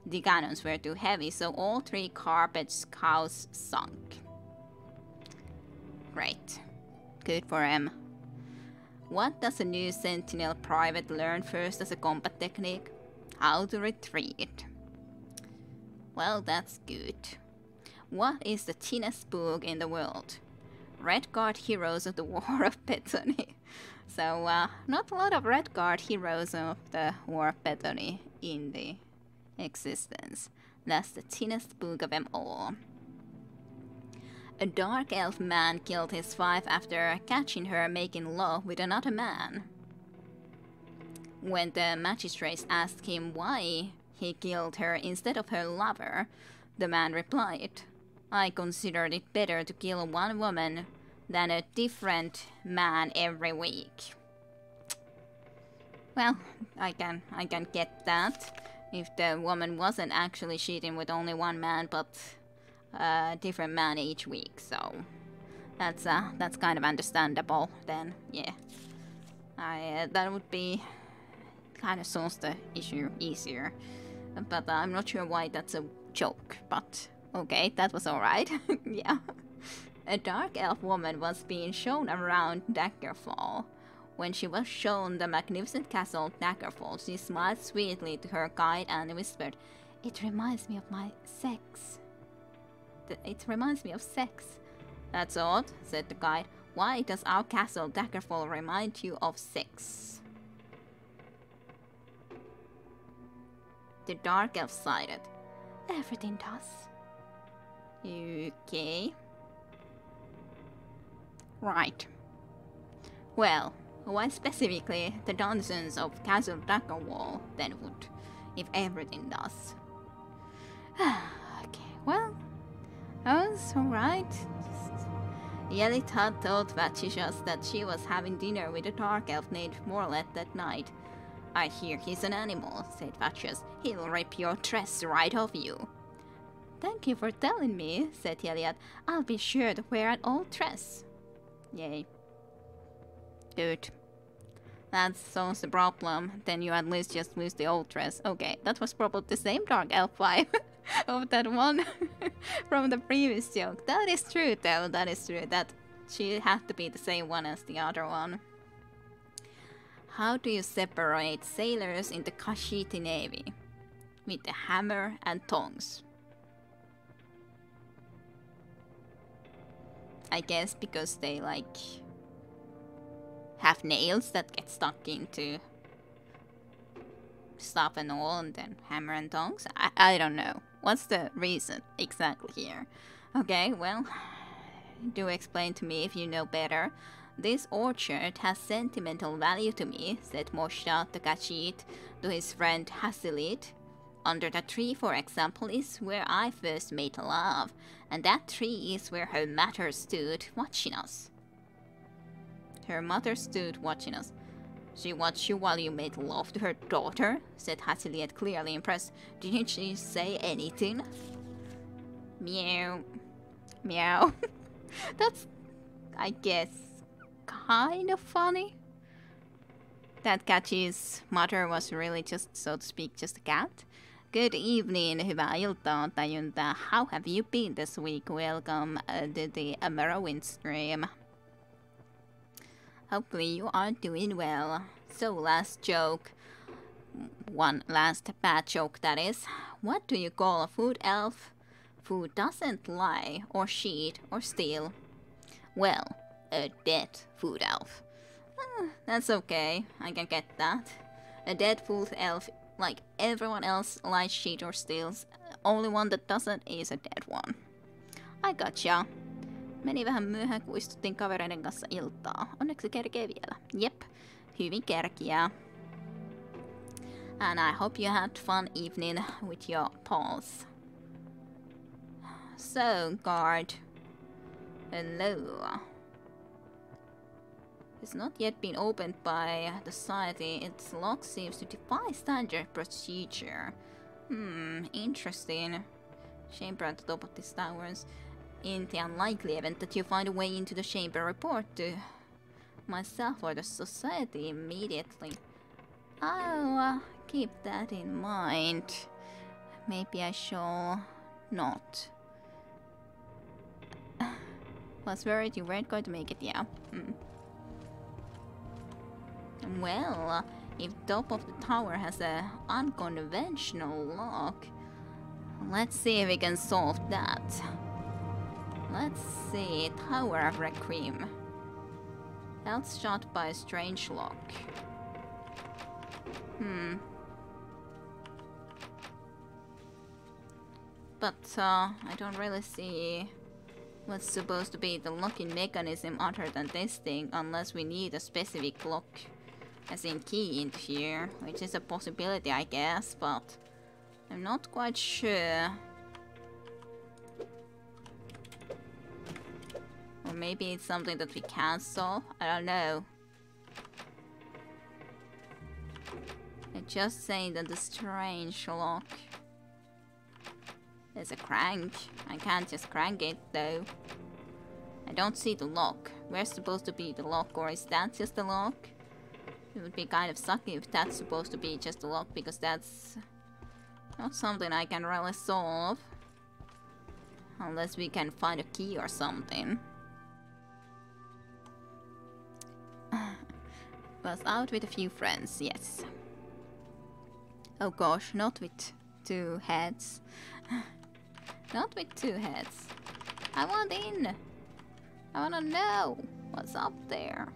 The cannons were too heavy, so all 3 carpet scows sunk. Great. Good for him. What does a new Sentinel private learn first as a combat technique? How to retreat. Well, that's good. What is the thinnest book in the world? Red Guard Heroes of the War of Petony. So, not a lot of Red Guard Heroes of the War of Petony in the existence. That's the thinnest book of them all. A dark elf man killed his wife after catching her making love with another man. When the magistrates asked him why he killed her instead of her lover, the man replied, I considered it better to kill one woman than a different man every week. Well, I can get that. If the woman wasn't actually cheating with only one man, but a different man each week, so that's kind of understandable. Then, yeah, that would be kind of solves the issue easier. But I'm not sure why that's a joke, but okay, that was alright. Yeah. A dark elf woman was being shown around Daggerfall. When she was shown the magnificent castle of Daggerfall, she smiled sweetly to her guide and whispered, "It reminds me of my sex." It reminds me of sex. That's odd, said the guide. Why does our castle Daggerfall remind you of sex? The dark elf sighed. Everything does. Okay. Right. Well, why specifically the dungeons of Castle Daggerfall then would, if everything does? Okay, well, that was alright. Yelita told Vatishas that she was having dinner with a dark elf named Morlet that night. I hear he's an animal, said Vatishas. He'll rip your dress right off you. Thank you for telling me, said Yeliat. I'll be sure to wear an old dress. Yay. Good. That solves the problem. Then you at least just lose the old dress. Okay, that was probably the same dark elf vibe of that one from the previous joke. That is true though, that is true. That she had to be the same one as the other one. How do you separate sailors in the Kashiti Navy? With a hammer and tongs. I guess because they like have nails that get stuck into stuff and all, and then hammer and tongs. I don't know. What's the reason exactly here? Okay, well, do explain to me if you know better. This orchard has sentimental value to me, said Mosha Takashit to his friend Hasilit. Under the tree, for example, is where I first made love, and that tree is where her mother stood watching us. Her mother stood watching us. She watched you while you made love to her daughter, said Hasilit, clearly impressed. Didn't she say anything? Meow. Meow. That's, I guess, kind of funny. That Kachi's mother was really just, so to speak, just a cat. Good evening, hyvää iltaa, Tajunta. How have you been this week? Welcome to the Morrowind stream. Hopefully you are doing well. So last joke. One last bad joke, that is. What do you call a food elf who doesn't lie or cheat or steal? Well, a dead food elf. That's okay, I can get that. A dead food elf, like everyone else, lies, cheat or steals. Only one that doesn't is a dead one. I gotcha. Meni vähän myöhään, kun istuttiin kavereiden kanssa iltaa. Onneksi kerkee vielä. Jep, hyvin kerkiää. And I hope you had fun evening with your pals. So, guard. Hello. It's not yet been opened by the society. Its lock seems to defy standard procedure. Interesting. Chamber at the top of these towers. In the unlikely event that you find a way into the chamber, report to myself or the society immediately. I'll keep that in mind. Maybe I shall not. Was worried you weren't going to make it, yeah. Well, if top of the tower has an unconventional lock, let's see if we can solve that. Let's see, Tower of Requiem. Held shut by a strange lock. But I don't really see what's supposed to be the locking mechanism other than this thing, unless we need a specific lock, as in key into here, which is a possibility, I guess, but I'm not quite sure. Or maybe it's something that we can't solve, I don't know. I'm just saying that the strange lock. There's a crank. I can't just crank it though. I don't see the lock. Where's supposed to be the lock, or is that just the lock? It would be kind of sucky if that's supposed to be just a lock, because that's... Not something I can really solve. Unless we can find a key or something. Was out with a few friends, yes. Oh gosh, not with 2 heads. Not with 2 heads. I want in! I wanna know what's up there.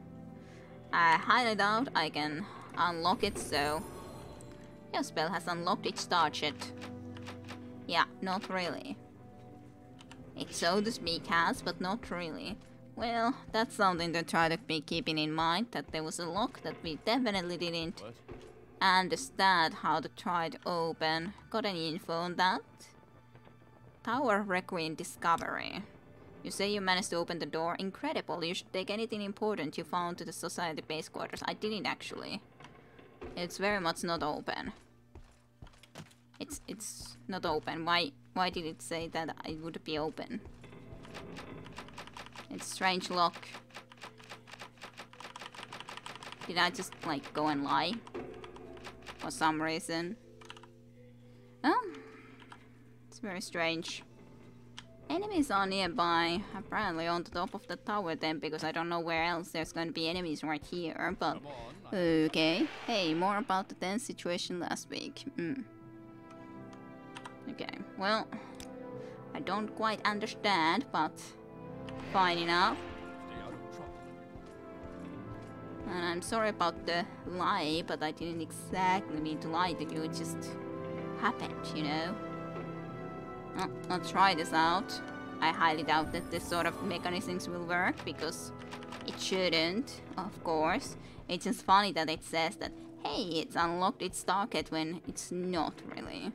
I highly doubt I can unlock it, so... Your spell has unlocked its target. Yeah, not really. It so to speak has, but not really. Well, that's something to try to be keeping in mind, that there was a lock that we definitely didn't understand how to try to open. Got any info on that? Tower Requiem Discovery. You say you managed to open the door. Incredible. You should take anything important you found to the Society base quarters. I didn't actually. It's very much not open. It's not open. Why did it say that it would be open? It's strange lock. Did I just like go and lie? For some reason. Oh. It's very strange. Enemies are nearby. Apparently on the top of the tower then, because I don't know where else there's going to be enemies right here, but... Okay. Hey, more about the tense situation last week. Okay, well... I don't quite understand, but... Fine enough. And I'm sorry about the lie, but I didn't exactly mean to lie to you, it just... happened, you know? Well, let's try this out. I highly doubt that this sort of mechanisms will work, because it shouldn't, of course. It's just funny that it says that, hey, it's unlocked its target when it's not really.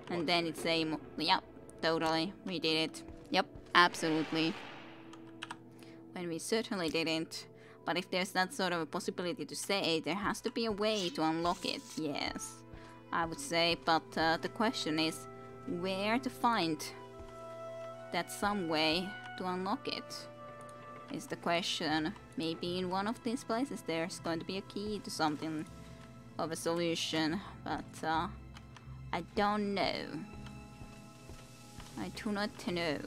And then it's saying, yep, totally, we did it. Yep, absolutely. When we certainly didn't. But if there's that sort of a possibility to say, there has to be a way to unlock it, yes. I would say, but the question is, where to find that some way to unlock it is the question. Maybe in one of these places there's going to be a key to something of a solution, but I don't know. I do not know.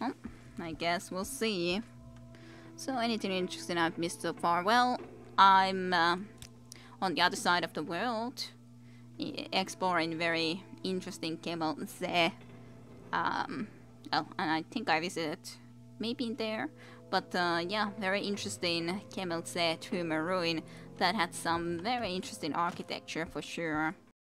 Well, I guess we'll see. So anything interesting I've missed so far? Well, I'm on the other side of the world, exploring very interesting camels there. Oh, and I think I visited maybe in there, but yeah, very interesting camel set dwemer ruin that had some very interesting architecture for sure.